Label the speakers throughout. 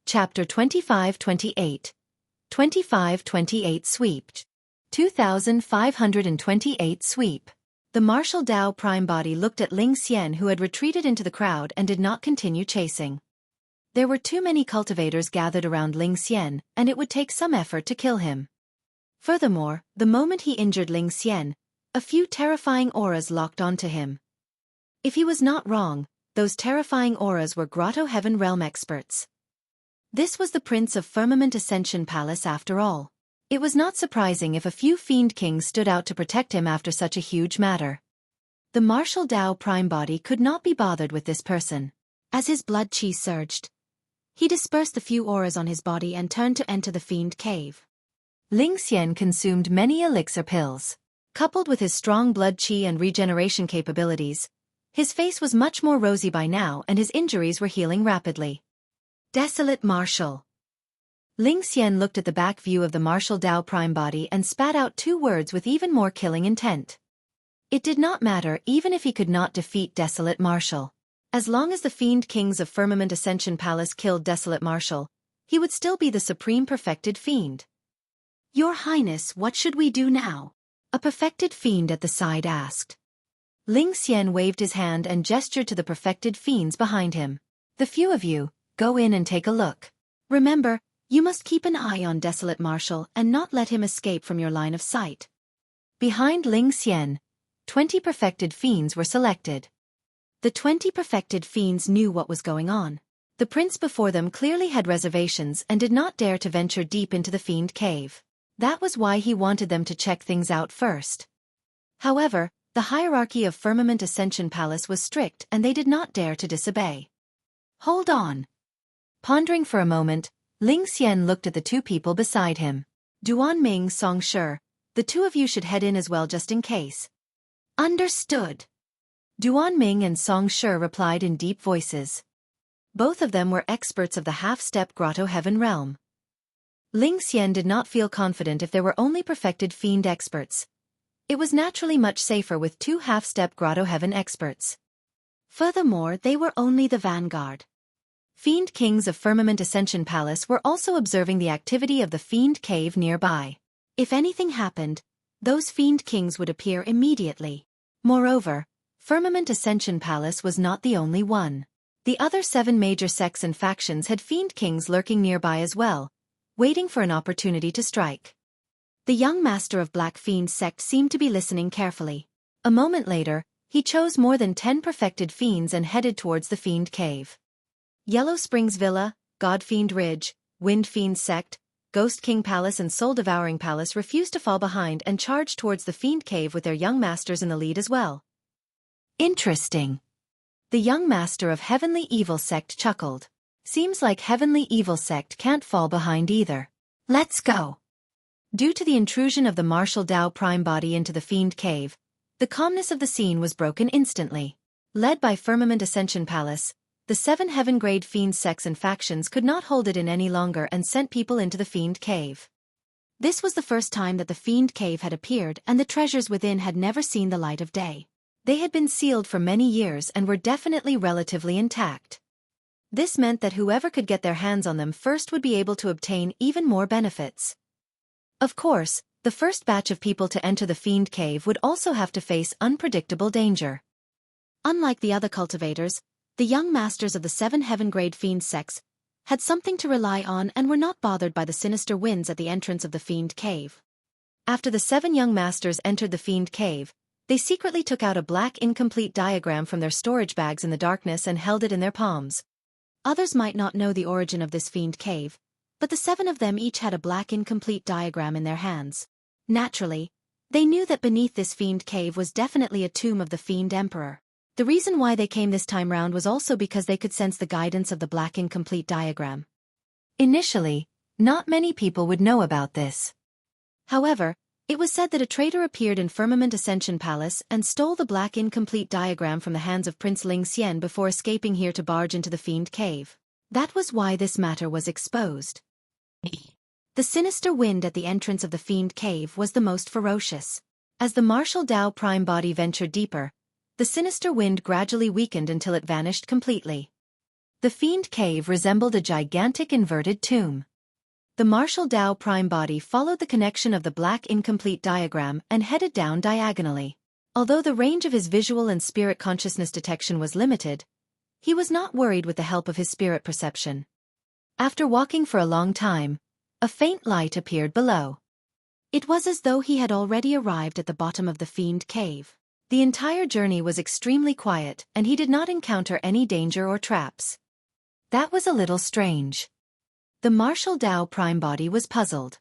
Speaker 1: Chapter 25-28. 25-28 Sweep. 2528 Sweep. The martial Dao prime body looked at Ling Xian, who had retreated into the crowd and did not continue chasing. There were too many cultivators gathered around Ling Xian, and it would take some effort to kill him. Furthermore, the moment he injured Ling Xian, a few terrifying auras locked onto him. If he was not wrong, those terrifying auras were Grotto-heaven realm experts. This was the Prince of Firmament Ascension Palace after all. It was not surprising if a few Fiend Kings stood out to protect him after such a huge matter. The martial Dao prime body could not be bothered with this person. As his blood chi surged, he dispersed the few auras on his body and turned to enter the Fiend Cave. Ling Xian consumed many elixir pills. Coupled with his strong blood chi and regeneration capabilities, his face was much more rosy by now and his injuries were healing rapidly. Desolate Martial. Ling Xian looked at the back view of the martial Dao prime body and spat out two words with even more killing intent. It did not matter even if he could not defeat Desolate Martial. As long as the Fiend Kings of Firmament Ascension Palace killed Desolate Martial, he would still be the supreme perfected fiend. Your Highness, what should we do now? A perfected fiend at the side asked. Ling Xian waved his hand and gestured to the perfected fiends behind him. The few of you, go in and take a look. Remember, you must keep an eye on Desolate Martial and not let him escape from your line of sight. Behind Ling Xian, 20 perfected fiends were selected. The 20 perfected fiends knew what was going on. The prince before them clearly had reservations and did not dare to venture deep into the Fiend Cave. That was why he wanted them to check things out first. However, the hierarchy of Firmament Ascension Palace was strict and they did not dare to disobey. Hold on. Pondering for a moment, Ling Xian looked at the two people beside him. Duan Ming, Song Shi, the two of you should head in as well just in case. Understood. Duan Ming and Song Shi replied in deep voices. Both of them were experts of the half-step Grotto-heaven realm. Ling Xian did not feel confident if there were only perfected fiend experts. It was naturally much safer with two half-step Grotto-heaven experts. Furthermore, they were only the vanguard. Fiend Kings of Firmament Ascension Palace were also observing the activity of the Fiend Cave nearby. If anything happened, those Fiend Kings would appear immediately. Moreover, Firmament Ascension Palace was not the only one. The other 7 major sects and factions had Fiend Kings lurking nearby as well, waiting for an opportunity to strike. The young master of Black Fiend sect seemed to be listening carefully. A moment later, he chose more than 10 perfected fiends and headed towards the Fiend Cave. Yellow Springs Villa, God Fiend Ridge, Wind Fiend Sect, Ghost King Palace and Soul Devouring Palace refused to fall behind and charged towards the Fiend Cave with their young masters in the lead as well. Interesting. The young master of Heavenly Evil Sect chuckled. Seems like Heavenly Evil Sect can't fall behind either. Let's go. Due to the intrusion of the martial Dao prime body into the Fiend Cave, the calmness of the scene was broken instantly. Led by Firmament Ascension Palace, the 7 heaven-grade fiend sects and factions could not hold it in any longer and sent people into the Fiend Cave. This was the first time that the Fiend Cave had appeared and the treasures within had never seen the light of day. They had been sealed for many years and were definitely relatively intact. This meant that whoever could get their hands on them first would be able to obtain even more benefits. Of course, the first batch of people to enter the Fiend Cave would also have to face unpredictable danger. Unlike the other cultivators, the young masters of the 7 heaven-grade fiend sects had something to rely on and were not bothered by the sinister winds at the entrance of the Fiend Cave. After the 7 young masters entered the Fiend Cave, they secretly took out a black incomplete diagram from their storage bags in the darkness and held it in their palms. Others might not know the origin of this Fiend Cave, but the 7 of them each had a black incomplete diagram in their hands. Naturally, they knew that beneath this Fiend Cave was definitely a tomb of the Fiend Emperor. The reason why they came this time round was also because they could sense the guidance of the black incomplete diagram. Initially, not many people would know about this. However, it was said that a traitor appeared in Firmament Ascension Palace and stole the black incomplete diagram from the hands of Prince Ling Xian before escaping here to barge into the Fiend Cave. That was why this matter was exposed. The sinister wind at the entrance of the Fiend Cave was the most ferocious. As the martial Dao prime body ventured deeper, the sinister wind gradually weakened until it vanished completely. The Fiend cave resembled a gigantic inverted tomb. The martial Tao prime body followed the connection of the black incomplete diagram and headed down diagonally. Although the range of his visual and spirit consciousness detection was limited, he was not worried with the help of his spirit perception. After walking for a long time, a faint light appeared below. It was as though he had already arrived at the bottom of the Fiend cave. The entire journey was extremely quiet, and he did not encounter any danger or traps. That was a little strange. The martial Tao prime body was puzzled.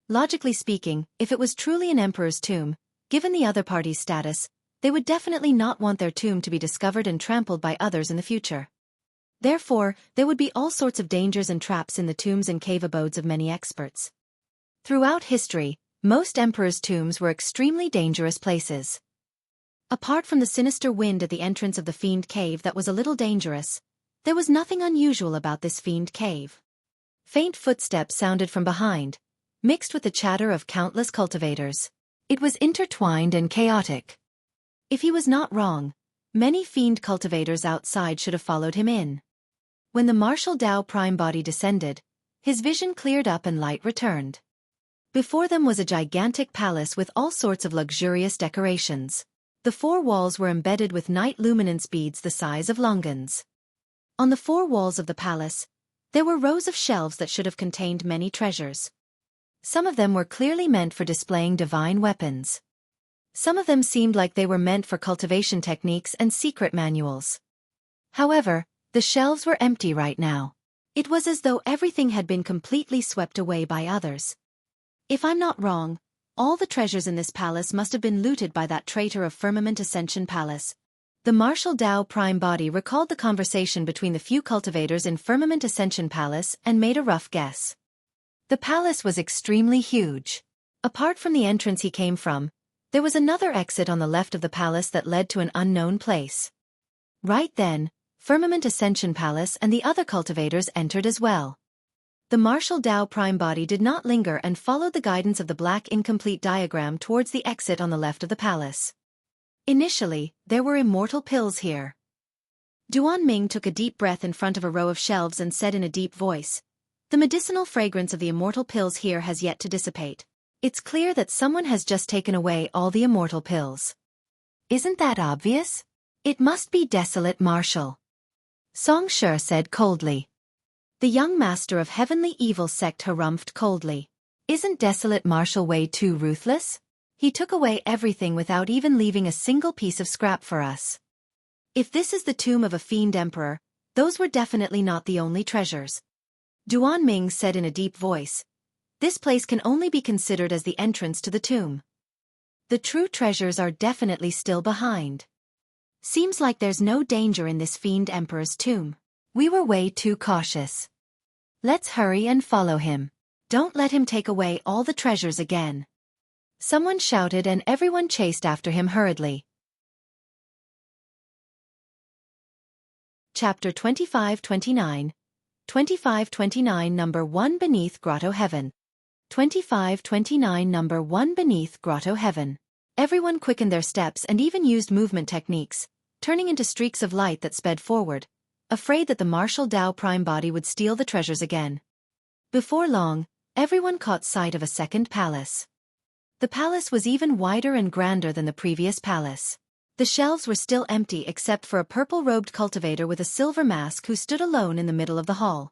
Speaker 1: Logically speaking, if it was truly an emperor's tomb, given the other party's status, they would definitely not want their tomb to be discovered and trampled by others in the future. Therefore, there would be all sorts of dangers and traps in the tombs and cave abodes of many experts. Throughout history, most emperors' tombs were extremely dangerous places. Apart from the sinister wind at the entrance of the Fiend cave that was a little dangerous, there was nothing unusual about this Fiend cave. Faint footsteps sounded from behind, mixed with the chatter of countless cultivators. It was intertwined and chaotic. If he was not wrong, many Fiend cultivators outside should have followed him in. When the martial Tao prime body descended, his vision cleared up and light returned. Before them was a gigantic palace with all sorts of luxurious decorations. The four walls were embedded with night luminance beads the size of longans. On the four walls of the palace, there were rows of shelves that should have contained many treasures. Some of them were clearly meant for displaying divine weapons. Some of them seemed like they were meant for cultivation techniques and secret manuals. However, the shelves were empty right now. It was as though everything had been completely swept away by others. If I'm not wrong, all the treasures in this palace must have been looted by that traitor of Firmament Ascension Palace. The martial Tao prime body recalled the conversation between the few cultivators in Firmament Ascension Palace and made a rough guess. The palace was extremely huge. Apart from the entrance he came from, there was another exit on the left of the palace that led to an unknown place. Right then, Firmament Ascension Palace and the other cultivators entered as well. The martial Tao prime body did not linger and followed the guidance of the black incomplete diagram towards the exit on the left of the palace. Initially, there were immortal pills here. Duan Ming took a deep breath in front of a row of shelves and said in a deep voice, "The medicinal fragrance of the immortal pills here has yet to dissipate. It's clear that someone has just taken away all the immortal pills. Isn't that obvious? It must be Desolate Marshal." Song Shi said coldly. The young master of Heavenly Evil sect harumphed coldly. "Isn't Desolate Marshal way too ruthless? He took away everything without even leaving a single piece of scrap for us. If this is the tomb of a Fiend emperor, those were definitely not the only treasures." Duan Ming said in a deep voice, "This place can only be considered as the entrance to the tomb. The true treasures are definitely still behind. Seems like there's no danger in this Fiend emperor's tomb. We were way too cautious. Let's hurry and follow him. Don't let him take away all the treasures again." Someone shouted and everyone chased after him hurriedly. Chapter 25-29 25-29 Number 1 Beneath Grotto-heaven 25-29 Number 1 Beneath Grotto-heaven. Everyone quickened their steps and even used movement techniques, turning into streaks of light that sped forward, afraid that the martial Tao prime body would steal the treasures again. Before long, everyone caught sight of a second palace. The palace was even wider and grander than the previous palace. The shelves were still empty except for a purple-robed cultivator with a silver mask who stood alone in the middle of the hall.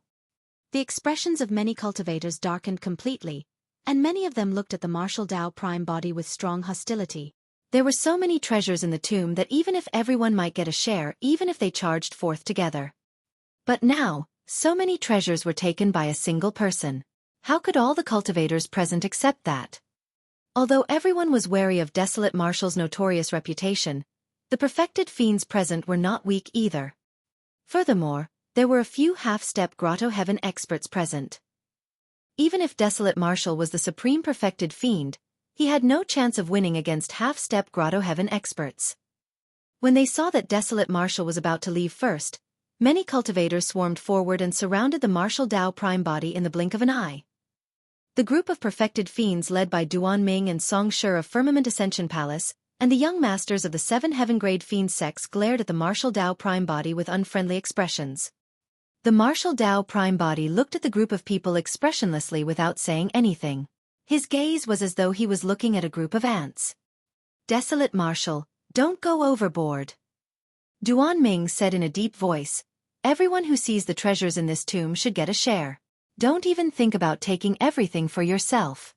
Speaker 1: The expressions of many cultivators darkened completely, and many of them looked at the martial Tao prime body with strong hostility. There were so many treasures in the tomb that even if everyone might get a share, even if they charged forth together. But now, so many treasures were taken by a single person. How could all the cultivators present accept that? Although everyone was wary of Desolate Marshal's notorious reputation, the perfected fiends present were not weak either. Furthermore, there were a few half-step Grotto-heaven experts present. Even if Desolate Marshal was the supreme perfected fiend, he had no chance of winning against half-step Grotto-heaven experts. When they saw that Desolate Marshal was about to leave first, many cultivators swarmed forward and surrounded the martial Tao prime body in the blink of an eye. The group of perfected fiends led by Duan Ming and Song Shi of Firmament Ascension Palace, and the young masters of the 7 heaven-grade fiend sects glared at the martial Tao prime body with unfriendly expressions. The martial Tao prime body looked at the group of people expressionlessly without saying anything. His gaze was as though he was looking at a group of ants. Desolate Marshal, don't go overboard. Duan Ming said in a deep voice, everyone who sees the treasures in this tomb should get a share. Don't even think about taking everything for yourself.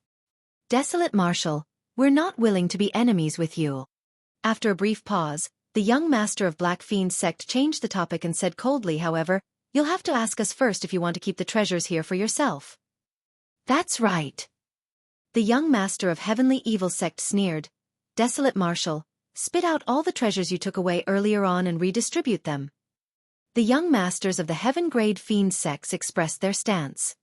Speaker 1: Desolate Marshal, we're not willing to be enemies with you. After a brief pause, the young master of Black Fiend's sect changed the topic and said coldly, however, you'll have to ask us first if you want to keep the treasures here for yourself. That's right. The young master of Heavenly Evil sect sneered, Desolate Marshal, spit out all the treasures you took away earlier on and redistribute them. The young masters of the Heaven-grade Fiend sects expressed their stance.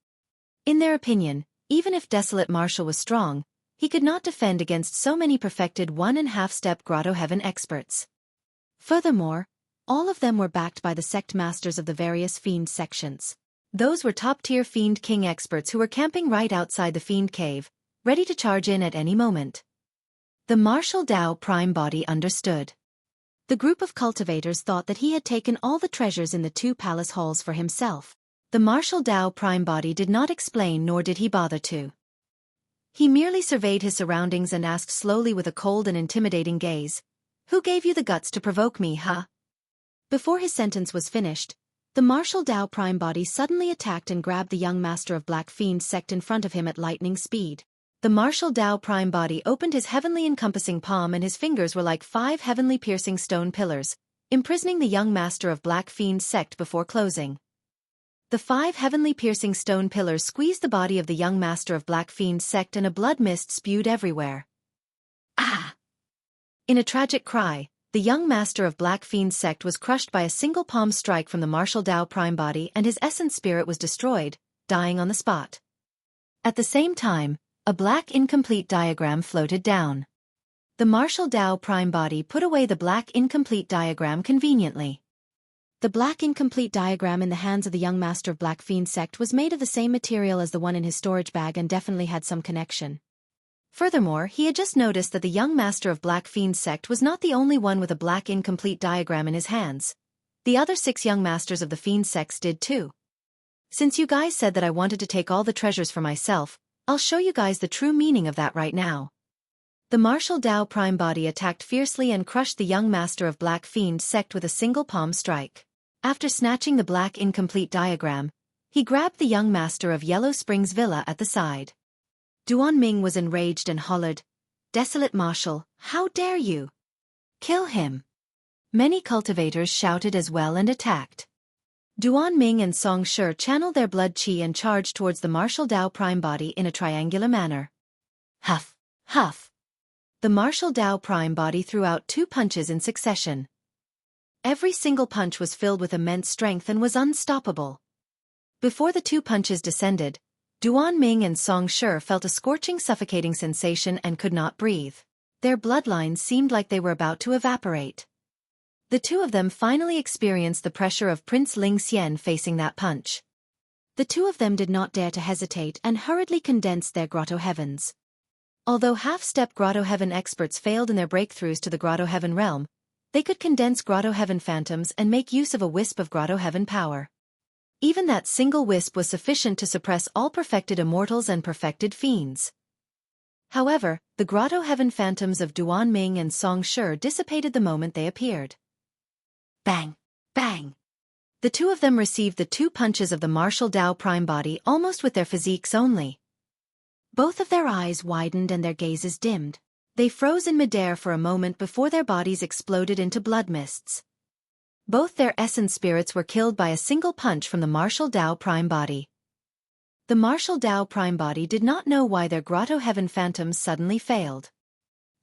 Speaker 1: In their opinion, even if Desolate Marshal was strong, he could not defend against so many perfected 1.5-step Grotto-heaven experts. Furthermore, all of them were backed by the sect masters of the various Fiend sections. Those were top-tier Fiend King experts who were camping right outside the Fiend Cave, ready to charge in at any moment. The martial Tao prime body understood. The group of cultivators thought that he had taken all the treasures in the 2 palace halls for himself. The martial Tao prime body did not explain, nor did he bother to. He merely surveyed his surroundings and asked slowly with a cold and intimidating gaze, who gave you the guts to provoke me, huh? Before his sentence was finished, the martial Tao prime body suddenly attacked and grabbed the young master of Black Fiend sect in front of him at lightning speed. The martial Tao prime body opened his heavenly encompassing palm, and his fingers were like 5 heavenly piercing stone pillars, imprisoning the young master of Black Fiend sect before closing. The 5 heavenly piercing stone pillars squeezed the body of the young master of Black Fiend sect, and a blood mist spewed everywhere. Ah! In a tragic cry, the young master of Black Fiend sect was crushed by a single palm strike from the martial Tao prime body, and his essence spirit was destroyed, dying on the spot. At the same time, a black incomplete diagram floated down. The martial Tao prime body put away the black incomplete diagram conveniently. The black incomplete diagram in the hands of the young master of Black Fiend sect was made of the same material as the one in his storage bag and definitely had some connection. Furthermore, he had just noticed that the young master of Black Fiend sect was not the only one with a black incomplete diagram in his hands. The other 6 young masters of the Fiend sects did too. Since you guys said that I wanted to take all the treasures for myself, I'll show you guys the true meaning of that right now. The martial Tao prime body attacked fiercely and crushed the young master of Black Fiend sect with a single palm strike. After snatching the black incomplete diagram, he grabbed the young master of Yellow Springs Villa at the side. Duan Ming was enraged and hollered, Desolate Marshal, how dare you? Kill him! Many cultivators shouted as well and attacked. Duan Ming and Song Shi channeled their blood qi and charged towards the martial Tao prime body in a triangular manner. Huff! Huff! The martial Tao prime body threw out 2 punches in succession. Every single punch was filled with immense strength and was unstoppable. Before the 2 punches descended, Duan Ming and Song Shi felt a scorching, suffocating sensation and could not breathe. Their bloodlines seemed like they were about to evaporate. The 2 of them finally experienced the pressure of Prince Ling Xian facing that punch. The 2 of them did not dare to hesitate and hurriedly condensed their Grotto-heavens. Although half-step Grotto-heaven experts failed in their breakthroughs to the Grotto-heaven realm, they could condense Grotto-heaven phantoms and make use of a wisp of Grotto-heaven power. Even that single wisp was sufficient to suppress all perfected immortals and perfected fiends. However, the Grotto-heaven phantoms of Duan Ming and Song Shi dissipated the moment they appeared. Bang! Bang! The 2 of them received the 2 punches of the martial Tao prime body almost with their physiques only. Both of their eyes widened and their gazes dimmed. They froze in midair for a moment before their bodies exploded into blood mists. Both their essence spirits were killed by a single punch from the martial Tao prime body. The martial Tao prime body did not know why their Grotto-heaven phantoms suddenly failed.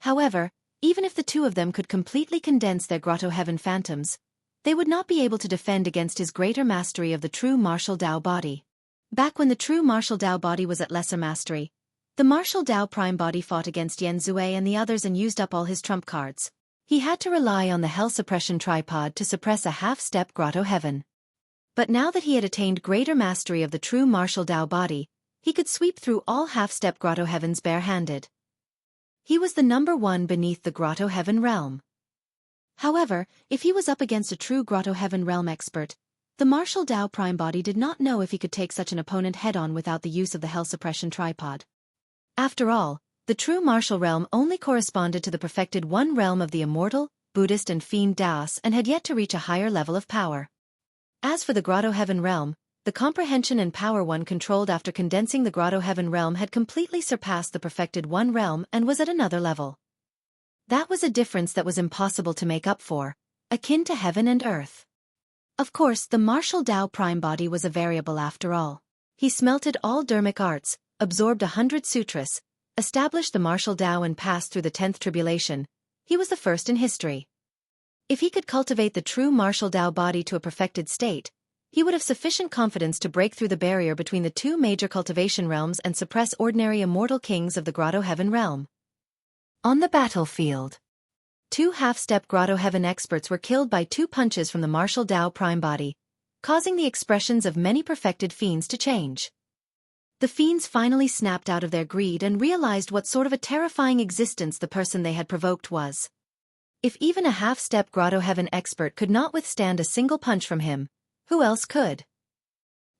Speaker 1: However, even if the 2 of them could completely condense their Grotto-heaven phantoms, they would not be able to defend against his greater mastery of the true martial Tao body. Back when the true martial Tao body was at lesser mastery, the martial Tao prime body fought against Yan Zui and the others and used up all his trump cards. He had to rely on the hell suppression tripod to suppress a half-step Grotto-heaven. But now that he had attained greater mastery of the true martial Tao body, he could sweep through all half-step Grotto-heavens bare-handed. He was the number 1 beneath the Grotto-heaven realm. However, if he was up against a true Grotto-heaven realm expert, The martial Tao Prime Body did not know if he could take such an opponent head-on without the use of the Hell Suppression Tripod. After all, the true martial realm only corresponded to the perfected one realm of the Immortal, Buddhist and Fiend Daos and had yet to reach a higher level of power. As for the Grotto-heaven realm, the comprehension and power one controlled after condensing the Grotto-heaven realm had completely surpassed the perfected one realm and was at another level. That was a difference that was impossible to make up for, akin to heaven and earth. Of course, the martial Tao Prime Body was a variable after all. He smelted all dharmic arts, absorbed 100 sutras, established the martial Tao and passed through the 10th tribulation. He was the first in history. If he could cultivate the true martial Tao body to a perfected state, he would have sufficient confidence to break through the barrier between the two major cultivation realms and suppress ordinary immortal kings of the Grotto-heaven realm. On the battlefield, 2 half-step Grotto-heaven experts were killed by 2 punches from the martial Tao Prime Body, causing the expressions of many perfected fiends to change. The fiends finally snapped out of their greed and realized what sort of a terrifying existence the person they had provoked was. If even a half-step Grotto-heaven expert could not withstand a single punch from him, who else could?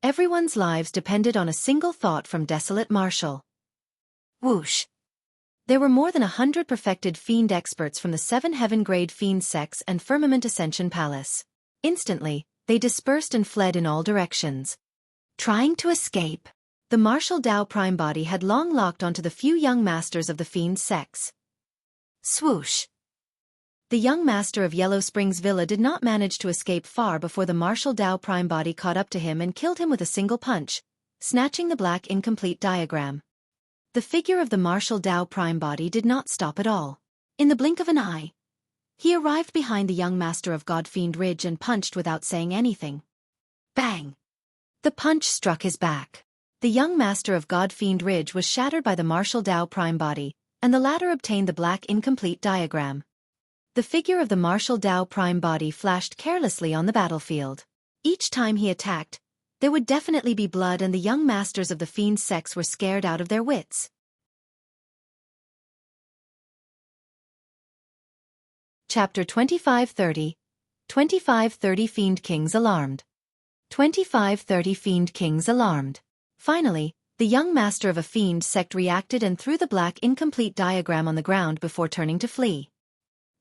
Speaker 1: Everyone's lives depended on a single thought from Desolate Martial. Whoosh! There were more than 100 perfected fiend experts from the 7 heaven-grade fiend sects and Firmament Ascension Palace. Instantly, they dispersed and fled in all directions. Trying to escape, the martial Tao Prime Body had long locked onto the few young masters of the fiend sects. Swoosh! The young master of Yellow Springs Villa did not manage to escape far before the martial Tao Prime Body caught up to him and killed him with a single punch, snatching the black incomplete diagram. The figure of the martial Tao Prime Body did not stop at all. In the blink of an eye, he arrived behind the young master of Godfiend Ridge and punched without saying anything. Bang! The punch struck his back. The young master of Godfiend Ridge was shattered by the martial Tao Prime Body, and the latter obtained the black incomplete diagram. The figure of the martial Tao Prime Body flashed carelessly on the battlefield. Each time he attacked, there would definitely be blood and the young masters of the fiend sects were scared out of their wits. Chapter 2530. 2530 Fiend Kings Alarmed. 2530 Fiend Kings Alarmed. Finally, the young master of a fiend sect reacted and threw the black incomplete diagram on the ground before turning to flee.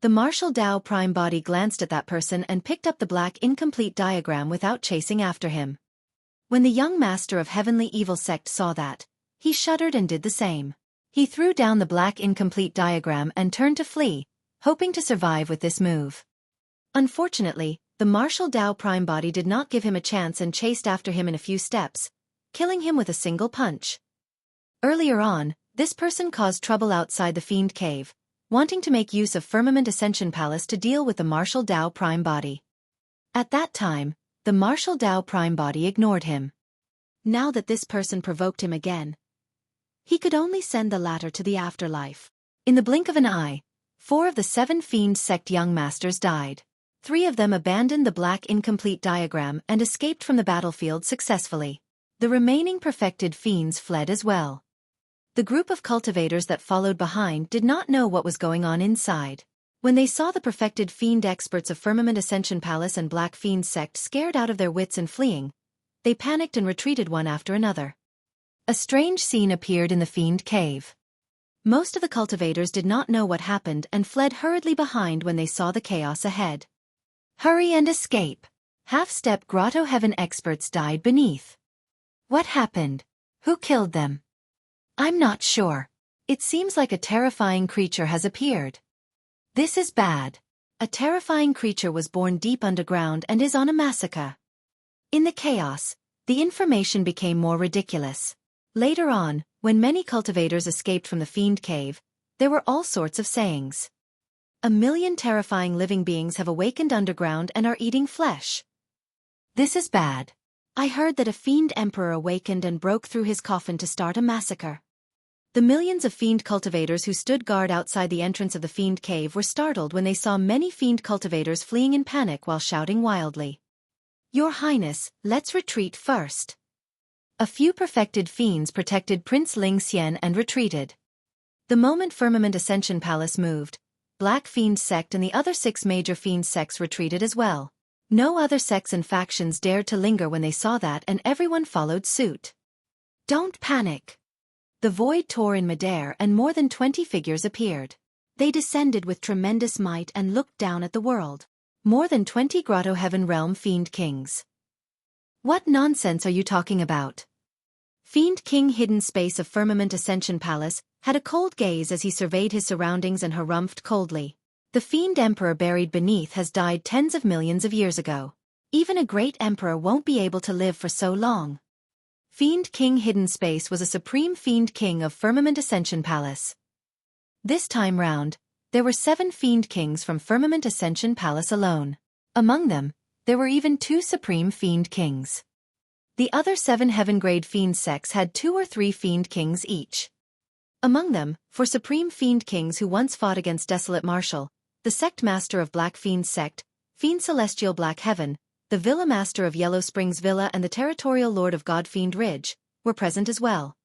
Speaker 1: The martial Tao Prime Body glanced at that person and picked up the black incomplete diagram without chasing after him. When the young master of Heavenly Evil sect saw that, he shuddered and did the same. He threw down the black incomplete diagram and turned to flee, hoping to survive with this move. Unfortunately, the martial Tao Prime Body did not give him a chance and chased after him in a few steps, killing him with a single punch. Earlier on, this person caused trouble outside the Fiend Cave, wanting to make use of Firmament Ascension Palace to deal with the martial Tao Prime Body. At that time, the martial Tao Prime Body ignored him. Now that this person provoked him again, he could only send the latter to the afterlife. In the blink of an eye, 4 of the 7 Fiend sect young masters died. 3 of them abandoned the black incomplete diagram and escaped from the battlefield successfully. The remaining perfected fiends fled as well. The group of cultivators that followed behind did not know what was going on inside. When they saw the perfected fiend experts of Firmament Ascension Palace and Black Fiend sect scared out of their wits and fleeing, they panicked and retreated one after another. A strange scene appeared in the Fiend Cave. Most of the cultivators did not know what happened and fled hurriedly behind when they saw the chaos ahead. Hurry and escape! Half-step Grotto-heaven experts died beneath. What happened? Who killed them? I'm not sure. It seems like a terrifying creature has appeared. This is bad. A terrifying creature was born deep underground and is on a massacre. In the chaos, the information became more ridiculous. Later on, when many cultivators escaped from the Fiend Cave, there were all sorts of sayings. 1,000,000 terrifying living beings have awakened underground and are eating flesh. This is bad. I heard that a fiend emperor awakened and broke through his coffin to start a massacre. The millions of fiend cultivators who stood guard outside the entrance of the Fiend Cave were startled when they saw many fiend cultivators fleeing in panic while shouting wildly. Your Highness, let's retreat first. A few perfected fiends protected Prince Ling Xian and retreated. The moment Firmament Ascension Palace moved, Black Fiend sect and the other 6 major fiend sects retreated as well. No other sects and factions dared to linger when they saw that, and everyone followed suit. Don't panic. The void tore in midair and more than 20 figures appeared. They descended with tremendous might and looked down at the world. More than 20 Grotto-heaven realm Fiend Kings. What nonsense are you talking about? Fiend King Hidden Space of Firmament Ascension Palace had a cold gaze as he surveyed his surroundings and harumphed coldly. The Fiend Emperor buried beneath has died tens of millions of years ago. Even a great emperor won't be able to live for so long. Fiend King Hidden Space was a supreme Fiend King of Firmament Ascension Palace. This time round, there were 7 Fiend Kings from Firmament Ascension Palace alone. Among them, there were even 2 Supreme Fiend Kings. The other 7 Heaven-grade Fiend sects had 2 or 3 Fiend Kings each. Among them, 4 Supreme Fiend Kings who once fought against Desolate Marshal, the Sect Master of Black Fiend Sect, Fiend Celestial Black Heaven, the Villa Master of Yellow Springs Villa and the Territorial Lord of God Fiend Ridge, were present as well.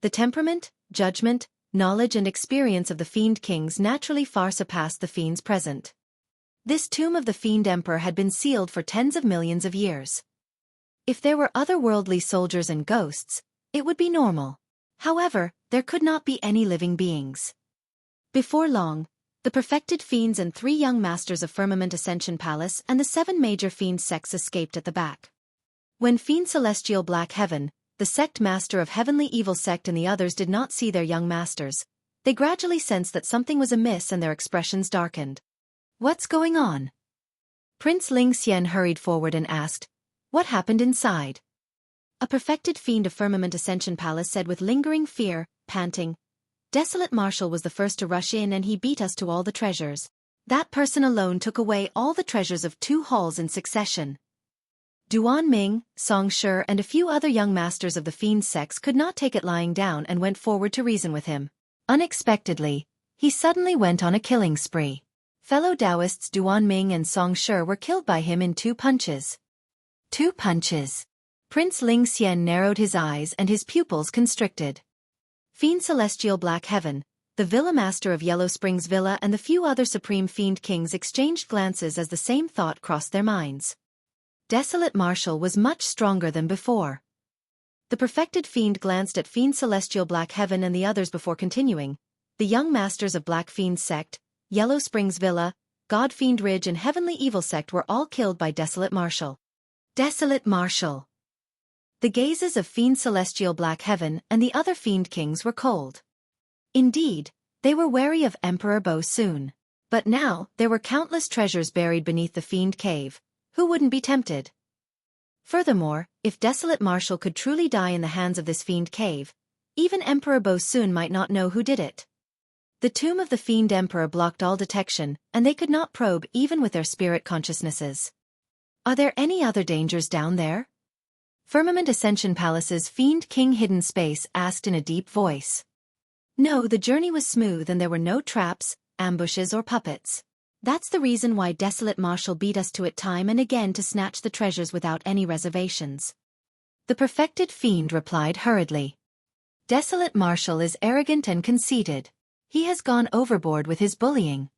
Speaker 1: The temperament, judgment, knowledge and experience of the Fiend Kings naturally far surpassed the Fiends present. This tomb of the Fiend Emperor had been sealed for tens of millions of years. If there were otherworldly soldiers and ghosts, it would be normal. However, there could not be any living beings. Before long, the perfected fiends and 3 young masters of Firmament Ascension Palace and the 7 major fiend sects escaped at the back. When Fiend Celestial Black Heaven, the sect master of Heavenly Evil Sect and the others did not see their young masters, they gradually sensed that something was amiss and their expressions darkened. What's going on? Prince Ling Xian hurried forward and asked, what happened inside? A perfected fiend of Firmament Ascension Palace said with lingering fear, panting, Desolate Marshal was the first to rush in and he beat us to all the treasures. That person alone took away all the treasures of 2 halls in succession. Duan Ming, Song Shi and a few other young masters of the Fiend sects could not take it lying down and went forward to reason with him. Unexpectedly, he suddenly went on a killing spree. Fellow Taoists Duan Ming and Song Shi were killed by him in 2 punches. 2 punches. Prince Ling Xian narrowed his eyes and his pupils constricted. Fiend Celestial Black Heaven, the Villa Master of Yellow Springs Villa and the few other Supreme Fiend Kings exchanged glances as the same thought crossed their minds. Desolate Marshal was much stronger than before. The perfected fiend glanced at Fiend Celestial Black Heaven and the others before continuing. The young masters of Black Fiend Sect, Yellow Springs Villa, God Fiend Ridge and Heavenly Evil Sect were all killed by Desolate Marshal. Desolate Marshal. The gazes of Fiend Celestial Black Heaven and the other Fiend Kings were cold. Indeed, they were wary of Emperor Bo soon. But now, there were countless treasures buried beneath the Fiend Cave. Who wouldn't be tempted? Furthermore, if Desolate Marshal could truly die in the hands of this Fiend Cave, even Emperor Bo soon might not know who did it. The tomb of the Fiend Emperor blocked all detection, and they could not probe even with their spirit consciousnesses. Are there any other dangers down there? Firmament Ascension Palace's Fiend King Hidden Space asked in a deep voice. No, the journey was smooth and there were no traps, ambushes or puppets. That's the reason why Desolate Marshal beat us to it time and again to snatch the treasures without any reservations. The perfected fiend replied hurriedly. Desolate Marshal is arrogant and conceited. He has gone overboard with his bullying.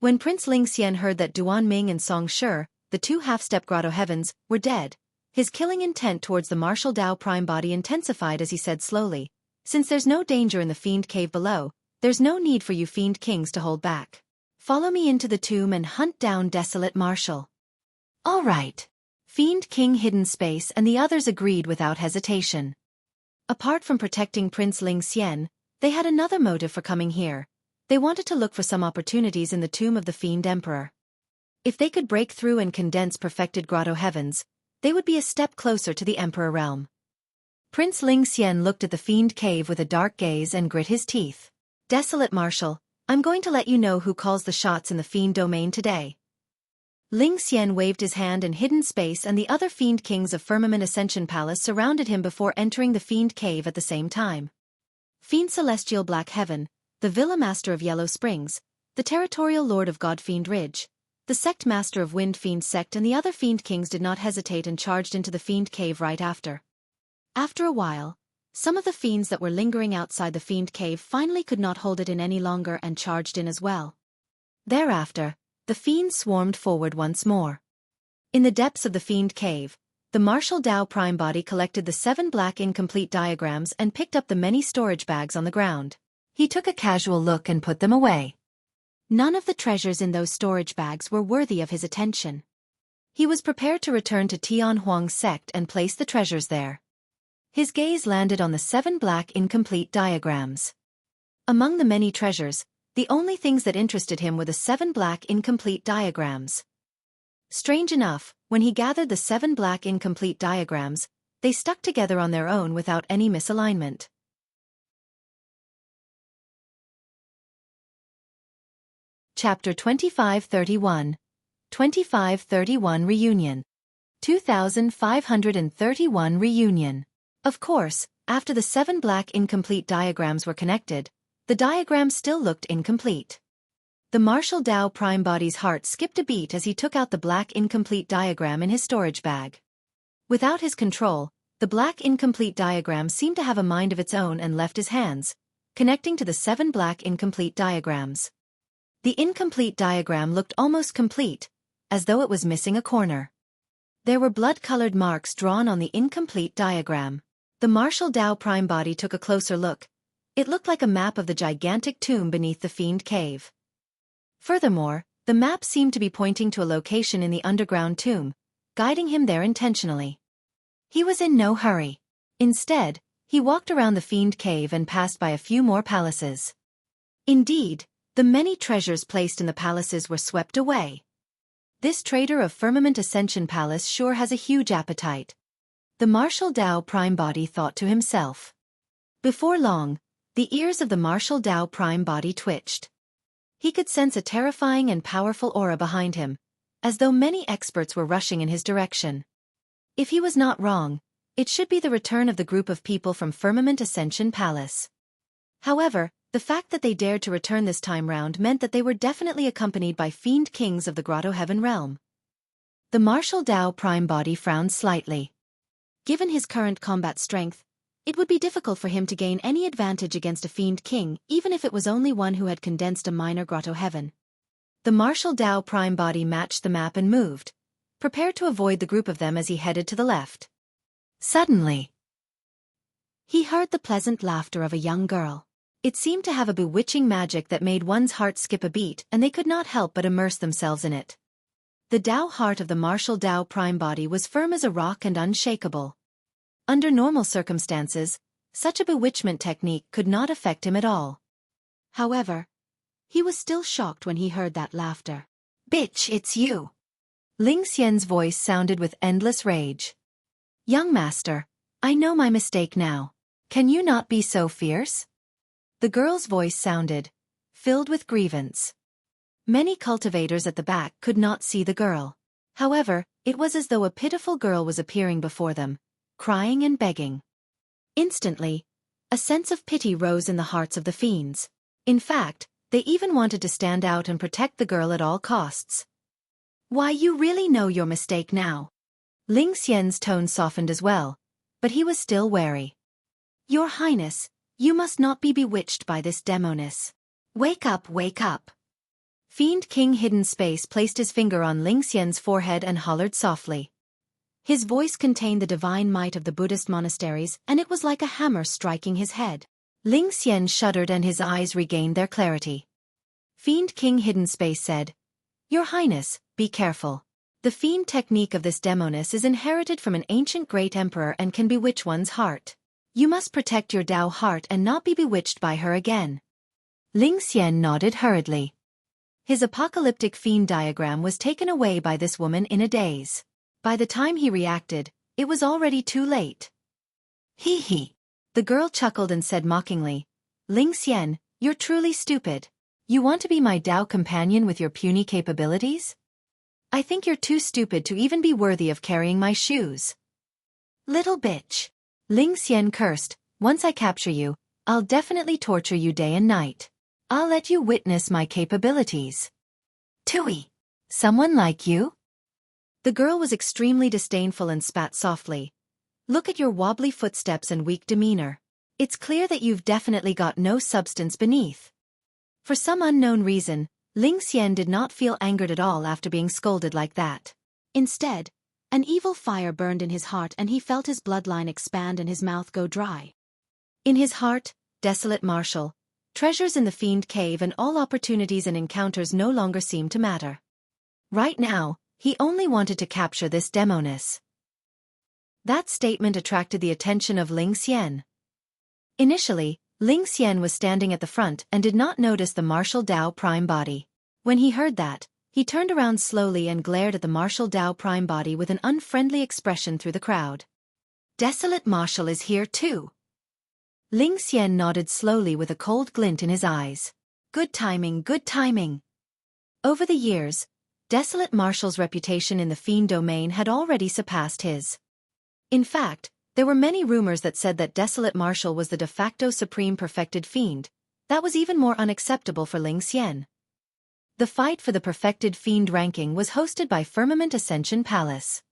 Speaker 1: When Prince Ling Xian heard that Duan Ming and Song Shi, the 2 half-step Grotto-heavens, were dead, his killing intent towards the Martial Dao Prime Body intensified as he said slowly, since there's no danger in the Fiend Cave below, there's no need for you Fiend Kings to hold back. Follow me into the tomb and hunt down Desolate Marshal. All right. Fiend King Hidden Space and the others agreed without hesitation. Apart from protecting Prince Ling Xian, they had another motive for coming here. They wanted to look for some opportunities in the tomb of the Fiend Emperor. If they could break through and condense perfected Grotto-heavens, they would be a step closer to the Emperor realm. Prince Ling Xian looked at the Fiend Cave with a dark gaze and grit his teeth. Desolate Marshal, I'm going to let you know who calls the shots in the Fiend domain today. Ling Xian waved his hand in Hidden Space and the other Fiend Kings of Firmament Ascension Palace surrounded him before entering the Fiend Cave at the same time. Fiend Celestial Black Heaven, the Villa Master of Yellow Springs, the Territorial Lord of God Fiend Ridge, the Sect Master of Wind Fiend Sect and the other Fiend Kings did not hesitate and charged into the Fiend Cave right after. After a while, some of the fiends that were lingering outside the Fiend Cave finally could not hold it in any longer and charged in as well. Thereafter, the fiends swarmed forward once more. In the depths of the Fiend cave, the martial Tao prime body collected the 7 black incomplete diagrams and picked up the many storage bags on the ground. He took a casual look and put them away. None of the treasures in those storage bags were worthy of his attention. He was prepared to return to Tian Huang's sect and place the treasures there. His gaze landed on the 7 black incomplete diagrams. Among the many treasures, the only things that interested him were the 7 black incomplete diagrams. Strange enough, when he gathered the 7 black incomplete diagrams, they stuck together on their own without any misalignment. Chapter 2531. 2531 Reunion. 2531 Reunion. Of course, after the 7 black incomplete diagrams were connected, the diagrams still looked incomplete. The martial Tao prime body's heart skipped a beat as he took out the black incomplete diagram in his storage bag. Without his control, the black incomplete diagram seemed to have a mind of its own and left his hands, connecting to the 7 black incomplete diagrams. The incomplete diagram looked almost complete, as though it was missing a corner. There were blood-colored marks drawn on the incomplete diagram. The martial Tao prime body took a closer look. It looked like a map of the gigantic tomb beneath the Fiend cave. Furthermore, the map seemed to be pointing to a location in the underground tomb, guiding him there intentionally. He was in no hurry. Instead, he walked around the Fiend cave and passed by a few more palaces. Indeed, the many treasures placed in the palaces were swept away. This trader of Firmament Ascension Palace sure has a huge appetite. The martial Tao prime body thought to himself. Before long, the ears of the martial Tao prime body twitched. He could sense a terrifying and powerful aura behind him, as though many experts were rushing in his direction. If he was not wrong, it should be the return of the group of people from Firmament Ascension Palace. However, the fact that they dared to return this time round meant that they were definitely accompanied by Fiend Kings of the Grotto-heaven realm. The martial Tao prime body frowned slightly. Given his current combat strength, it would be difficult for him to gain any advantage against a Fiend King, even if it was only one who had condensed a minor Grotto-heaven. The martial Tao prime body matched the map and moved, prepared to avoid the group of them as he headed to the left. Suddenly, he heard the pleasant laughter of a young girl. It seemed to have a bewitching magic that made one's heart skip a beat, and they could not help but immerse themselves in it. The Tao heart of the martial Tao prime body was firm as a rock and unshakable. Under normal circumstances, such a bewitchment technique could not affect him at all. However, he was still shocked when he heard that laughter. "Bitch, it's you!" Ling Xian's voice sounded with endless rage. "Young master, I know my mistake now. Can you not be so fierce?" The girl's voice sounded, filled with grievance. Many cultivators at the back could not see the girl. However, it was as though a pitiful girl was appearing before them, crying and begging. Instantly, a sense of pity rose in the hearts of the fiends. In fact, they even wanted to stand out and protect the girl at all costs. "Why, you really know your mistake now." Ling Xian's tone softened as well, but he was still wary. "Your Highness, you must not be bewitched by this demoness. Wake up, wake up." Fiend King Hidden Space placed his finger on Ling Xian's forehead and hollered softly. His voice contained the divine might of the Buddhist monasteries, and it was like a hammer striking his head. Ling Xian shuddered and his eyes regained their clarity. Fiend King Hidden Space said, "Your Highness, be careful. The fiend technique of this demoness is inherited from an ancient great emperor and can bewitch one's heart. You must protect your Tao heart and not be bewitched by her again." Ling Xian nodded hurriedly. His apocalyptic fiend diagram was taken away by this woman in a daze. By the time he reacted, it was already too late. "Hee hee." The girl chuckled and said mockingly, "Ling Xian, you're truly stupid. You want to be my Tao companion with your puny capabilities? I think you're too stupid to even be worthy of carrying my shoes." "Little bitch." Ling Xian cursed, "Once I capture you, I'll definitely torture you day and night. I'll let you witness my capabilities." "Tui! Someone like you?" The girl was extremely disdainful and spat softly. "Look at your wobbly footsteps and weak demeanor. It's clear that you've definitely got no substance beneath." For some unknown reason, Ling Xian did not feel angered at all after being scolded like that.
Speaker 2: Instead, an evil fire burned in his heart and he felt his bloodline expand and his mouth go dry.
Speaker 1: In his heart, desolate marshal, treasures in the Fiend Cave and all opportunities and encounters no longer seemed to matter. Right now, he only wanted to capture this demoness. That statement attracted the attention of Ling Xian. Initially, Ling Xian was standing at the front and did not notice the martial Dao prime body. When he heard that, he turned around slowly and glared at the martial Dao prime body with an unfriendly expression through the crowd. Desolate marshal is here too. Ling Xian nodded slowly with a cold glint in his eyes. Good timing, good timing. Over the years, Desolate Marshal's reputation in the Fiend domain had already surpassed his. In fact, there were many rumors that said that Desolate Marshal was the de facto supreme perfected Fiend. That was even more unacceptable for Ling Xian. The fight for the perfected Fiend ranking was hosted by Firmament Ascension Palace.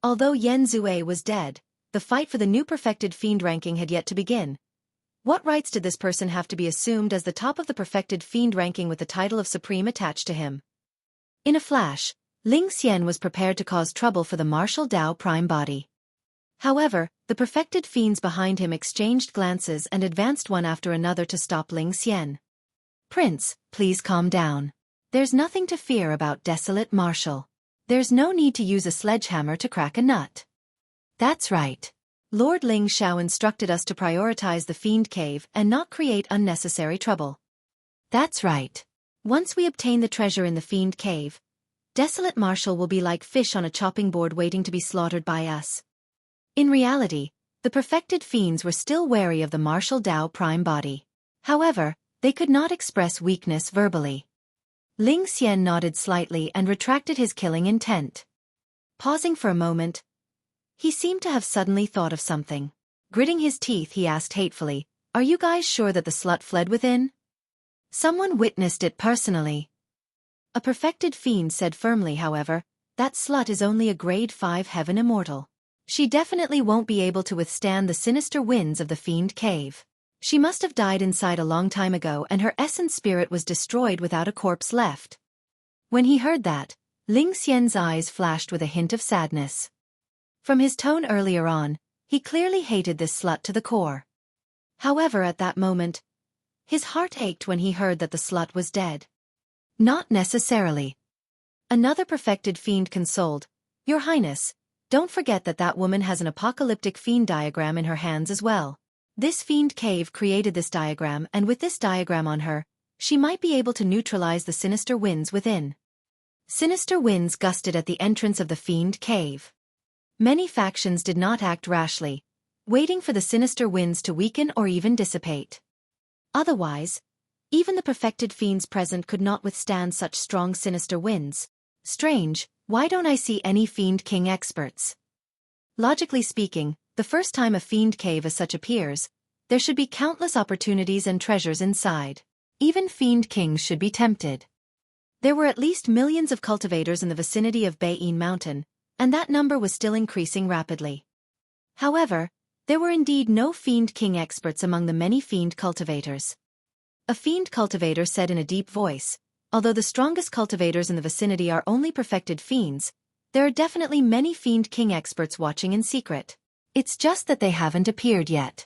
Speaker 1: Although Yen Zue was dead, the fight for the new perfected Fiend ranking had yet to begin. What rights did this person have to be assumed as the top of the perfected Fiend ranking with the title of Supreme attached to him? In a flash, Ling Xian was prepared to cause trouble for the martial Dao prime body. However, the perfected fiends behind him exchanged glances and advanced one after another to stop Ling Xian. Prince, please calm down. There's nothing to fear about Desolate Marshal. There's no need to use a sledgehammer to crack a nut. That's right. Lord Ling Xiao instructed us to prioritize the Fiend Cave and not create unnecessary trouble. That's right. Once we obtain the treasure in the Fiend Cave, Desolate Marshal will be like fish on a chopping board waiting to be slaughtered by us. In reality, the perfected fiends were still wary of the martial Dao prime body. However, they could not express weakness verbally. Ling Xian nodded slightly and retracted his killing intent. Pausing for a moment, he seemed to have suddenly thought of something. Gritting his teeth, he asked hatefully, "Are you guys sure that the slut fled within? Someone witnessed it personally." A perfected fiend said firmly, however, "That slut is only a grade 5 heaven immortal. She definitely won't be able to withstand the sinister winds of the Fiend Cave. She must have died inside a long time ago and her essence spirit was destroyed without a corpse left." When he heard that, Ling Xian's eyes flashed with a hint of sadness. From his tone earlier on, he clearly hated this slut to the core. However, at that moment, his heart ached when he heard that the slut was dead. Not necessarily. Another perfected fiend consoled, "Your Highness, don't forget that that woman has an apocalyptic fiend diagram in her hands as well. This Fiend Cave created this diagram, and with this diagram on her, she might be able to neutralize the sinister winds within." Sinister winds gusted at the entrance of the Fiend Cave. Many factions did not act rashly, waiting for the sinister winds to weaken or even dissipate. Otherwise, even the perfected fiends present could not withstand such strong sinister winds. Strange, why don't I see any Fiend King experts? Logically speaking, the first time a Fiend Cave as such appears, there should be countless opportunities and treasures inside. Even Fiend Kings should be tempted. There were at least millions of cultivators in the vicinity of Baiyin Mountain, and that number was still increasing rapidly. However, there were indeed no Fiend King experts among the many Fiend cultivators. A Fiend cultivator said in a deep voice, "Although the strongest cultivators in the vicinity are only perfected fiends, there are definitely many Fiend King experts watching in secret. It's just that they haven't appeared yet."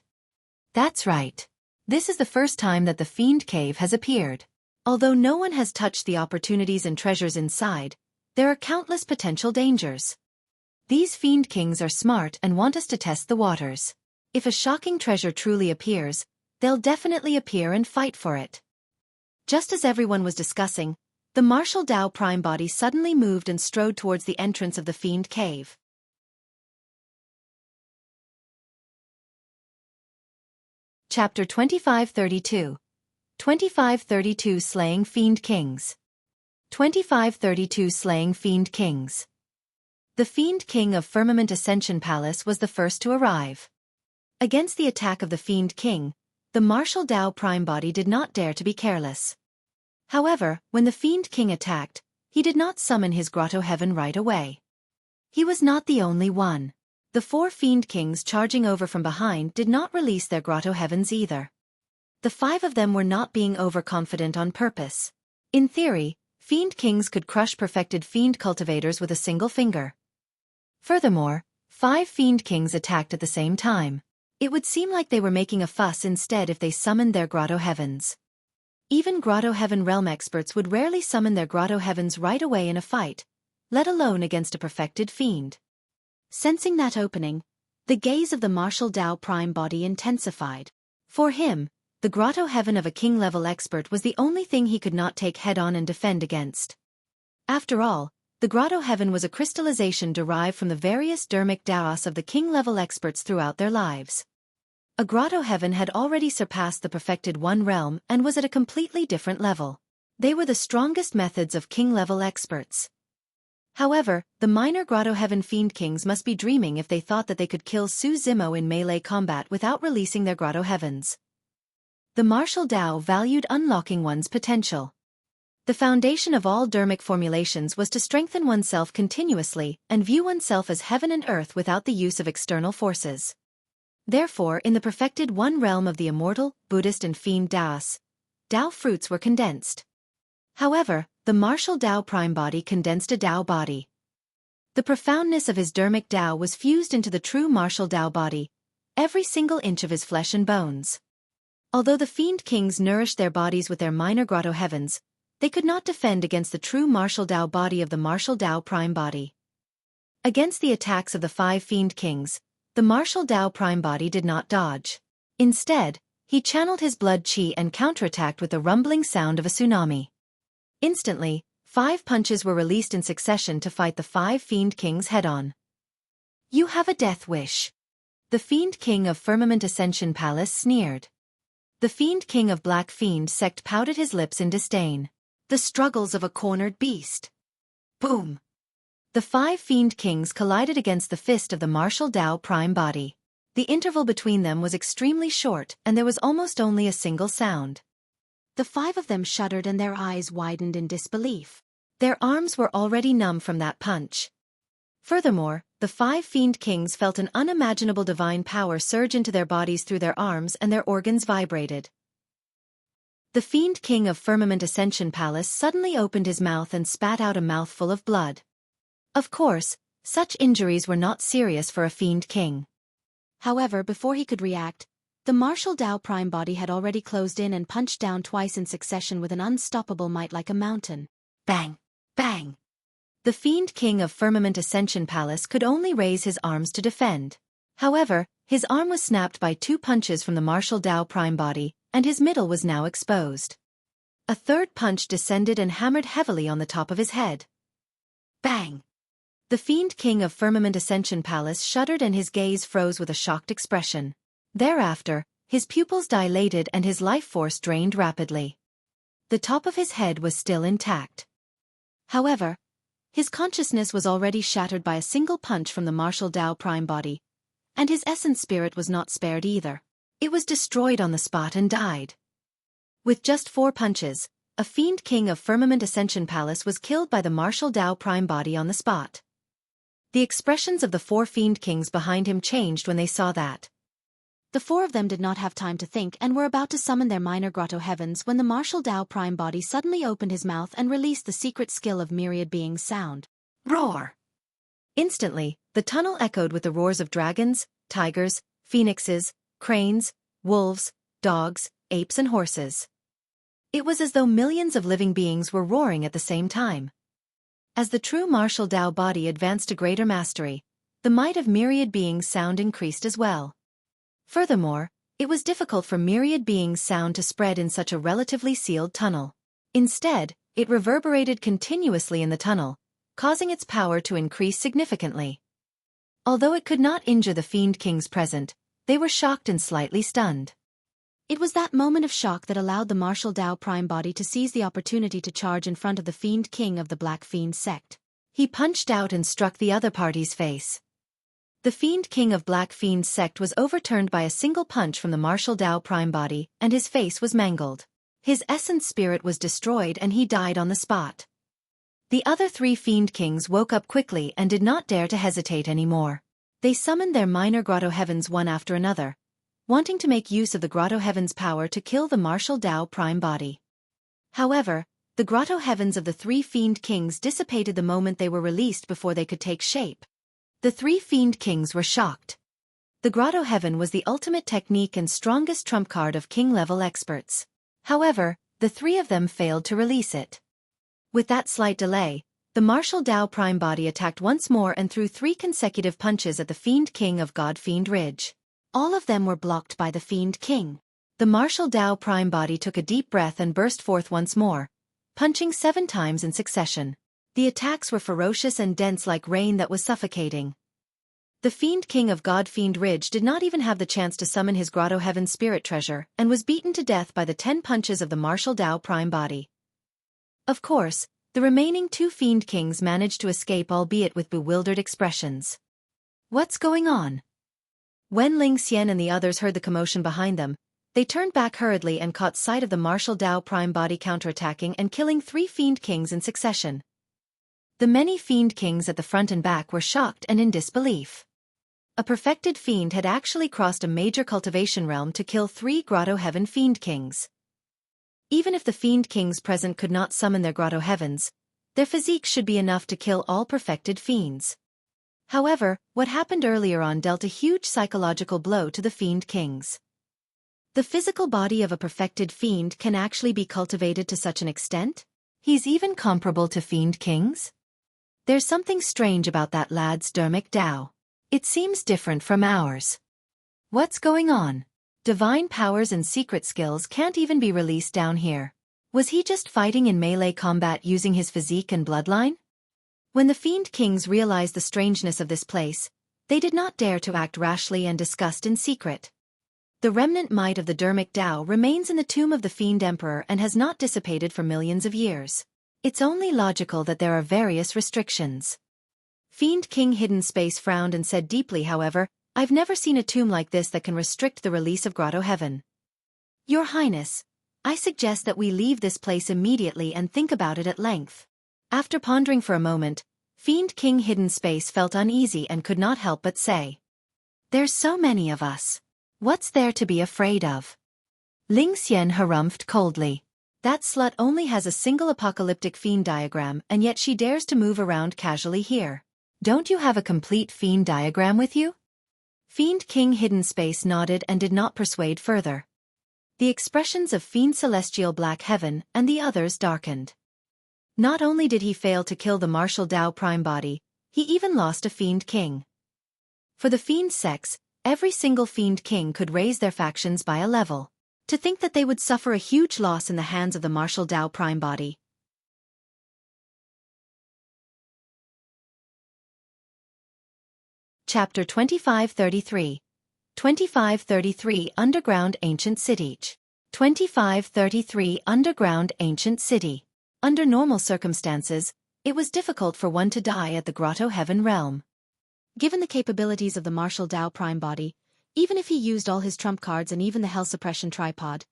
Speaker 1: That's right. This is the first time that the Fiend Cave has appeared. Although no one has touched the opportunities and treasures inside, there are countless potential dangers. These Fiend Kings are smart and want us to test the waters. If a shocking treasure truly appears, they'll definitely appear and fight for it. Just as everyone was discussing, the martial Dao prime body suddenly moved and strode towards the entrance of the Fiend Cave. Chapter 2532. 2532 Slaying Fiend Kings. 2532 Slaying Fiend Kings. The Fiend King of Firmament Ascension Palace was the first to arrive. Against the attack of the Fiend King, the martial Dao prime body did not dare to be careless. However, when the Fiend King attacked, he did not summon his Grotto-heaven right away. He was not the only one. The 4 Fiend Kings charging over from behind did not release their Grotto-heavens either. The 5 of them were not being overconfident on purpose. In theory, Fiend kings could crush perfected fiend cultivators with a single finger. Furthermore, 5 fiend kings attacked at the same time. It would seem like they were making a fuss instead if they summoned their Grotto-heavens. Even Grotto-heaven realm experts would rarely summon their Grotto-heavens right away in a fight, let alone against a perfected fiend.
Speaker 2: Sensing that opening, the gaze of the martial Tao prime body intensified.
Speaker 1: For him, the Grotto-heaven of a king-level expert was the only thing he could not take head-on and defend against. After all, the Grotto-heaven was a crystallization derived from the various dermic Taos of the king-level experts throughout their lives. A Grotto-heaven had already surpassed the perfected one realm and was at a completely different level. They were the strongest methods of king-level experts. However, the minor Grotto-heaven fiend kings must be dreaming if they thought that they could kill Su Zimo in melee combat without releasing their Grotto-heavens. The martial Tao valued unlocking one's potential. The foundation of all dermic formulations was to strengthen oneself continuously and view oneself as heaven and earth without the use of external forces. Therefore, in the perfected one realm of the Immortal, Buddhist and Fiend Taos, Tao fruits were condensed. However, the martial Tao prime body condensed a Tao body. The profoundness of his dermic Tao was fused into the true martial Tao body, every single inch of his flesh and bones. Although the fiend kings nourished their bodies with their minor Grotto-heavens, they could not defend against the true martial Tao body of the martial Tao prime body. Against the attacks of the 5 fiend kings, the martial Tao prime body did not dodge. Instead, he channeled his blood chi and counterattacked with the rumbling sound of a tsunami. Instantly, 5 punches were released in succession to fight the 5 fiend kings head-on. "You have a death wish." The fiend king of Firmament Ascension Palace sneered. The fiend king of Black Fiend sect pouted his lips in disdain. The struggles of a cornered beast. Boom! The 5 fiend kings collided against the fist of the martial Tao prime body. The interval between them was extremely short and there was almost only a single sound.
Speaker 2: The 5 of them shuddered and their eyes widened in disbelief.
Speaker 1: Their arms were already numb from that punch. Furthermore, the 5 fiend kings felt an unimaginable divine power surge into their bodies through their arms and their organs vibrated. The fiend king of Firmament Ascension Palace suddenly opened his mouth and spat out a mouthful of blood. Of course, such injuries were not serious for a fiend king.
Speaker 2: However, before he could react, the martial Tao prime body had already closed in and punched down twice in succession with an unstoppable might like a mountain.
Speaker 1: Bang! Bang! The fiend king of Firmament Ascension Palace could only raise his arms to defend. However, his arm was snapped by 2 punches from the martial Tao prime body, and his middle was now exposed. A third punch descended and hammered heavily on the top of his head. Bang! The fiend king of Firmament Ascension Palace shuddered and his gaze froze with a shocked expression. Thereafter, his pupils dilated and his life force drained rapidly. The top of his head was still intact. However, his consciousness was already shattered by a single punch from the martial Tao prime body, and his essence spirit was not spared either. It was destroyed on the spot and died. With just 4 punches, a fiend king of Firmament Ascension Palace was killed by the martial Tao prime body on the spot. The expressions of the 4 fiend kings behind him changed when they saw that.
Speaker 2: The 4 of them did not have time to think and were about to summon their minor Grotto-heavens when the martial Tao prime body suddenly opened his mouth and released the secret skill of myriad beings sound.
Speaker 1: Roar! Instantly, the tunnel echoed with the roars of dragons, tigers, phoenixes, cranes, wolves, dogs, apes and horses. It was as though millions of living beings were roaring at the same time. As the true martial Tao body advanced to greater mastery, the might of myriad beings sound increased as well. Furthermore, it was difficult for myriad beings sound to spread in such a relatively sealed tunnel. Instead, it reverberated continuously in the tunnel, causing its power to increase significantly. Although it could not injure the fiend kings present, they were shocked and slightly stunned.
Speaker 2: It was that moment of shock that allowed the martial Tao prime body to seize the opportunity to charge in front of the fiend king of the Black Fiend sect.
Speaker 1: He punched out and struck the other party's face. The fiend king of Black Fiend sect was overturned by a single punch from the martial Tao prime body, and his face was mangled. His essence spirit was destroyed and he died on the spot. The other 3 fiend kings woke up quickly and did not dare to hesitate anymore. They summoned their minor Grotto-heavens one after another, wanting to make use of the Grotto-heaven's power to kill the martial Tao prime body. However, The Grotto-heavens of the three Fiend Kings dissipated the moment they were released before they could take shape. The three Fiend Kings were shocked. The Grotto-heaven was the ultimate technique and strongest trump card of king-level experts. However, the three of them failed to release it. With that slight delay, the martial Dao Prime Body attacked once more and threw 3 consecutive punches at the Fiend King of God-Fiend Ridge. All of them were blocked by the Fiend King. The martial Dao Prime Body took a deep breath and burst forth once more, punching 7 times in succession. The attacks were ferocious and dense like rain that was suffocating. The Fiend King of God-Fiend Ridge did not even have the chance to summon his Grotto-heaven spirit treasure and was beaten to death by the 10 punches of the martial Dao Prime Body. Of course, the remaining 2 Fiend Kings managed to escape, albeit with bewildered expressions. What's going on? When Ling Xian and the others heard the commotion behind them, they turned back hurriedly and caught sight of the martial Dao Prime Body counterattacking and killing 3 Fiend Kings in succession. The many Fiend Kings at the front and back were shocked and in disbelief. A perfected fiend had actually crossed a major cultivation realm to kill 3 Grotto-heaven Fiend Kings. Even if the Fiend Kings present could not summon their Grotto-heavens, their physique should be enough to kill all perfected fiends. However, what happened earlier on dealt a huge psychological blow to the Fiend Kings. The physical body of a perfected fiend can actually be cultivated to such an extent? He's even comparable to Fiend Kings? There's something strange about that lad's dermic Dao. It seems different from ours. What's going on? Divine powers and secret skills can't even be released down here. Was he just fighting in melee combat using his physique and bloodline? When the Fiend Kings realized the strangeness of this place, they did not dare to act rashly and discussed in secret. The remnant might of the dermic Dao remains in the tomb of the Fiend Emperor and has not dissipated for millions of years. It's only logical that there are various restrictions. Fiend King Hidden Space frowned and said deeply, however, I've never seen a tomb like this that can restrict the release of Grotto-heaven. Your Highness, I suggest that we leave this place immediately and think about it at length. After pondering for a moment, Fiend King Hidden Space felt uneasy and could not help but say, there's so many of us. What's there to be afraid of? Ling Xian harumphed coldly. That slut only has a single apocalyptic fiend diagram and yet she dares to move around casually here. Don't you have a complete fiend diagram with you? Fiend King Hidden Space nodded and did not persuade further. The expressions of Fiend Celestial Black Heaven and the others darkened. Not only did he fail to kill the martial Dao Prime Body, he even lost a Fiend King. For the Fiend sex, every single Fiend King could raise their factions by a level. To think that they would suffer a huge loss in the hands of the martial Dao Prime Body. Chapter 2533. 2533 Underground Ancient City. 2533 Underground Ancient City. Under normal circumstances, it was difficult for one to die at the Grotto-heaven realm. Given the capabilities of the martial Dao Prime Body, even if he used all his trump cards and even the Hell Suppression Tripod,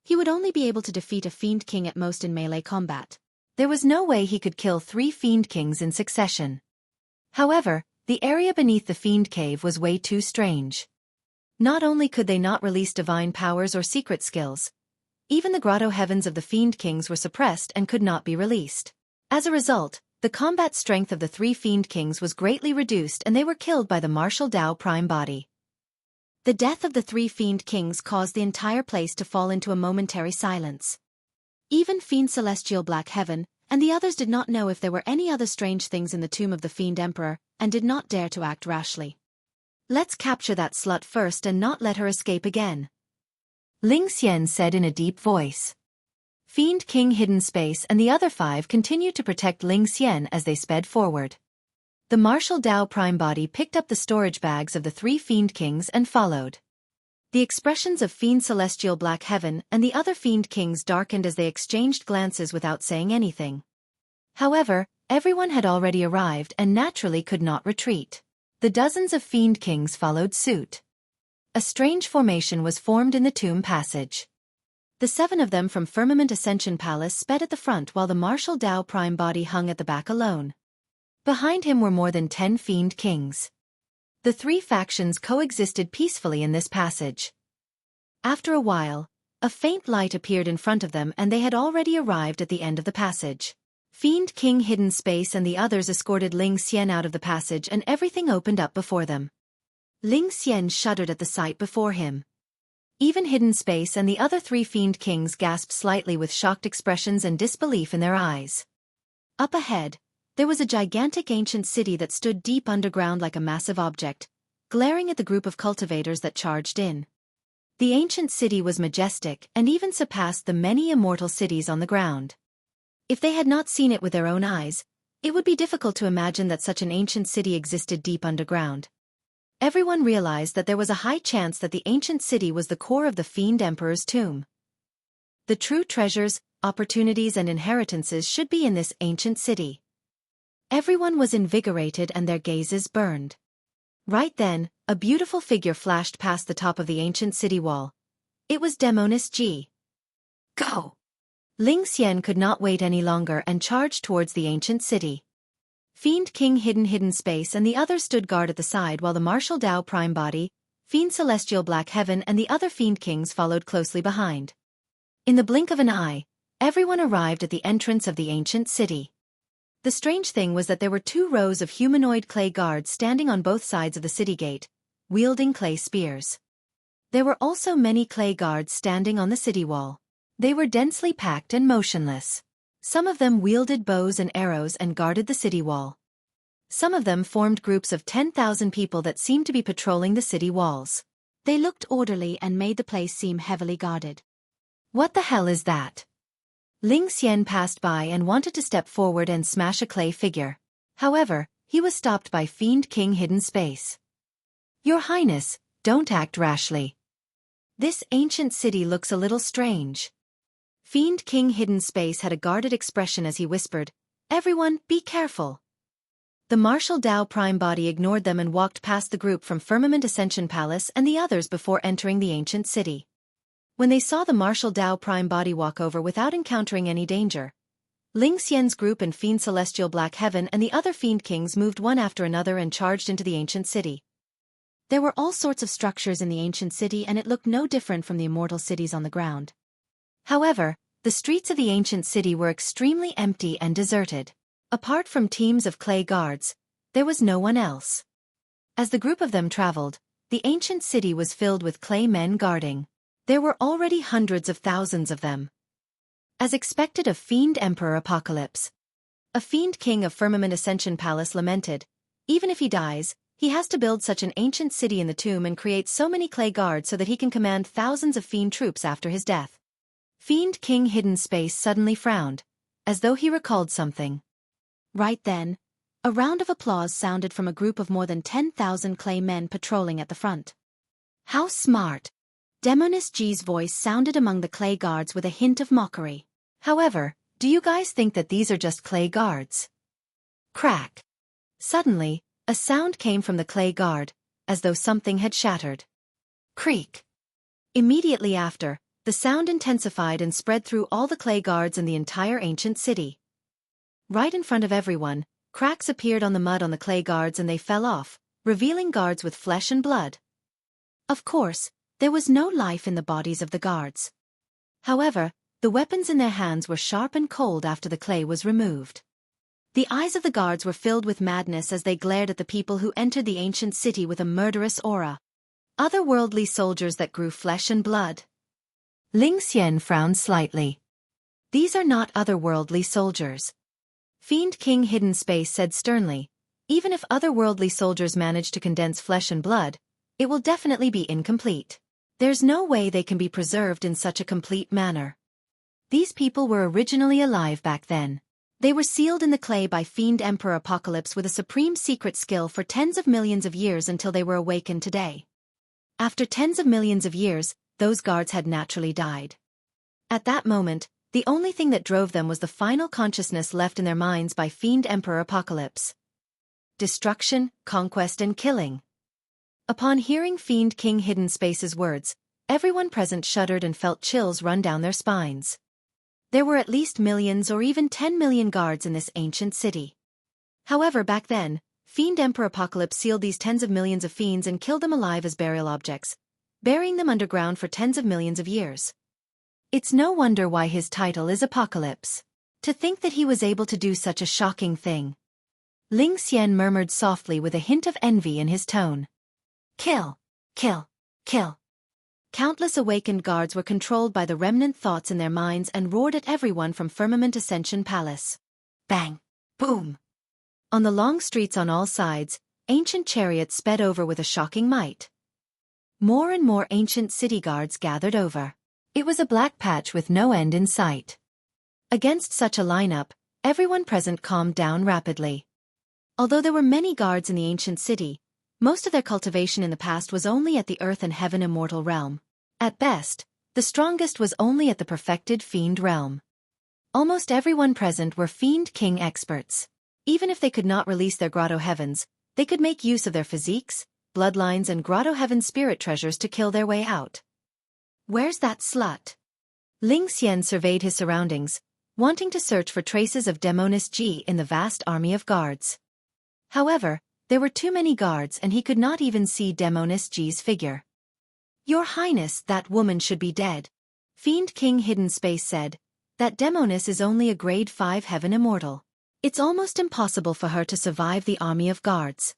Speaker 1: he would only be able to defeat a Fiend King at most in melee combat. There was no way he could kill 3 Fiend Kings in succession. However, the area beneath the Fiend Cave was way too strange. Not only could they not release divine powers or secret skills, even the Grotto-heavens of the Fiend Kings were suppressed and could not be released. As a result, the combat strength of the 3 Fiend Kings was greatly reduced and they were killed by the martial Dao Prime Body. The death of the 3 Fiend Kings caused the entire place to fall into a momentary silence. Even Fiend Celestial Black Heaven and the others did not know if there were any other strange things in the tomb of the Fiend Emperor, and did not dare to act rashly. Let's capture that slut first and not let her escape again. Ling Xian said in a deep voice. Fiend King Hidden Space and the other 5 continued to protect Ling Xian as they sped forward. The martial Dao Prime Body picked up the storage bags of the 3 Fiend Kings and followed. The expressions of Fiend Celestial Black Heaven and the other Fiend Kings darkened as they exchanged glances without saying anything. However, everyone had already arrived and naturally could not retreat. The dozens of Fiend Kings followed suit. A strange formation was formed in the tomb passage. The 7 of them from Firmament Ascension Palace sped at the front while the martial Dao Prime Body hung at the back alone. Behind him were more than 10 Fiend Kings. The 3 factions coexisted peacefully in this passage. After a while, A faint light appeared in front of them and they had already arrived at the end of the passage. Fiend King Hidden Space and the others escorted Ling Xian out of the passage and everything opened up before them. Ling Xian shuddered at the sight before him. Even Hidden Space and the other 3 Fiend Kings gasped slightly with shocked expressions and disbelief in their eyes. Up ahead, there was a gigantic ancient city that stood deep underground like a massive object, glaring at the group of cultivators that charged in. The ancient city was majestic and even surpassed the many immortal cities on the ground. If they had not seen it with their own eyes, it would be difficult to imagine that such an ancient city existed deep underground. Everyone realized that there was a high chance that the ancient city was the core of the Fiend Emperor's tomb. The true treasures, opportunities and inheritances should be in this ancient city. Everyone was invigorated and their gazes burned. Right then, a beautiful figure flashed past the top of the ancient city wall. It was Demonis G. Go! Ling Xian could not wait any longer and charged towards the ancient city. Fiend King Hidden Space and the others stood guard at the side while the Martial Dao Prime Body, Fiend Celestial Black Heaven and the other Fiend Kings followed closely behind. In the blink of an eye, everyone arrived at the entrance of the ancient city. The strange thing was that there were 2 rows of humanoid clay guards standing on both sides of the city gate, wielding clay spears. There were also many clay guards standing on the city wall. They were densely packed and motionless. Some of them wielded bows and arrows and guarded the city wall. Some of them formed groups of 10,000 people that seemed to be patrolling the city walls.
Speaker 2: They looked orderly and made the place seem heavily guarded.
Speaker 1: What the hell is that? Ling Xian passed by and wanted to step forward and smash a clay figure. However, he was stopped by Fiend King Hidden Space. Your Highness, don't act rashly. This ancient city looks a little strange. Fiend King Hidden Space had a guarded expression as he whispered, "Everyone, be careful." The Martial Dao Prime Body ignored them and walked past the group from Firmament Ascension Palace and the others before entering the ancient city. When they saw the Martial Dao Prime Body walk over without encountering any danger, Ling Xian's group and Fiend Celestial Black Heaven and the other Fiend Kings moved one after another and charged into the ancient city. There were all sorts of structures in the ancient city and it looked no different from the immortal cities on the ground. However, the streets of the ancient city were extremely empty and deserted. Apart from teams of clay guards, there was no one else. As the group of them traveled, the ancient city was filled with clay men guarding. There were already hundreds of thousands of them. As expected of Fiend Emperor Apocalypse, a Fiend King of Firmament Ascension Palace lamented, even if he dies, he has to build such an ancient city in the tomb and create so many clay guards so that he can command thousands of fiend troops after his death. Fiend King Hidden Space suddenly frowned, as though he recalled something. Right then, a round of applause sounded from a group of more than 10,000 clay men patrolling at the front. How smart! Demonis G's voice sounded among the clay guards with a hint of mockery. However, do you guys think that these are just clay guards? Crack! Suddenly, a sound came from the clay guard, as though something had shattered. Creak! Immediately after, the sound intensified and spread through all the clay guards in the entire ancient city. Right in front of everyone, cracks appeared on the mud on the clay guards and they fell off, revealing guards with flesh and blood. Of course, there was no life in the bodies of the guards. However, the weapons in their hands were sharp and cold after the clay was removed. The eyes of the guards were filled with madness as they glared at the people who entered the ancient city with a murderous aura. Otherworldly soldiers that grew flesh and blood. Ling Xian frowned slightly. These are not otherworldly soldiers. Fiend King Hidden Space said sternly, even if otherworldly soldiers manage to condense flesh and blood, it will definitely be incomplete. There's no way they can be preserved in such a complete manner. These people were originally alive back then. They were sealed in the clay by Fiend Emperor Apocalypse with a supreme secret skill for tens of millions of years until they were awakened today. After tens of millions of years, those guards had naturally died. At that moment, the only thing that drove them was the final consciousness left in their minds by Fiend Emperor Apocalypse. Destruction, conquest and killing. Upon hearing Fiend King Hidden Space's words, everyone present shuddered and felt chills run down their spines. There were at least millions or even 10 million guards in this ancient city. However, back then, Fiend Emperor Apocalypse sealed these tens of millions of fiends and killed them alive as burial objects, burying them underground for tens of millions of years. It's no wonder why his title is Apocalypse. To think that he was able to do such a shocking thing. Ling Xian murmured softly with a hint of envy in his tone. Kill! Kill! Kill! Countless awakened guards were controlled by the remnant thoughts in their minds and roared at everyone from Firmament Ascension Palace. Bang! Boom! On the long streets on all sides, ancient chariots sped over with a shocking might. More and more ancient city guards gathered over. It was a black patch with no end in sight. Against such a lineup, everyone present calmed down rapidly. Although there were many guards in the ancient city, most of their cultivation in the past was only at the earth and heaven immortal realm. At best, the strongest was only at the perfected Fiend realm. Almost everyone present were Fiend King experts. Even if they could not release their Grotto-heavens, they could make use of their physiques, bloodlines and Grotto-heaven spirit treasures to kill their way out. Where's that slut? Ling Xian surveyed his surroundings, wanting to search for traces of Demoness Ji in the vast army of guards. However, there were too many guards and he could not even see Demoness Ji's figure. Your Highness, that woman should be dead. Fiend King Hidden Space said, that Demoness is only a grade 5 heaven immortal. It's almost impossible for her to survive the army of guards.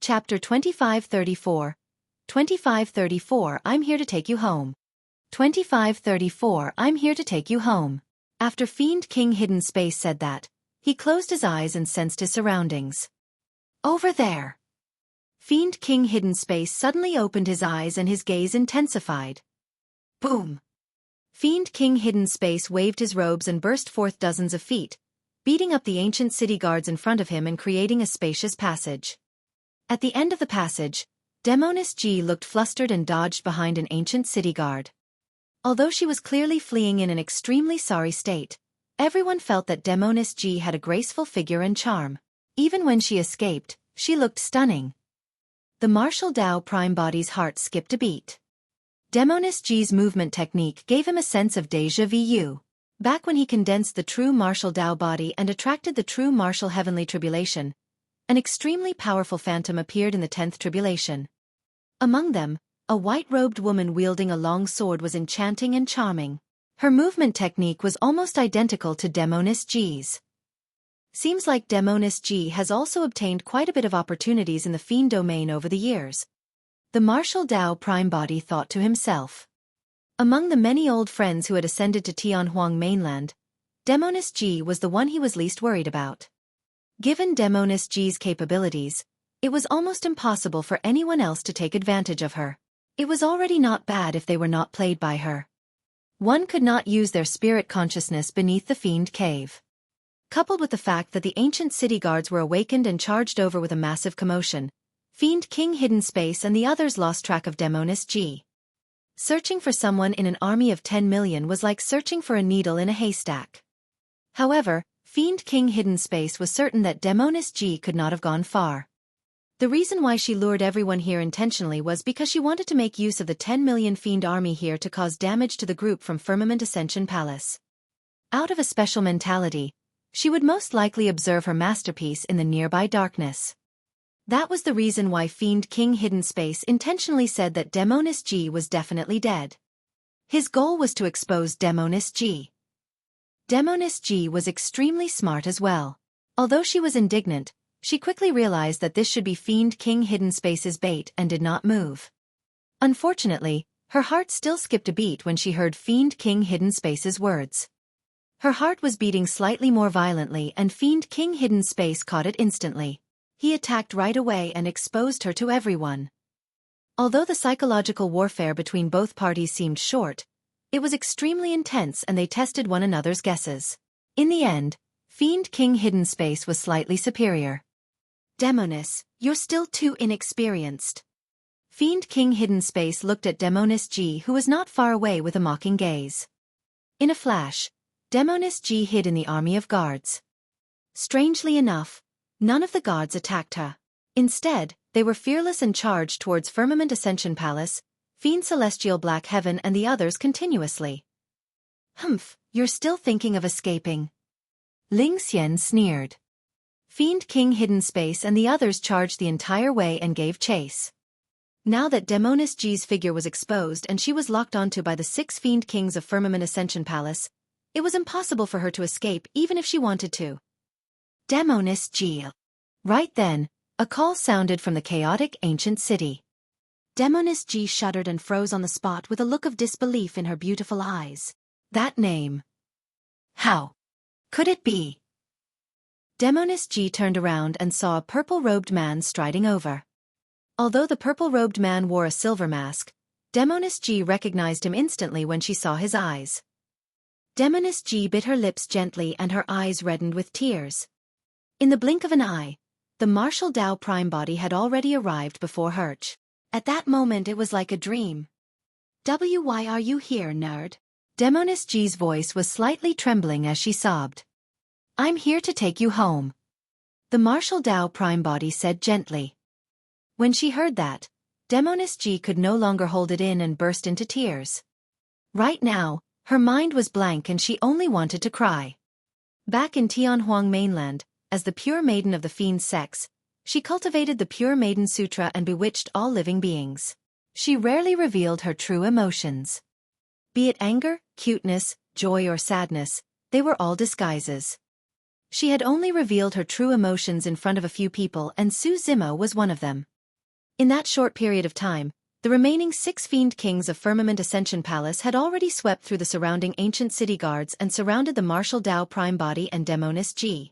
Speaker 1: Chapter 2534. 2534 I'm here to take you home. 2534 I'm here to take you home. After Fiend King Hidden Space said that, he closed his eyes and sensed his surroundings. Over there. Fiend King Hidden Space suddenly opened his eyes and his gaze intensified. Boom! Fiend King Hidden Space waved his robes and burst forth dozens of feet, beating up the ancient city guards in front of him and creating a spacious passage. At the end of the passage, Demoness Ji looked flustered and dodged behind an ancient city guard. Although she was clearly fleeing in an extremely sorry state, everyone felt that Demoness Ji had a graceful figure and charm. Even when she escaped, she looked stunning. The martial Dao prime body's heart skipped a beat. Demoness Ji's movement technique gave him a sense of déjà vu. Back when he condensed the true martial Dao body and attracted the true martial heavenly tribulation, an extremely powerful phantom appeared in the 10th tribulation. Among them, a white-robed woman wielding a long sword was enchanting and charming. Her movement technique was almost identical to Demoness Ji's. Seems like Demoness Ji has also obtained quite a bit of opportunities in the Fiend domain over the years. The martial Dao prime body thought to himself. Among the many old friends who had ascended to Tianhuang mainland, Demoness Ji was the one he was least worried about. Given Demoness Ji's capabilities, it was almost impossible for anyone else to take advantage of her. It was already not bad if they were not played by her. One could not use their spirit consciousness beneath the Fiend cave. Coupled with the fact that the ancient city guards were awakened and charged over with a massive commotion, Fiend King Hidden Space and the others lost track of Demoness Ji. Searching for someone in an army of 10 million was like searching for a needle in a haystack. However, Fiend King Hidden Space was certain that Demoness Ji could not have gone far. The reason why she lured everyone here intentionally was because she wanted to make use of the 10 million Fiend army here to cause damage to the group from Firmament Ascension Palace. Out of a special mentality, she would most likely observe her masterpiece in the nearby darkness. That was the reason why Fiend King Hidden Space intentionally said that Demoness Ji was definitely dead. His goal was to expose Demoness Ji. Demoness Ji was extremely smart as well. Although she was indignant, she quickly realized that this should be Fiend King Hidden Space's bait and did not move. Unfortunately, her heart still skipped a beat when she heard Fiend King Hidden Space's words. Her heart was beating slightly more violently and Fiend King Hidden Space caught it instantly. He attacked right away and exposed her to everyone. Although the psychological warfare between both parties seemed short, it was extremely intense and they tested one another's guesses. In the end, Fiend King Hidden Space was slightly superior. Demoness, you're still too inexperienced. Fiend King Hidden Space looked at Demoness Ji who was not far away with a mocking gaze. In a flash, Demoness Ji hid in the army of guards. Strangely enough, none of the guards attacked her. Instead, they were fearless and charged towards Firmament Ascension Palace, Fiend Celestial Black Heaven and the others continuously. Humph, you're still thinking of escaping. Ling Xian sneered. Fiend King Hidden Space and the others charged the entire way and gave chase. Now that Demoness G's figure was exposed and she was locked onto by the 6 Fiend Kings of Firmament Ascension Palace, it was impossible for her to escape even if she wanted to. Demoness G. Right then, a call sounded from the chaotic ancient city.
Speaker 2: Demoness G shuddered and froze on the spot with a look of disbelief in her beautiful eyes.
Speaker 1: That name. How could it be? Demoness G turned around and saw a purple-robed man striding over. Although the purple-robed man wore a silver mask, Demoness G recognized him instantly when she saw his eyes. Demoness G bit her lips gently and her eyes reddened with tears. In the blink of an eye, the martial Tao prime body had already arrived before her. At that moment it was like a dream.
Speaker 2: Why are you here, nerd?
Speaker 1: Demoness G's voice was slightly trembling as she sobbed. I'm here to take you home, the martial Tao prime body said gently. When she heard that, Demoness G could no longer hold it in and burst into tears. Right now, her mind was blank and she only wanted to cry. Back in Tianhuang mainland, as the pure maiden of the Fiend sex, she cultivated the pure maiden Sutra and bewitched all living beings. She rarely revealed her true emotions. Be it anger, cuteness, joy or sadness, they were all disguises. She had only revealed her true emotions in front of a few people and Su Zimo was one of them. In that short period of time, the remaining 6 Fiend Kings of Firmament Ascension Palace had already swept through the surrounding ancient city guards and surrounded the martial Tao prime body and Demoness G.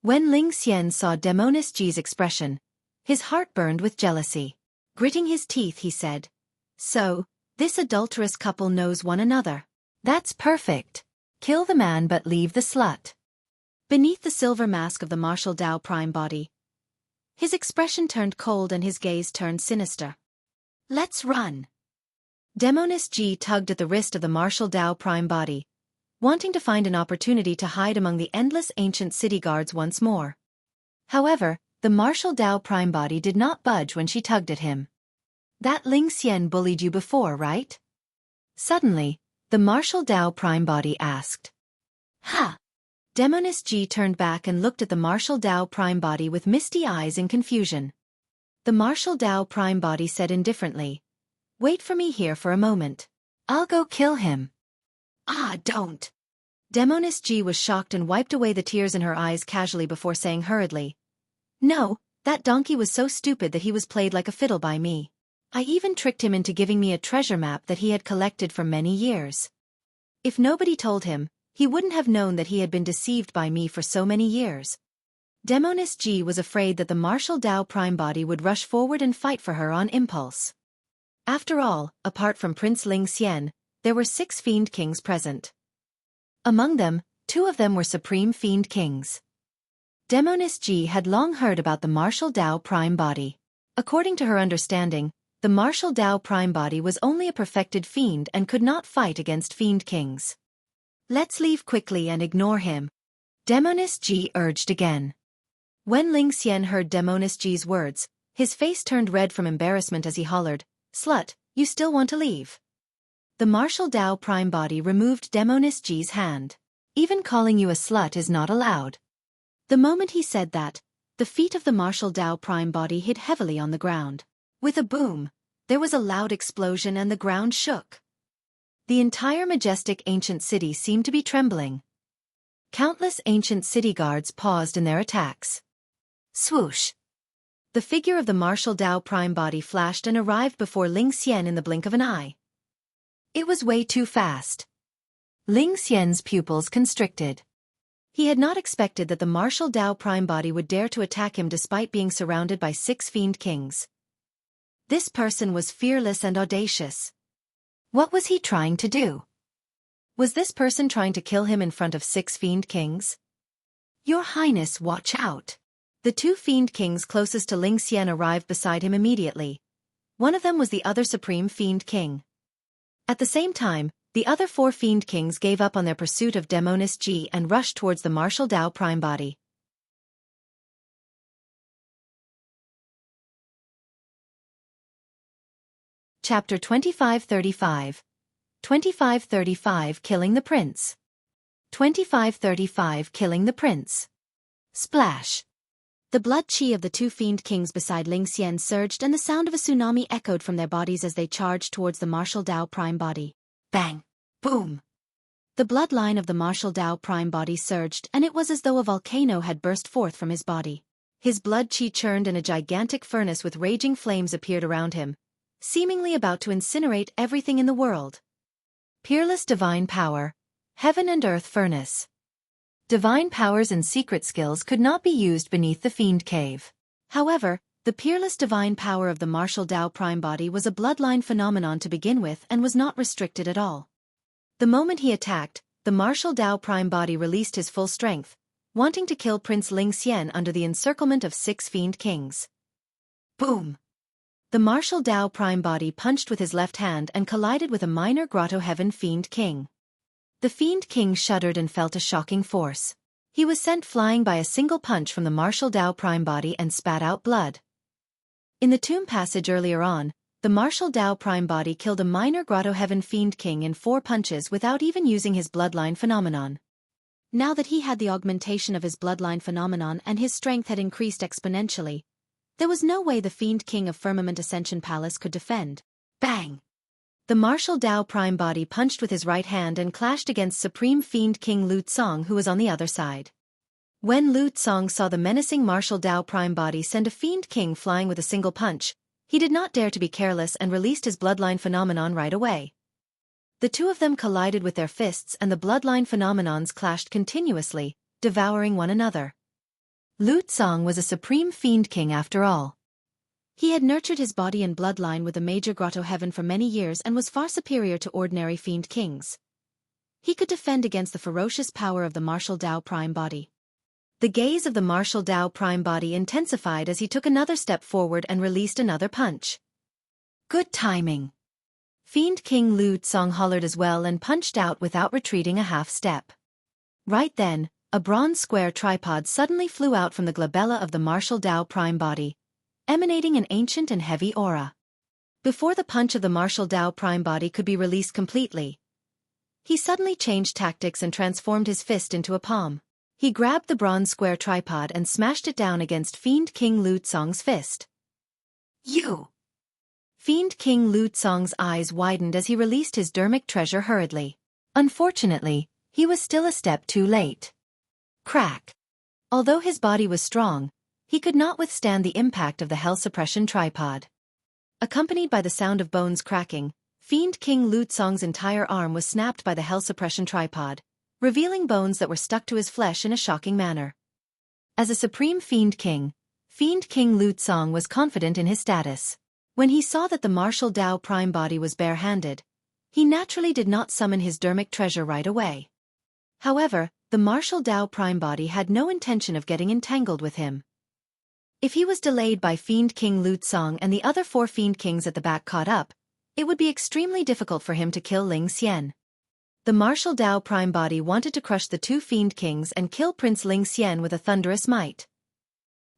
Speaker 1: When Ling Xian saw Demoness G's expression, his heart burned with jealousy. Gritting his teeth he said, "So, this adulterous couple knows one another. That's perfect. Kill the man but leave the slut." Beneath the silver mask of the martial Tao prime body, his expression turned cold and his gaze turned sinister. "Let's run." Demoness G tugged at the wrist of the martial Tao prime body, wanting to find an opportunity to hide among the endless ancient city guards once more. However, the martial Tao prime body did not budge when she tugged at him. "That Ling Xian bullied you before, right?" Suddenly, the martial Tao prime body asked. "Ha!" Demoness G turned back and looked at the martial Tao prime body with misty eyes in confusion. The martial Tao prime body said indifferently, "Wait for me here for a moment. I'll go kill him." "Ah, don't." Demoness G was shocked and wiped away the tears in her eyes casually before saying hurriedly, "No, that donkey was so stupid that he was played like a fiddle by me. I even tricked him into giving me a treasure map that he had collected for many years. If nobody told him, he wouldn't have known that he had been deceived by me for so many years." Demoness G was afraid that the martial Tao prime body would rush forward and fight for her on impulse. After all, apart from Prince Ling Xian, there were 6 Fiend Kings present. Among them, 2 of them were Supreme Fiend Kings. Demoness G had long heard about the martial Tao prime body. According to her understanding, the martial Tao prime body was only a perfected fiend and could not fight against Fiend Kings. "Let's leave quickly and ignore him," Demoness G urged again. When Ling Xian heard Demoness G's words, his face turned red from embarrassment as he hollered, "Slut, you still want to leave?" The martial Tao prime body removed Demoness G's hand. "Even calling you a slut is not allowed." The moment he said that, the feet of the martial Tao prime body hit heavily on the ground. With a boom, there was a loud explosion and the ground shook. The entire majestic ancient city seemed to be trembling. Countless ancient city guards paused in their attacks. Swoosh! The figure of the martial Tao prime body flashed and arrived before Ling Xian in the blink of an eye. It was way too fast. Ling Xian's pupils constricted. He had not expected that the martial Tao prime body would dare to attack him despite being surrounded by 6 Fiend Kings. This person was fearless and audacious. What was he trying to do? Was this person trying to kill him in front of 6 Fiend Kings? "Your Highness, watch out." The 2 Fiend Kings closest to Ling Xian arrived beside him immediately. One of them was the other Supreme Fiend King. At the same time, the other 4 Fiend Kings gave up on their pursuit of Demoness G and rushed towards the martial Tao prime body. Chapter 2535. 2535 Killing the Prince. 2535 Killing the Prince. Splash.
Speaker 2: The blood chi of the two fiend kings beside Ling Xian surged and the sound of a tsunami echoed from their bodies as they charged towards the martial Dao prime body.
Speaker 1: Bang! Boom!
Speaker 2: The bloodline of the martial Dao prime body surged and it was as though a volcano had burst forth from his body. His blood chi churned and a gigantic furnace with raging flames appeared around him, seemingly about to incinerate everything in the world. Peerless divine power, heaven and earth furnace. Divine powers and secret skills could not be used beneath the fiend cave. However, the peerless divine power of the martial Dao prime body was a bloodline phenomenon to begin with and was not restricted at all. The moment he attacked, the martial Dao prime body released his full strength, wanting to kill Prince Ling Xian under the encirclement of 6 fiend kings. Boom! The martial Dao prime body punched with his left hand and collided with a minor Grotto-heaven fiend king. The fiend king shuddered and felt a shocking force. He was sent flying by a single punch from the martial Dao prime body and spat out blood. In the tomb passage earlier on, the martial Dao prime body killed a minor Grotto-heaven fiend king in 4 punches without even using his bloodline phenomenon. Now that he had the augmentation of his bloodline phenomenon and his strength had increased exponentially, there was no way the Fiend King of Firmament Ascension Palace could defend. Bang! The martial Dao prime body punched with his right hand and clashed against Supreme Fiend King Lu Tsong, who was on the other side. When Lu Tsong saw the menacing martial Dao prime body send a Fiend King flying with a single punch, he did not dare to be careless and released his bloodline phenomenon right away. The two of them collided with their fists and the bloodline phenomenons clashed continuously, devouring one another. Lu Tsong was a supreme fiend king after all. He had nurtured his body and bloodline with the major Grotto-heaven for many years and was far superior to ordinary fiend kings. He could defend against the ferocious power of the martial Dao prime body. The gaze of the martial Dao prime body intensified as he took another step forward and released another punch. Good timing. Fiend King Lu Tsong hollered as well and punched out without retreating a half step. Right then, a bronze square tripod suddenly flew out from the glabella of the martial Dao prime body, emanating an ancient and heavy aura. Before the punch of the martial Dao prime body could be released completely, he suddenly changed tactics and transformed his fist into a palm. He grabbed the bronze square tripod and smashed it down against Fiend King Lu Tsong's fist. You! Fiend King Lu Tsong's eyes widened as he released his dermic treasure hurriedly. Unfortunately, he was still a step too late. Crack! Although his body was strong, he could not withstand the impact of the hell suppression tripod. Accompanied by the sound of bones cracking, Fiend King Lu Tsong's entire arm was snapped by the hell suppression tripod, revealing bones that were stuck to his flesh in a shocking manner. As a supreme Fiend King Lu Tsong was confident in his status. When he saw that the martial Dao prime body was bare-handed, he naturally did not summon his dermic treasure right away. However, the martial Dao prime body had no intention of getting entangled with him. If he was delayed by Fiend King Lu Tsong and the other 4 Fiend Kings at the back caught up, it would be extremely difficult for him to kill Ling Xian. The martial Dao prime body wanted to crush the 2 Fiend Kings and kill Prince Ling Xian with a thunderous might.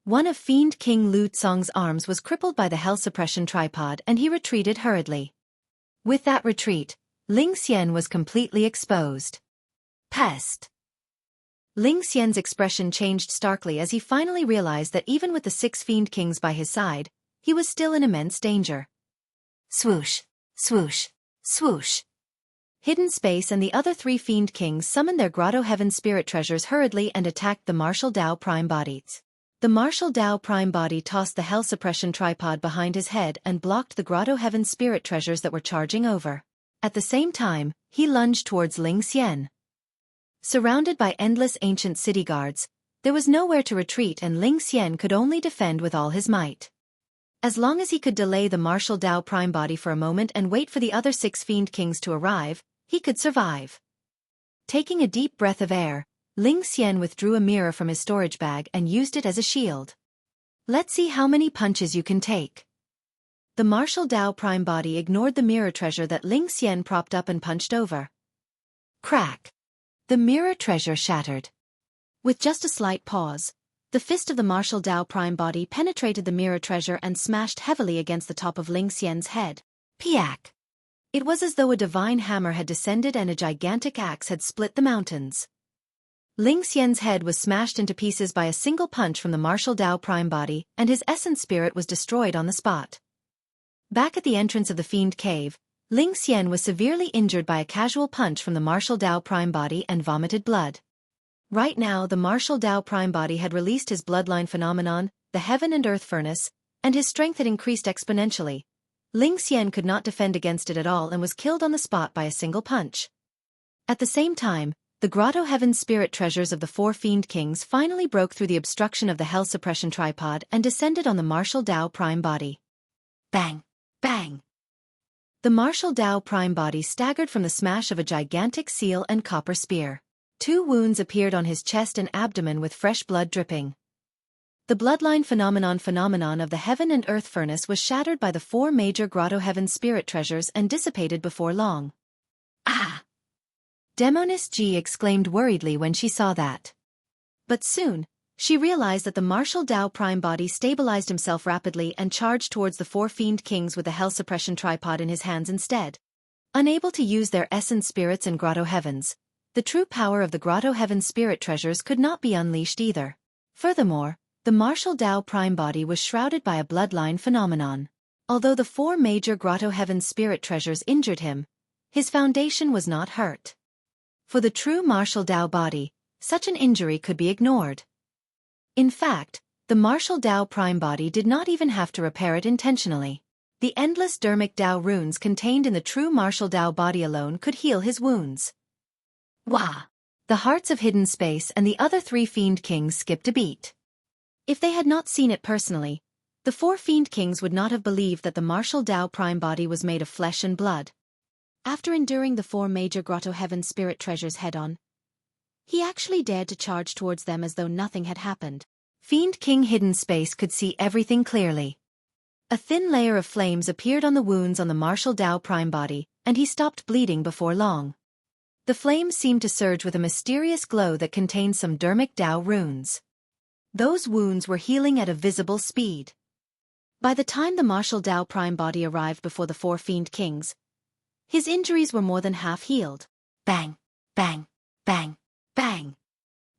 Speaker 2: One of Fiend King Lu Tsong's arms was crippled by the hell suppression tripod and he retreated hurriedly. With that retreat, Ling Xian was completely exposed. Pest! Ling Xian's expression changed starkly as he finally realized that even with the 6 Fiend Kings by his side, he was still in immense danger. Swoosh! Swoosh! Swoosh! Hidden Space and the other 3 Fiend Kings summoned their Grotto-heaven spirit treasures hurriedly and attacked the martial Dao prime bodies. The martial Dao prime body tossed the hell suppression tripod behind his head and blocked the Grotto-heaven spirit treasures that were charging over. At the same time, he lunged towards Ling Xian. Surrounded by endless ancient city guards, there was nowhere to retreat and Ling Xian could only defend with all his might. As long as he could delay the martial Dao prime body for a moment and wait for the other 6 Fiend Kings to arrive, he could survive. Taking a deep breath of air, Ling Xian withdrew a mirror from his storage bag and used it as a shield. Let's see how many punches you can take. The martial Dao prime body ignored the mirror treasure that Ling Xian propped up and punched over. Crack! The mirror treasure shattered. With just a slight pause, the fist of the martial Dao prime body penetrated the mirror treasure and smashed heavily against the top of Ling Xian's head. Piak! It was as though a divine hammer had descended and a gigantic axe had split the mountains.
Speaker 1: Ling Xian's head was smashed into pieces by a single punch from the martial Dao prime body, and his essence spirit was destroyed on the spot. Back at the entrance of the Fiend cave, Ling Xian was severely injured by a casual punch from the martial Dao prime body and vomited blood. Right now the martial Dao prime body had released his bloodline phenomenon, the heaven and earth furnace, and his strength had increased exponentially. Ling Xian could not defend against it at all and was killed on the spot by a single punch. At the same time, the Grotto-heaven spirit treasures of the 4 Fiend Kings finally broke through the obstruction of the Hell Suppression Tripod and descended on the martial Dao prime body. Bang! Bang! The martial Dao prime body staggered from the smash of a gigantic seal and copper spear. 2 wounds appeared on his chest and abdomen with fresh blood dripping. The bloodline phenomenon of the heaven and earth furnace was shattered by the 4 major Grotto-heaven spirit treasures and dissipated before long. Ah! Demoness G exclaimed worriedly when she saw that. But soon, she realized that the martial Dao prime body stabilized himself rapidly and charged towards the 4 Fiend Kings with the Hell Suppression Tripod in his hands instead. Unable to use their essence spirits and Grotto-heavens, the true power of the Grotto-heaven spirit treasures could not be unleashed either. Furthermore, the martial Dao prime body was shrouded by a bloodline phenomenon. Although the 4 major Grotto-heaven spirit treasures injured him, his foundation was not hurt. For the true martial Dao body, such an injury could be ignored. In fact, the martial Dao prime body did not even have to repair it intentionally. The endless dermic Dao runes contained in the true martial Dao body alone could heal his wounds. Wah! The hearts of Hidden Space and the other 3 Fiend Kings skipped a beat. If they had not seen it personally, the 4 Fiend Kings would not have believed that the martial Dao prime body was made of flesh and blood. After enduring the 4 major Grotto-heaven spirit treasures head-on, he actually dared to charge towards them as though nothing had happened. Fiend King Hidden Space could see everything clearly. A thin layer of flames appeared on the wounds on the martial Dao prime body, and he stopped bleeding before long. The flames seemed to surge with a mysterious glow that contained some dermic Dao runes. Those wounds were healing at a visible speed. By the time the martial Dao prime body arrived before the 4 Fiend Kings, his injuries were more than half healed. Bang! Bang! Bang! Bang!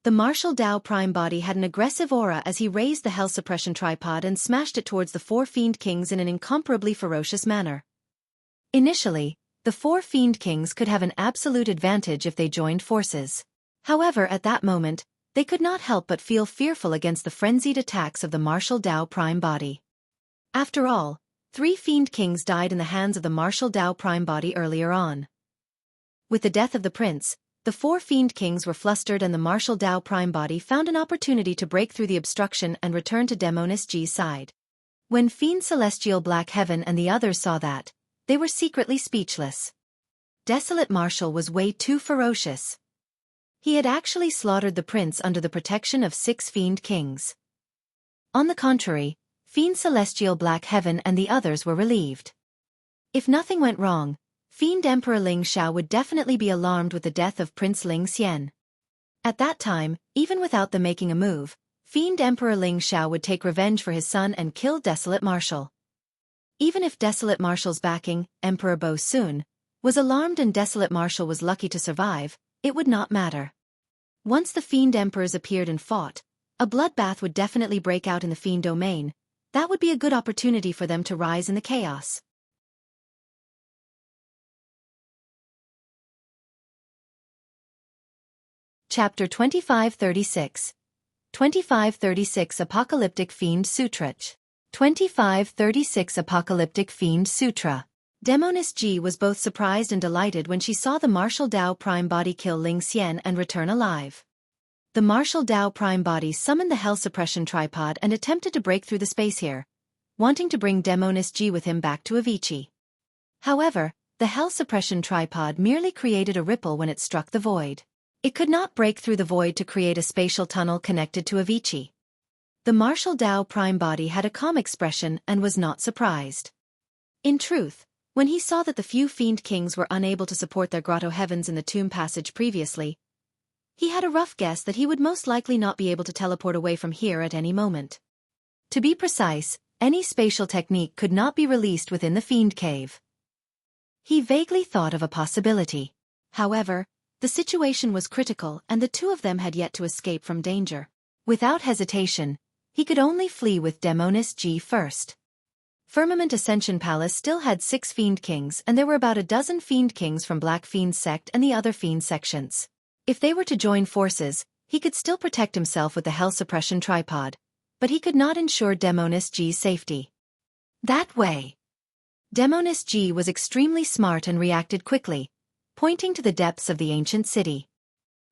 Speaker 1: The martial Dao prime body had an aggressive aura as he raised the Hell Suppression Tripod and smashed it towards the 4 Fiend Kings in an incomparably ferocious manner. Initially, the 4 Fiend Kings could have an absolute advantage if they joined forces. However, at that moment, they could not help but feel fearful against the frenzied attacks of the martial Dao prime body. After all, 3 Fiend Kings died in the hands of the martial Dao prime body earlier on. With the death of the prince, the 4 Fiend Kings were flustered and the martial Dao prime body found an opportunity to break through the obstruction and return to Demoness G's side. When Fiend Celestial Black Heaven and the others saw that, they were secretly speechless. Desolate Marshal was way too ferocious. He had actually slaughtered the prince under the protection of 6 Fiend Kings. On the contrary, Fiend Celestial Black Heaven and the others were relieved. If nothing went wrong, Fiend Emperor Ling Xiao would definitely be alarmed with the death of Prince Ling Xian. At that time, even without them making a move, Fiend Emperor Ling Xiao would take revenge for his son and kill Desolate Marshal. Even if Desolate Marshal's backing, Emperor Bo Sun, was alarmed and Desolate Marshal was lucky to survive, it would not matter. Once the Fiend Emperors appeared and fought, a bloodbath would definitely break out in the Fiend domain. That would be a good opportunity for them to rise in the chaos. Chapter 2536 2536 Apocalyptic Fiend Sutra 2536 Apocalyptic Fiend Sutra. Demoness G was both surprised and delighted when she saw the martial Dao prime body kill Ling Xian and return alive. The martial Dao prime body summoned the Hell Suppression Tripod and attempted to break through the space here, wanting to bring Demoness G with him back to Avicii. However, the Hell Suppression Tripod merely created a ripple when it struck the void. It could not break through the void to create a spatial tunnel connected to Avicii. The martial Dao prime body had a calm expression and was not surprised. In truth, when he saw that the few Fiend Kings were unable to support their Grotto-heavens in the tomb passage previously, he had a rough guess that he would most likely not be able to teleport away from here at any moment. To be precise, any spatial technique could not be released within the Fiend Cave. He vaguely thought of a possibility. However,
Speaker 2: The situation was critical and the two of them had yet to escape from danger.
Speaker 1: Without hesitation, he could only flee with Demonis G first. Firmament Ascension Palace still had 6 Fiend Kings and there were about a dozen Fiend Kings from Black Fiend Sect and the other Fiend sections. If they were to join forces, he could still protect himself with the Hell Suppression Tripod, but he could not ensure Demonis G's safety. That way. Demonis G was extremely smart and reacted quickly, pointing to the depths of the ancient city.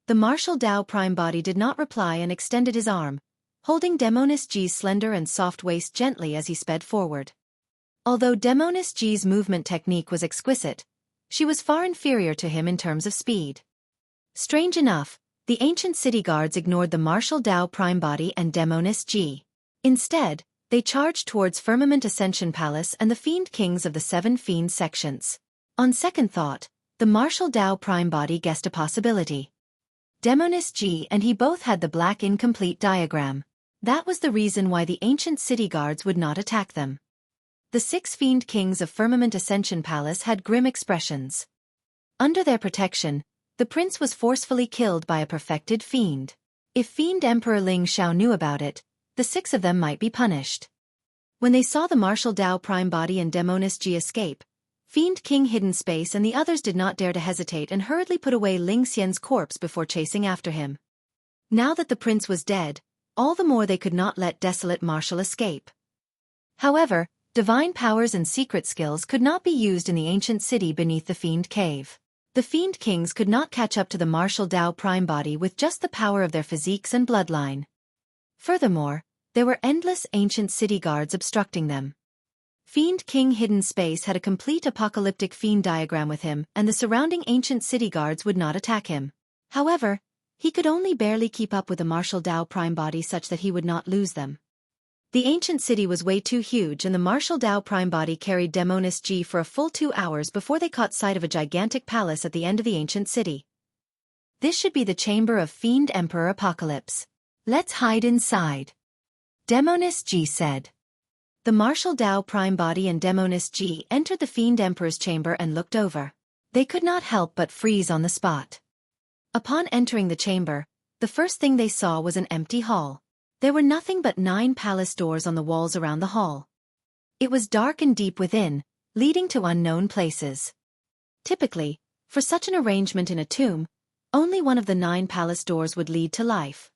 Speaker 1: The martial Tao Prime Body did not reply and extended his arm, holding Demonis G's slender and soft waist gently as he sped forward. Although Demonis G's movement technique was exquisite, she was far inferior to him in terms of speed. Strange enough, the ancient city guards ignored the martial Tao Prime Body and Demonis G. Instead, they charged towards Firmament Ascension Palace and the Fiend Kings of the 7 Fiend sections. On second thought, the martial Tao Prime Body guessed a possibility. Demonis G and he both had the black incomplete diagram. That was the reason why the ancient city guards would not attack them. The 6 Fiend Kings of Firmament Ascension Palace had grim expressions. Under their protection, the prince was forcefully killed by a perfected fiend. If Fiend Emperor Ling Xiao knew about it, the 6 of them might be punished. When they saw the martial Tao Prime Body and Demonis G escape, Fiend King hid in space and the others did not dare to hesitate and hurriedly put away Ling Xian's corpse before chasing after him. Now that the prince was dead, all the more they could not let desolate Marshal escape. However, divine powers and secret skills could not be used in the ancient city beneath the Fiend Cave. The Fiend Kings could not catch up to the martial Tao Prime Body with just the power of their physiques and bloodline. Furthermore, there were endless ancient city guards obstructing them. Fiend King Hidden Space had a complete apocalyptic fiend diagram with him and the surrounding ancient city guards would not attack him. However, he could only barely keep up with the martial Tao Prime Body such that he would not lose them. The ancient city was way too huge and the martial Tao Prime Body carried Demonis G for a full 2 hours before they caught sight of a gigantic palace at the end of the ancient city. This should be the chamber of Fiend Emperor Apocalypse. Let's hide inside. Demonis G said. The martial Tao Prime Body and Demonis G entered the Fiend Emperor's chamber and looked over. They could not help but freeze on the spot. Upon entering the chamber, the first thing they saw was an empty hall. There were nothing but 9 palace doors on the walls around the hall. It was dark and deep within, leading to unknown places. Typically, for such an arrangement in a tomb, only one of the 9 palace doors would lead to life.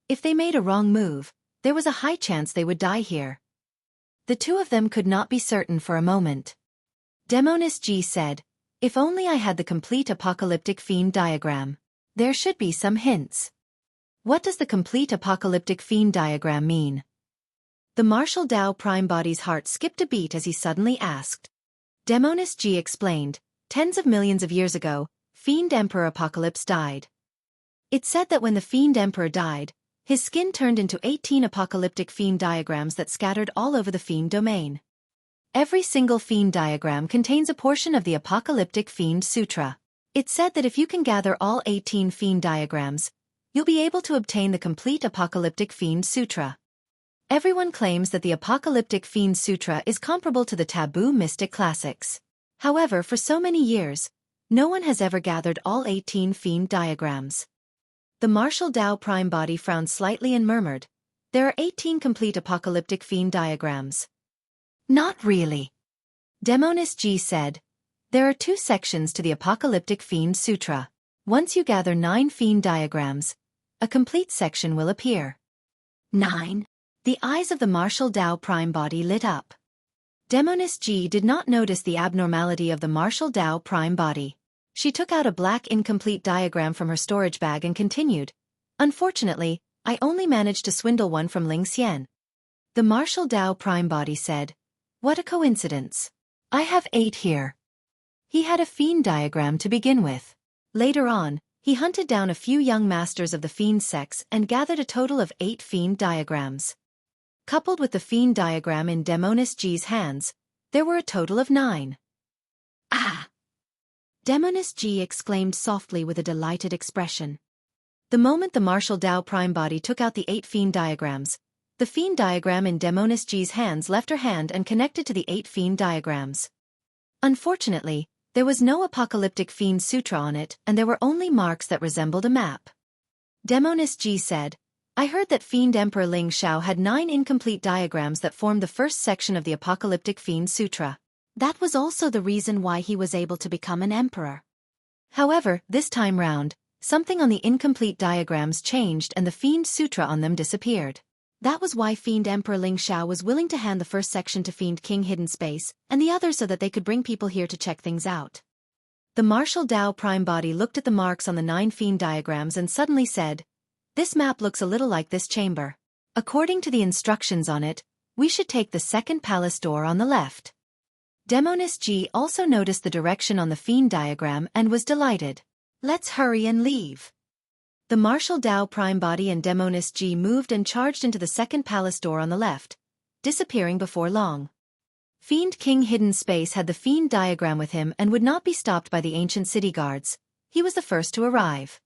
Speaker 1: If they made a wrong move, there was a high chance they would die here. The two of them could not be certain for a moment. Demonis G said, "If only I had the complete apocalyptic fiend diagram. There should be some hints." What does the complete apocalyptic fiend diagram mean? The martial Tao Prime Body's heart skipped a beat as he suddenly asked. Demonis G explained, "Tens of millions of years ago, Fiend Emperor Apocalypse died. It said that when the Fiend Emperor died, his skin turned into 18 apocalyptic fiend diagrams that scattered all over the fiend domain. Every single fiend diagram contains a portion of the Apocalyptic Fiend Sutra. It said that if you can gather all 18 fiend diagrams, you'll be able to obtain the complete Apocalyptic Fiend Sutra. Everyone claims that the Apocalyptic Fiend Sutra is comparable to the taboo mystic classics. However, for so many years, no one has ever gathered all 18 fiend diagrams." The martial Tao Prime Body frowned slightly and murmured, "There are 18 complete apocalyptic fiend diagrams." "Not really." Demonis G said, "There are 2 sections to the Apocalyptic Fiend Sutra. Once you gather 9 fiend diagrams, a complete section will appear." 9. The eyes of the martial Tao Prime Body lit up. Demonis G did not notice the abnormality of the martial Tao Prime Body. She took out a black incomplete diagram from her storage bag and continued, "Unfortunately, I only managed to swindle one from Ling Xian." The martial Tao Prime Body said, "What a coincidence. I have 8 here." He had a fiend diagram to begin with. Later on, he hunted down a few young masters of the fiend sects and gathered a total of 8 fiend diagrams. Coupled with the fiend diagram in Demonis G's hands, there were a total of 9. "Ah!" Demonis G exclaimed softly with a delighted expression. The moment the martial Tao Prime Body took out the 8 fiend diagrams, the fiend diagram in Demonis G's hands left her hand and connected to the 8 fiend diagrams. Unfortunately, There was no apocalyptic fiend sutra on it, and there were only marks that resembled a map. Demoness G said, I heard that Fiend Emperor Ling Xiao had 9 incomplete diagrams that formed the first section of the Apocalyptic Fiend Sutra.
Speaker 2: That was also the reason why he was able to become an emperor.
Speaker 1: However, this time round, something on the incomplete diagrams changed and the Fiend Sutra on them disappeared.
Speaker 2: That was why Fiend Emperor Ling Xiao was willing to hand the first section to Fiend King Hidden Space, and the others so that they could bring people here to check things out.
Speaker 1: The martial Dao Prime Body looked at the marks on the 9 Fiend diagrams and suddenly said, This map looks a little like this chamber. According to the instructions on it, we should take the second palace door on the left. Demoness G also noticed the direction on the Fiend diagram and was delighted. Let's hurry and leave. The martial Dao Prime Body and Demoness G moved and charged into the second palace door on the left, disappearing before long. Fiend King Hidden Space had the Fiend diagram with him and would not be stopped by the ancient city guards. He was the first to arrive.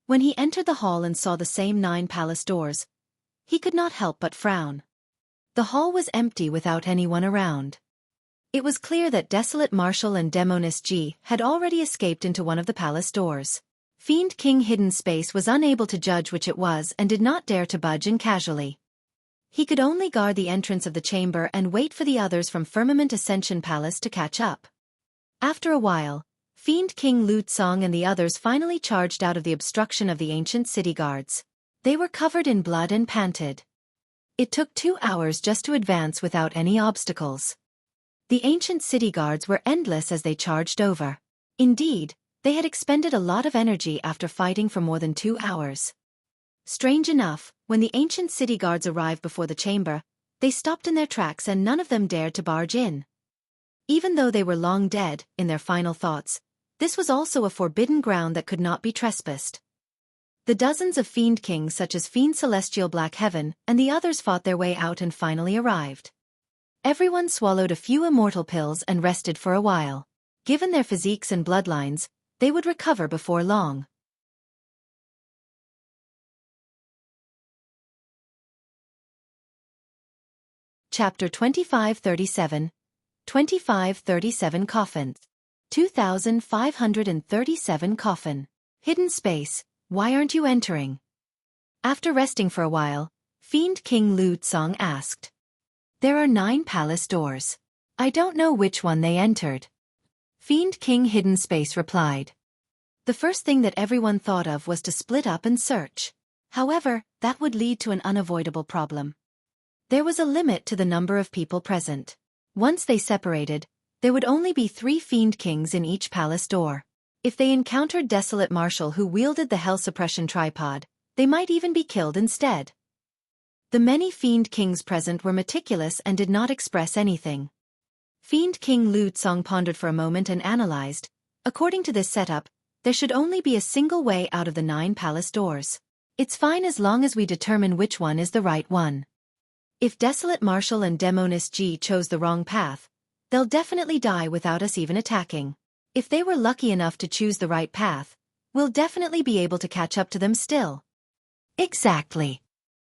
Speaker 1: When he entered the hall and saw the same 9 palace doors, he could not help but frown. The hall was empty without anyone around. It was clear that Desolate Marshal and Demoness G had already escaped into one of the palace doors. Fiend King Hidden Space was unable to judge which it was and did not dare to budge in casually. He could only guard the entrance of the chamber and wait for the others from Firmament Ascension Palace to catch up. After a while, Fiend King Lu Tsong and the others finally charged out of the obstruction of the ancient city guards. They were covered in blood and panted. It took 2 hours just to advance without any obstacles. The ancient city guards were endless as they charged over. Indeed, they had expended a lot of energy after fighting for more than 2 hours. Strange enough, when the ancient city guards arrived before the chamber, they stopped in their tracks and none of them dared to barge in. Even though they were long dead, in their final thoughts, this was also a forbidden ground that could not be trespassed. The dozens of Fiend Kings such as Fiend Celestial Black Heaven and the others fought their way out and finally arrived. Everyone swallowed a few immortal pills and rested for a while. Given their physiques and bloodlines, they would recover before long. Chapter 2537 2537 Coffin 2537 Coffin. Hidden Space, why aren't you entering? After resting for a while, Fiend King Lu Tsong asked. There are 9 palace doors. I don't know which one they entered. Fiend King Hidden Space replied. The first thing that everyone thought of was to split up and search. However, that would lead to an unavoidable problem. There was a limit to the number of people present. Once they separated, there would only be 3 Fiend Kings in each palace door. If they encountered Desolate Marshal who wielded the Hell Suppression Tripod, they might even be killed instead. The many Fiend Kings present were meticulous and did not express anything. Fiend King Lu Tsong pondered for a moment and analyzed. According to this setup, there should only be a single way out of the 9 palace doors. It's fine as long as we determine which one is the right one. If Desolate Marshal and Demoness G chose the wrong path, they'll definitely die without us even attacking. If they were lucky enough to choose the right path, we'll definitely be able to catch up to them still. Exactly.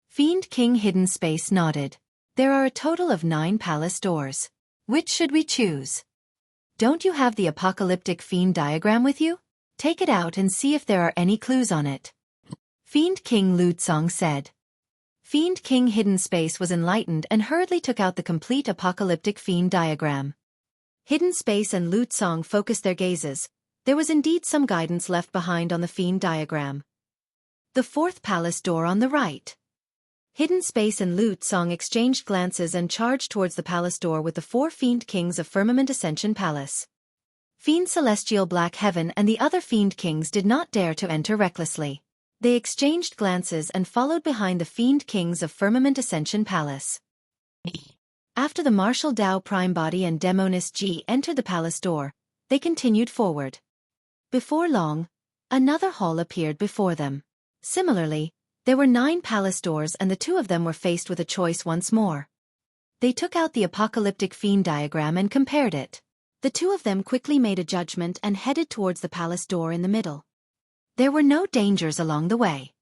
Speaker 1: Fiend King Hidden Space nodded. There are a total of 9 palace doors. Which should we choose? Don't you have the Apocalyptic Fiend diagram with you? Take it out and see if there are any clues on it. Fiend King Lu Tsong said. Fiend King Hidden Space was enlightened and hurriedly took out the complete Apocalyptic Fiend diagram. Hidden Space and Lu Tsong focused their gazes. There was indeed some guidance left behind on the Fiend diagram. The 4th palace door on the right. Hidden Space and Lu Tsong exchanged glances and charged towards the palace door with the 4 Fiend Kings of Firmament Ascension Palace. Fiend Celestial Black Heaven and the other Fiend Kings did not dare to enter recklessly. They exchanged glances and followed behind the Fiend Kings of Firmament Ascension Palace. After the Martial Dao Prime Body and Demoness G entered the palace door, they continued forward. Before long, another hall appeared before them. Similarly, there were 9 palace doors and the 2 of them were faced with a choice once more. They took out the Apocalyptic Fiend diagram and compared it. The 2 of them quickly made a judgment and headed towards the palace door in the middle. There were no dangers along the way.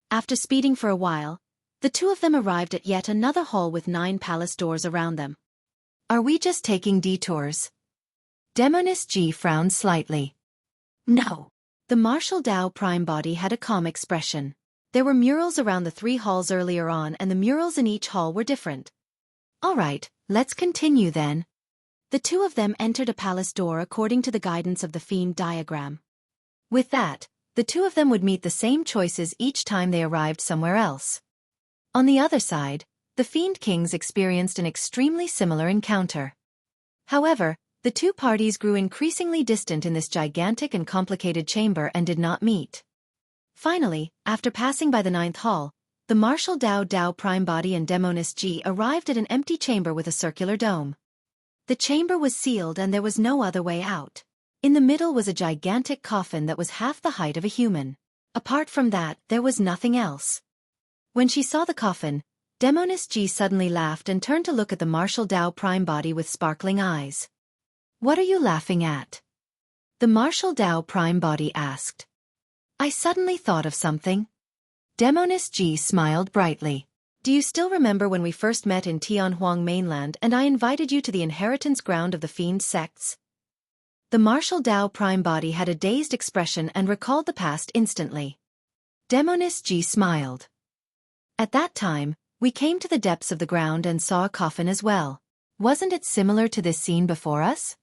Speaker 1: After speeding for a while, the 2 of them arrived at yet another hall with 9 palace doors around them. Are we just taking detours? Demoness G frowned slightly.
Speaker 2: No. The Martial Dao Prime body had a calm expression. There were murals around the 3 halls earlier on, and the murals in each hall were different.
Speaker 1: All right, let's continue then.
Speaker 2: The 2 of them entered a palace door according to the guidance of the Fiend diagram.
Speaker 1: With that, the 2 of them would meet the same choices each time they arrived somewhere else. On the other side, the Fiend Kings experienced an extremely similar encounter. However, the 2 parties grew increasingly distant in this gigantic and complicated chamber and did not meet. Finally, after passing by the 9th hall, the Martial Dao Prime body and Demoness G arrived at an empty chamber with a circular dome. The chamber was sealed and there was no other way out. In the middle was a gigantic coffin that was half the height of a human. Apart from that, there was nothing else. When she saw the coffin, Demoness G suddenly laughed and turned to look at the Martial Dao Prime body with sparkling eyes. "What are you laughing at?" the Martial Dao Prime body asked. "I suddenly thought of something." Demoness G smiled brightly. "Do you still remember when we first met in Tianhuang mainland and I invited you to the inheritance ground of the Fiend sects?" The Martial Dao Prime body had a dazed expression and recalled the past instantly. Demoness G smiled. "At that time, we came to the depths of the ground and saw a coffin as well. Wasn't it similar to this scene before us?"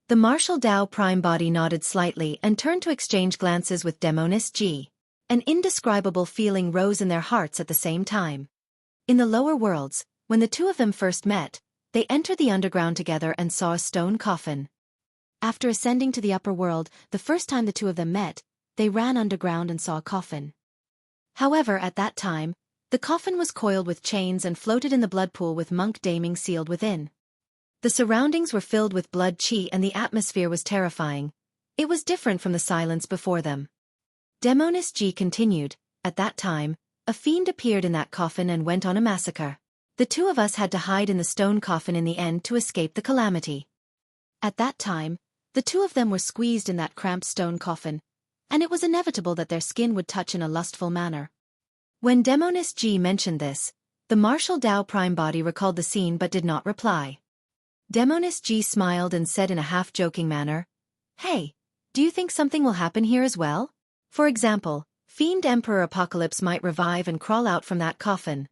Speaker 1: The Martial Dao Prime body nodded slightly and turned to exchange glances with Demoness G. An indescribable feeling rose in their hearts at the same time. In the lower worlds, when the 2 of them first met, they entered the underground together and saw a stone coffin. After ascending to the upper world, the first time the 2 of them met, they ran underground and saw a coffin. However, at that time, the coffin was coiled with chains and floated in the blood pool with monk damning sealed within. The surroundings were filled with blood qi and the atmosphere was terrifying. It was different from the silence before them. Demoness G continued, "At that time, a fiend appeared in that coffin and went on a massacre. The 2 of us had to hide in the stone coffin in the end to escape the calamity. At that time, the 2 of them were squeezed in that cramped stone coffin, and it was inevitable that their skin would touch in a lustful manner." When Demoness G mentioned this, the Martial Dao Prime body recalled the scene but did not reply. Demoness G smiled and said in a half-joking manner, "Hey, do you think something will happen here as well? For example, Fiend Emperor Apocalypse might revive and crawl out from that coffin.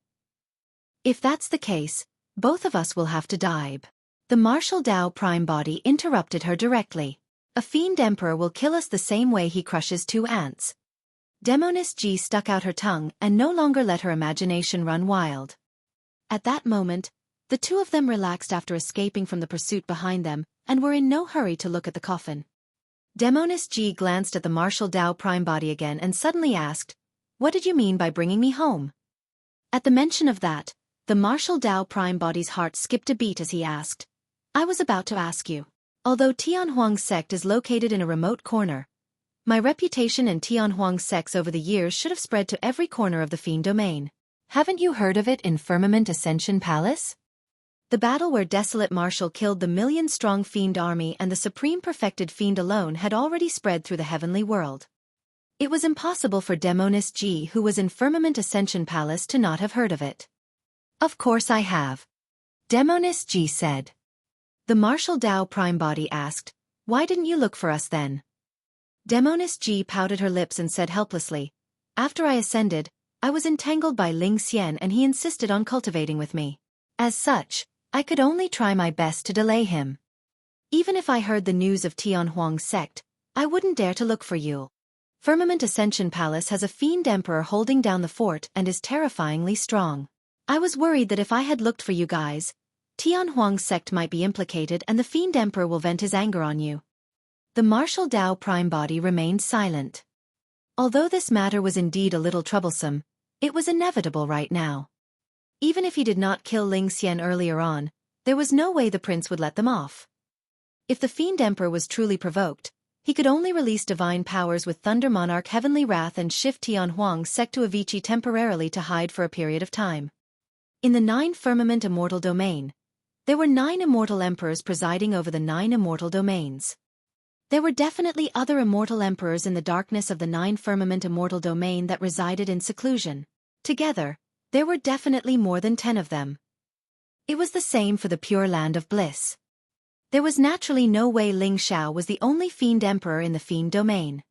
Speaker 1: If that's the case, both of us will have to die." The Martial Dao Prime body interrupted her directly. "A Fiend Emperor will kill us the same way he crushes 2 ants." Demoness G stuck out her tongue and no longer let her imagination run wild. At that moment, the 2 of them relaxed after escaping from the pursuit behind them, and were in no hurry to look at the coffin. Demoness G glanced at the Martial Dao Prime body again and suddenly asked, "What did you mean by bringing me home?" At the mention of that, the Martial Dao Prime body's heart skipped a beat as he asked, "I was about to ask you. Although Tianhuang sect is located in a remote corner, my reputation and Tianhuang sects over the years should have spread to every corner of the Fiend domain. Haven't you heard of it in Firmament Ascension Palace? The battle where Desolate Marshal killed the million-strong Fiend army and the Supreme Perfected Fiend alone had already spread through the heavenly world. It was impossible for Demoness G, who was in Firmament Ascension Palace, to not have heard of it." "Of course I have," Demoness G said. The Martial Dao Prime body asked, "Why didn't you look for us then?" Demoness G pouted her lips and said helplessly, "After I ascended, I was entangled by Ling Xian and he insisted on cultivating with me. As such, I could only try my best to delay him. Even if I heard the news of Tianhuang's sect, I wouldn't dare to look for you. Firmament Ascension Palace has a Fiend Emperor holding down the fort and is terrifyingly strong. I was worried that if I had looked for you guys, Tianhuang's sect might be implicated and the Fiend Emperor will vent his anger on you." The Martial Dao Prime body remained silent. Although this matter was indeed a little troublesome, it was inevitable right now. Even if he did not kill Ling Xian earlier on, there was no way the prince would let them off. If the Fiend Emperor was truly provoked, he could only release divine powers with Thunder Monarch Heavenly Wrath and shift Tianhuang's sect to Avicii temporarily to hide for a period of time. In the 9 Firmament Immortal domain, there were 9 Immortal Emperors presiding over the 9 Immortal domains. There were definitely other Immortal Emperors in the darkness of the 9 Firmament Immortal domain that resided in seclusion. Together, there were definitely more than 10 of them. It was the same for the Pure Land of Bliss. There was naturally no way Ling Xiao was the only Fiend Emperor in the Fiend domain.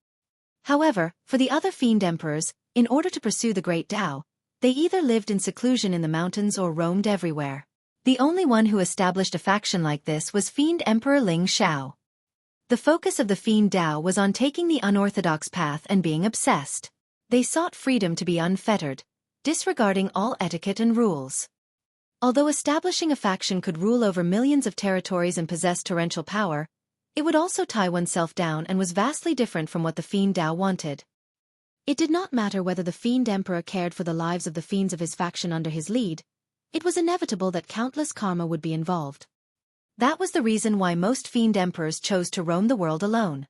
Speaker 1: However, for the other Fiend Emperors, in order to pursue the Great Tao, they either lived in seclusion in the mountains or roamed everywhere. The only one who established a faction like this was Fiend Emperor Ling Xiao. The focus of the Fiend Tao was on taking the unorthodox path and being obsessed. They sought freedom to be unfettered, disregarding all etiquette and rules. Although establishing a faction could rule over millions of territories and possess torrential power, it would also tie oneself down and was vastly different from what the Fiend Tao wanted. It did not matter whether the Fiend Emperor cared for the lives of the fiends of his faction under his lead, it was inevitable that countless karma would be involved. That was the reason why most Fiend Emperors chose to roam the world alone.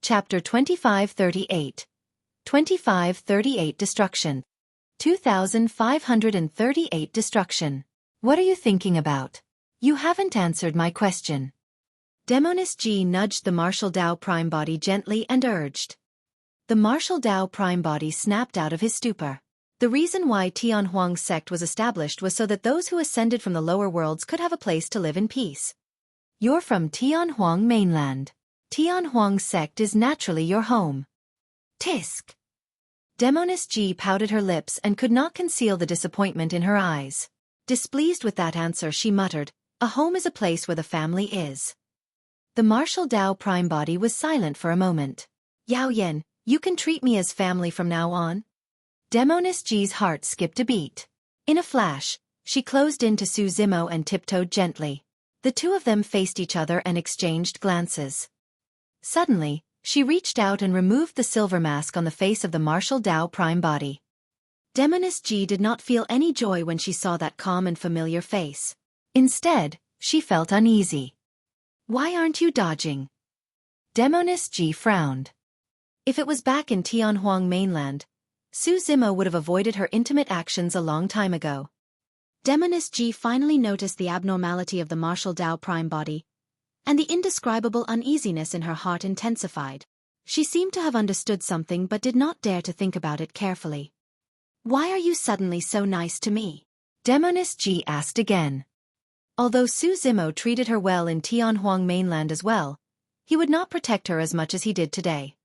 Speaker 1: Chapter 2538. 2538 Destruction. 2538 Destruction. What are you thinking about? You haven't answered my question. Demoness G nudged the martial Tao prime body gently and urged. The martial Tao prime body snapped out of his stupor. The reason why Tianhuang's sect was established was so that those who ascended from the lower worlds could have a place to live in peace. You're from Tianhuang mainland. Tianhuang's sect is naturally your home. Tisk. Demoness G pouted her lips and could not conceal the disappointment in her eyes. Displeased with that answer, she muttered, "A home is a place where the family is." The martial Tao prime body was silent for a moment. "Yao Yan, you can treat me as family from now on?" Demoness G's heart skipped a beat. In a flash, she closed in to Su Zimo and tiptoed gently. The two of them faced each other and exchanged glances. Suddenly, she reached out and removed the silver mask on the face of the martial Tao prime body. Demoness G did not feel any joy when she saw that calm and familiar face. Instead, she felt uneasy. "Why aren't you dodging?" Demoness G frowned. If it was back in Tianhuang mainland, Su Zimo would have avoided her intimate actions a long time ago. Demoness G finally noticed the abnormality of the martial Tao prime body, and the indescribable uneasiness in her heart intensified. She seemed to have understood something but did not dare to think about it carefully. "Why are you suddenly so nice to me?" Demoness G asked again. Although Su Zimo treated her well in Tianhuang mainland as well, he would not protect her as much as he did today.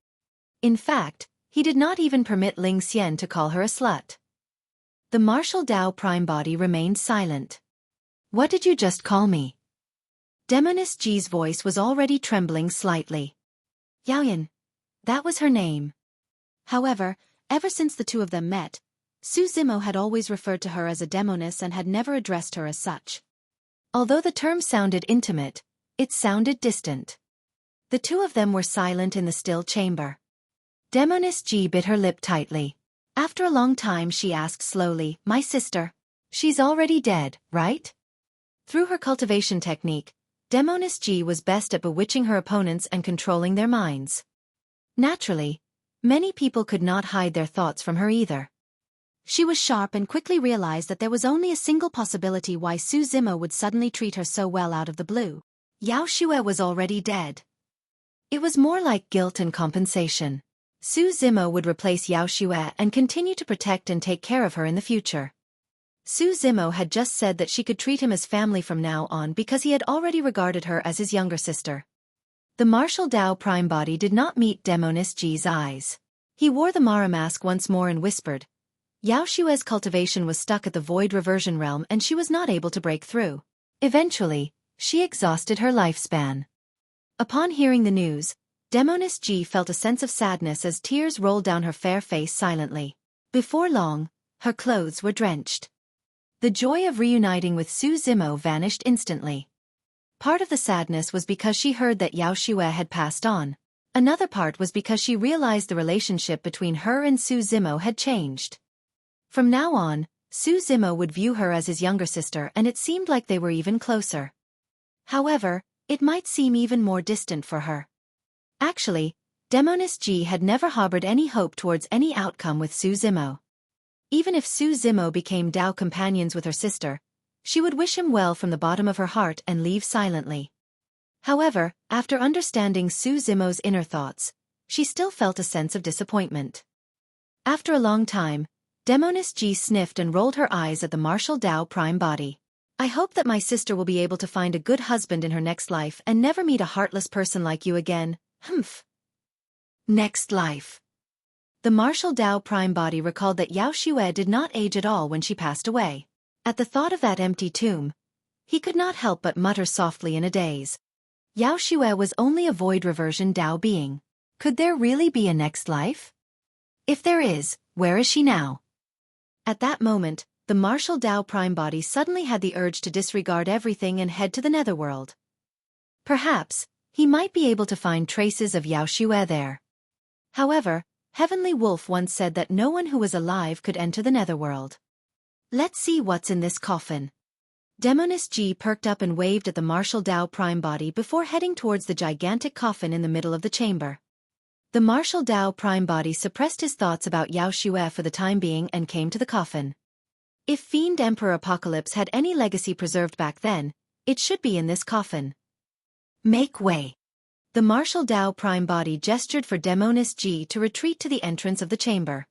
Speaker 1: In fact, he did not even permit Ling Xian to call her a slut. The martial Tao prime body remained silent. "What did you just call me?" Demoness G's voice was already trembling slightly. "Yaoyan." That was her name. However, ever since the two of them met, Su Zimo had always referred to her as a demoness and had never addressed her as such. Although the term sounded intimate, it sounded distant. The two of them were silent in the still chamber. Demoness G bit her lip tightly. After a long time she asked slowly, "My sister? She's already dead, right?" Through her cultivation technique, Demoness G was best at bewitching her opponents and controlling their minds. Naturally, many people could not hide their thoughts from her either. She was sharp and quickly realized that there was only a single possibility why Su Zimo would suddenly treat her so well out of the blue. Yao Xue was already dead. It was more like guilt and compensation. Su Zimo would replace Yao Xue and continue to protect and take care of her in the future. Su Zimo had just said that she could treat him as family from now on because he had already regarded her as his younger sister. The martial Tao prime body did not meet Demoness G's eyes. He wore the Mara mask once more and whispered. Yao Xue's cultivation was stuck at the void reversion realm and she was not able to break through. Eventually, she exhausted her lifespan. Upon hearing the news, Demoness G felt a sense of sadness as tears rolled down her fair face silently. Before long, her clothes were drenched. The joy of reuniting with Su Zimo vanished instantly. Part of the sadness was because she heard that Yao Xue had passed on. Another part was because she realized the relationship between her and Su Zimo had changed. From now on, Su Zimo would view her as his younger sister and it seemed like they were even closer. However, it might seem even more distant for her. Actually, Demoness G had never harbored any hope towards any outcome with Su Zimo. Even if Su Zimo became Tao companions with her sister, she would wish him well from the bottom of her heart and leave silently. However, after understanding Su Zimo's inner thoughts, she still felt a sense of disappointment. After a long time, Demoness G sniffed and rolled her eyes at the martial Tao prime body. I hope that my sister will be able to find a good husband in her next life and never meet a heartless person like you again. Humph. Next life. The martial Tao prime body recalled that Yao Xue did not age at all when she passed away. At the thought of that empty tomb, he could not help but mutter softly in a daze. Yao Xue was only a void reversion Tao being. Could there really be a next life? If there is, where is she now? At that moment, the martial Tao prime body suddenly had the urge to disregard everything and head to the netherworld. Perhaps, he might be able to find traces of Yao Xue there. However, Heavenly Wolf once said that no one who was alive could enter the netherworld. Let's see what's in this coffin. Demoness G perked up and waved at the martial Tao prime body before heading towards the gigantic coffin in the middle of the chamber. The martial Tao prime body suppressed his thoughts about Yao Xue for the time being and came to the coffin. If Fiend Emperor Apocalypse had any legacy preserved back then, it should be in this coffin. Make way. The martial Tao prime body gestured for Demoness G to retreat to the entrance of the chamber.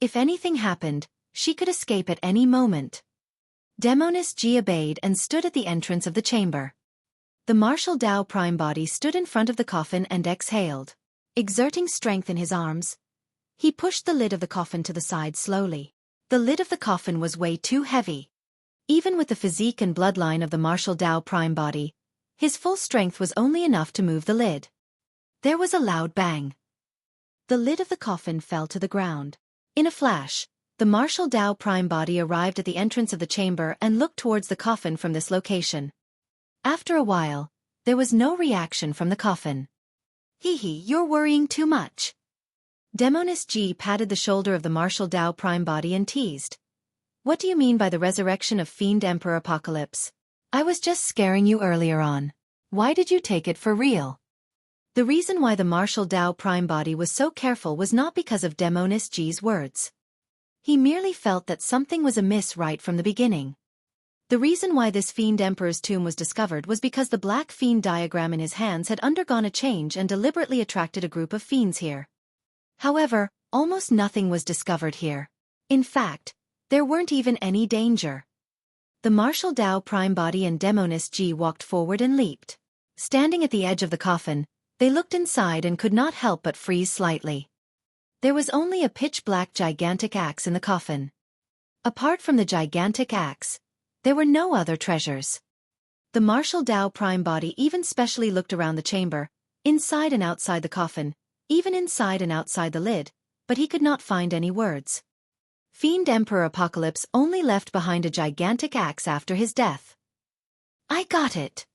Speaker 1: If anything happened, she could escape at any moment. Demoness G obeyed and stood at the entrance of the chamber. The martial Tao prime body stood in front of the coffin and exhaled. Exerting strength in his arms, he pushed the lid of the coffin to the side slowly. The lid of the coffin was way too heavy. Even with the physique and bloodline of the martial Tao prime body, his full strength was only enough to move the lid. There was a loud bang. The lid of the coffin fell to the ground. In a flash, the martial Tao prime body arrived at the entrance of the chamber and looked towards the coffin from this location. After a while, there was no reaction from the coffin. Hee, you're worrying too much. Demoness G patted the shoulder of the martial Tao prime body and teased. What do you mean by the resurrection of Fiend Emperor Apocalypse? I was just scaring you earlier on. Why did you take it for real? The reason why the martial Tao prime body was so careful was not because of Demoness G's words. He merely felt that something was amiss right from the beginning. The reason why this Fiend Emperor's tomb was discovered was because the black fiend diagram in his hands had undergone a change and deliberately attracted a group of fiends here. However, almost nothing was discovered here. In fact, there weren't even any danger. The martial Tao prime body and Demoness G walked forward and leaped. Standing at the edge of the coffin, they looked inside and could not help but freeze slightly. There was only a pitch-black gigantic axe in the coffin. Apart from the gigantic axe, there were no other treasures. The martial Tao prime body even specially looked around the chamber, inside and outside the coffin, even inside and outside the lid, but he could not find any words. Fiend Emperor Apocalypse only left behind a gigantic axe after his death. I got it.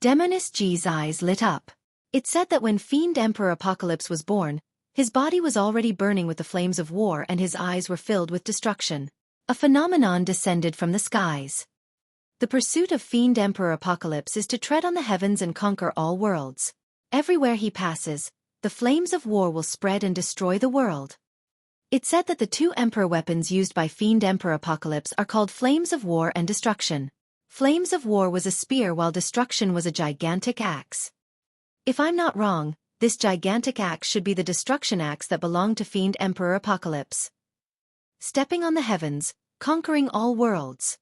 Speaker 1: Demoness G's eyes lit up. It said that when Fiend Emperor Apocalypse was born, his body was already burning with the flames of war and his eyes were filled with destruction. A phenomenon descended from the skies. The pursuit of Fiend Emperor Apocalypse is to tread on the heavens and conquer all worlds. Everywhere he passes, the flames of war will spread and destroy the world. It said that the two emperor weapons used by Fiend Emperor Apocalypse are called Flames of War and Destruction. Flames of War was a spear while Destruction was a gigantic axe. If I'm not wrong, this gigantic axe should be the destruction axe that belonged to Fiend Emperor Apocalypse. Stepping on the heavens, conquering all worlds.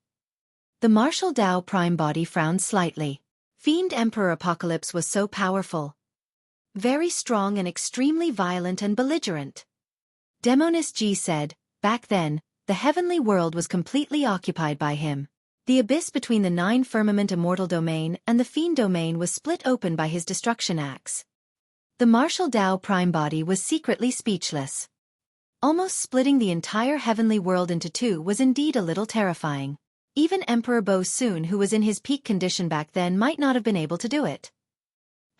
Speaker 1: The martial Tao prime body frowned slightly. Fiend Emperor Apocalypse was so powerful. Very strong and extremely violent and belligerent. Demoness G said, back then, the heavenly world was completely occupied by him. The abyss between the 9 firmament immortal domain and the fiend domain was split open by his destruction axe. The martial Tao prime body was secretly speechless. Almost splitting the entire heavenly world into two was indeed a little terrifying. Even Emperor Bo Soon, who was in his peak condition back then, might not have been able to do it.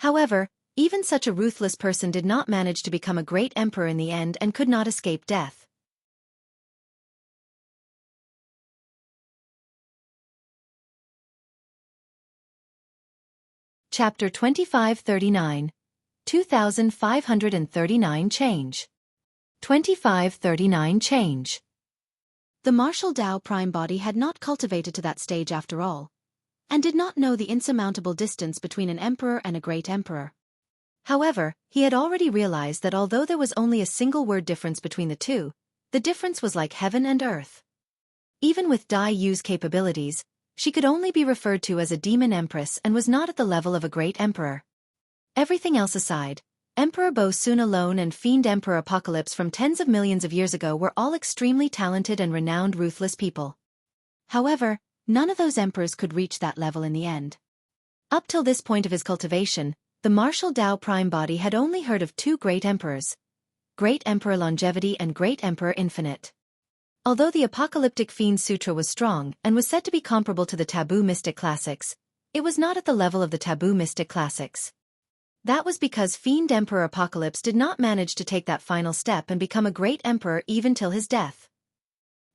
Speaker 1: However, even such a ruthless person did not manage to become a great emperor in the end and could not escape death. Chapter 2539. 2539 Change. 2539 Change. The martial Tao prime body had not cultivated to that stage after all, and did not know the insurmountable distance between an emperor and a great emperor. However, he had already realized that although there was only a single word difference between the two, The difference was like heaven and earth. Even with Dai Yu's capabilities, she could only be referred to as a demon empress and was not at the level of a great emperor. Everything else aside, Emperor Bo-Sun alone and Fiend Emperor Apocalypse from tens of millions of years ago were all extremely talented and renowned ruthless people. However, none of those emperors could reach that level in the end. Up till this point of his cultivation, the martial Tao Prime Body had only heard of two great emperors: Great Emperor Longevity and Great Emperor Infinite. Although the Apocalyptic Fiend Sutra was strong and was said to be comparable to the Taboo Mystic Classics, it was not at the level of the Taboo Mystic Classics. That was because Fiend Emperor Apocalypse did not manage to take that final step and become a great emperor even till his death.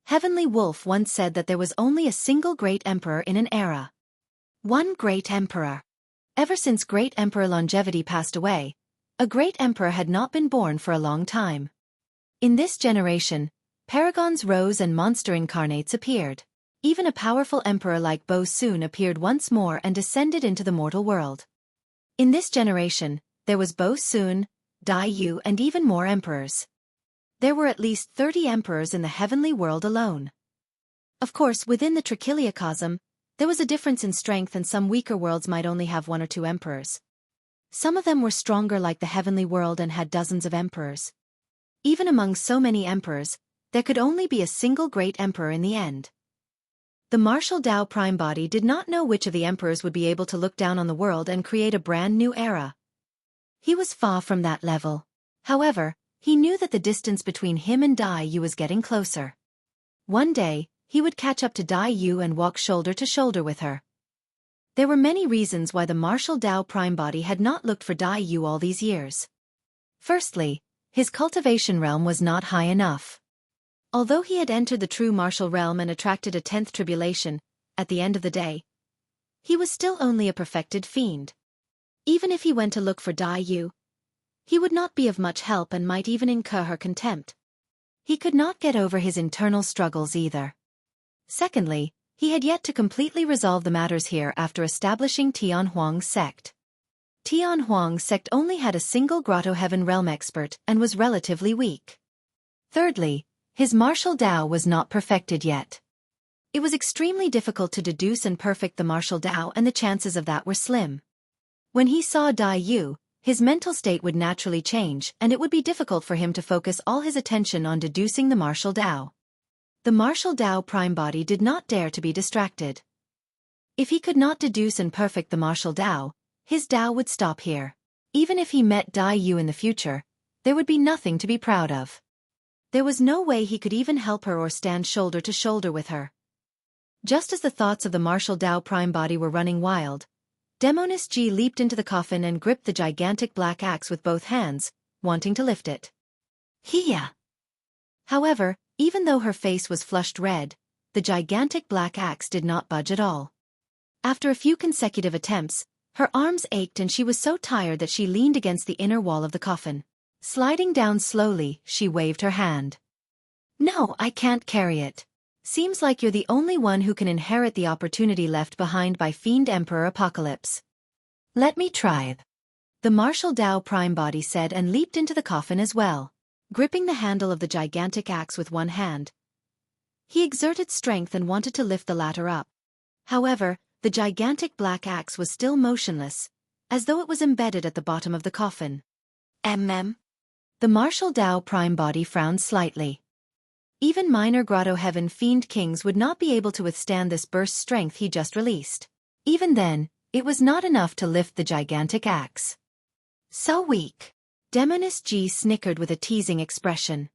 Speaker 1: Heavenly Wolf once said that there was only a single great emperor in an era. One great emperor. Ever since Great Emperor Longevity passed away, a great emperor had not been born for a long time. In this generation, paragons rose and monster incarnates appeared. Even a powerful emperor like Bo-Sun appeared once more and descended into the mortal world. In this generation, there was Bo-Sun, Dai Yu and even more emperors. There were at least 30 emperors in the heavenly world alone. Of course, within the trichiliocosm, there was a difference in strength and some weaker worlds might only have one or two emperors. Some of them were stronger like the heavenly world and had dozens of emperors. Even among so many emperors, there could only be a single great emperor in the end. The martial Tao Prime Body did not know which of the emperors would be able to look down on the world and create a brand new era. He was far from that level. However, he knew that the distance between him and Dai Yu was getting closer. One day, he would catch up to Dai Yu and walk shoulder to shoulder with her. There were many reasons why the martial Tao Prime Body had not looked for Dai Yu all these years. Firstly, his cultivation realm was not high enough. Although he had entered the true martial realm and attracted a 10th tribulation, at the end of the day, he was still only a perfected fiend. Even if he went to look for Dai Yu, he would not be of much help and might even incur her contempt. He could not get over his internal struggles either. Secondly, he had yet to completely resolve the matters here after establishing Tian Huang's sect. Tian Huang's sect only had a single Grotto-heaven realm expert and was relatively weak. Thirdly, his martial Tao was not perfected yet. It was extremely difficult to deduce and perfect the martial Tao and the chances of that were slim. When he saw Dai Yu, his mental state would naturally change and it would be difficult for him to focus all his attention on deducing the martial Tao. The martial Tao Prime Body did not dare to be distracted. If he could not deduce and perfect the martial Tao, his Tao would stop here. Even if he met Dai Yu in the future, there would be nothing to be proud of. There was no way he could even help her or stand shoulder to shoulder with her. Just as the thoughts of the martial Tao Prime Body were running wild, Demoness G leaped into the coffin and gripped the gigantic black axe with both hands, wanting to lift it. Hiya! However, even though her face was flushed red, the gigantic black axe did not budge at all. After a few consecutive attempts, her arms ached and she was so tired that she leaned against the inner wall of the coffin. Sliding down slowly, she waved her hand. No, I can't carry it. Seems like you're the only one who can inherit the opportunity left behind by Fiend Emperor Apocalypse. Let me try. The martial Tao Prime Body said and leaped into the coffin as well. Gripping the handle of the gigantic axe with one hand, he exerted strength and wanted to lift the latter up. However, the gigantic black axe was still motionless, as though it was embedded at the bottom of the coffin. The martial Tao Prime Body frowned slightly. Even minor Grotto-heaven Fiend Kings would not be able to withstand this burst strength he just released. Even then, it was not enough to lift the gigantic axe. So weak. Demoness G snickered with a teasing expression.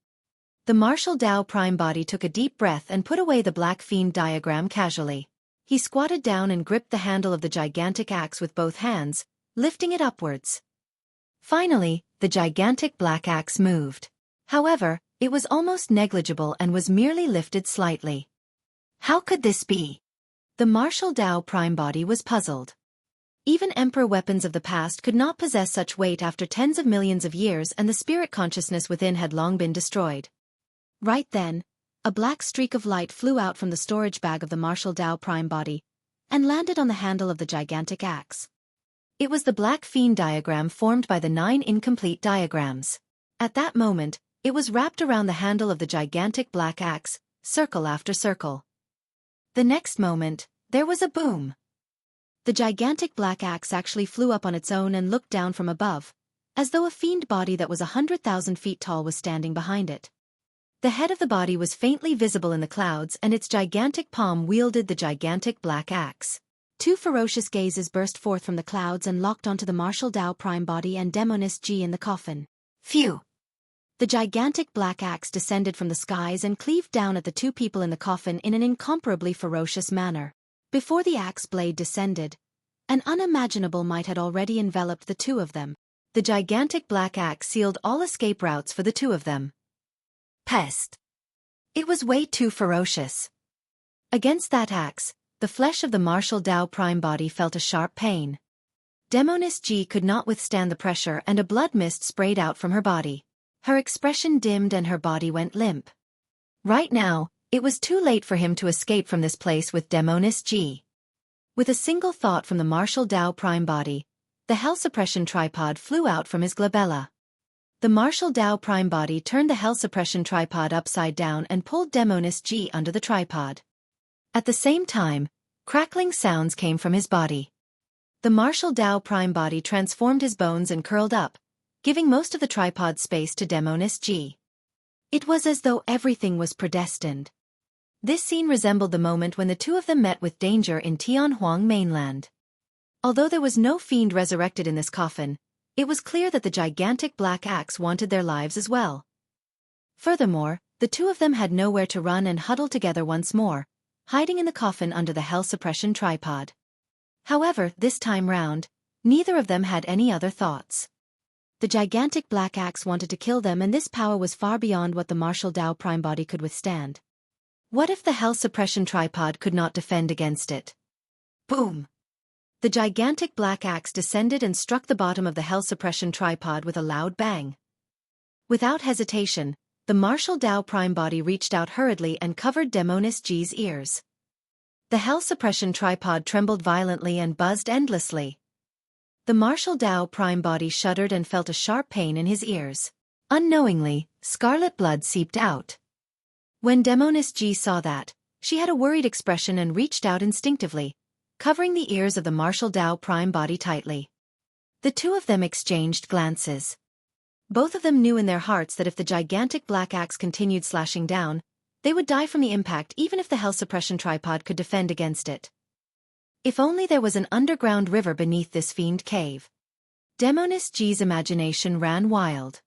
Speaker 1: The martial Tao Prime Body took a deep breath and put away the black fiend diagram casually. He squatted down and gripped the handle of the gigantic axe with both hands, lifting it upwards. Finally, the gigantic black axe moved. However, it was almost negligible and was merely lifted slightly. How could this be? The martial Tao Prime Body was puzzled. Even emperor weapons of the past could not possess such weight after tens of millions of years, and the spirit consciousness within had long been destroyed. Right then, a black streak of light flew out from the storage bag of the martial Tao Prime Body and landed on the handle of the gigantic axe. It was the black fiend diagram formed by the 9 incomplete diagrams. At that moment, It was wrapped around the handle of the gigantic black axe, circle after circle. The next moment, there was a boom. The gigantic black axe actually flew up on its own and looked down from above, as though a fiend body that was 100,000 feet tall was standing behind it. The head of the body was faintly visible in the clouds and its gigantic palm wielded the gigantic black axe. Two ferocious gazes burst forth from the clouds and locked onto the martial Tao prime body and Demoness G in the coffin. Phew! The gigantic black axe descended from the skies and cleaved down at the two people in the coffin in an incomparably ferocious manner. Before the axe blade descended, an unimaginable might had already enveloped the two of them. The gigantic black axe sealed all escape routes for the two of them. Pest! It was way too ferocious. Against that axe, the flesh of the martial Tao prime body felt a sharp pain. Demoness G could not withstand the pressure and a blood mist sprayed out from her body. Her expression dimmed and her body went limp. Right now, it was too late for him to escape from this place with Demoness G. With a single thought from the martial Tao prime body, the hell suppression tripod flew out from his glabella. The martial Tao prime body turned the hell suppression tripod upside down and pulled Demoness G under the tripod. At the same time, crackling sounds came from his body. The martial Tao prime body transformed his bones and curled up, giving most of the tripod space to Demoness G. It was as though everything was predestined. This scene resembled the moment when the two of them met with danger in Tianhuang mainland. Although there was no fiend resurrected in this coffin, it was clear that the gigantic black axe wanted their lives as well. Furthermore, the two of them had nowhere to run and huddled together once more, hiding in the coffin under the hell suppression tripod. However, this time round, neither of them had any other thoughts. The gigantic black axe wanted to kill them and this power was far beyond what the martial Tao prime body could withstand. What if the hell suppression tripod could not defend against it? Boom! The gigantic black axe descended and struck the bottom of the hell suppression tripod with a loud bang. Without hesitation, the martial Tao prime body reached out hurriedly and covered Demoness G's ears. The hell suppression tripod trembled violently and buzzed endlessly. The martial Tao prime body shuddered and felt a sharp pain in his ears. Unknowingly, scarlet blood seeped out. When Demoness G saw that, she had a worried expression and reached out instinctively, covering the ears of the martial Tao prime body tightly. The two of them exchanged glances. Both of them knew in their hearts that if the gigantic black axe continued slashing down, they would die from the impact even if the hell suppression tripod could defend against it. If only there was an underground river beneath this fiend cave. Demoness G's imagination ran wild.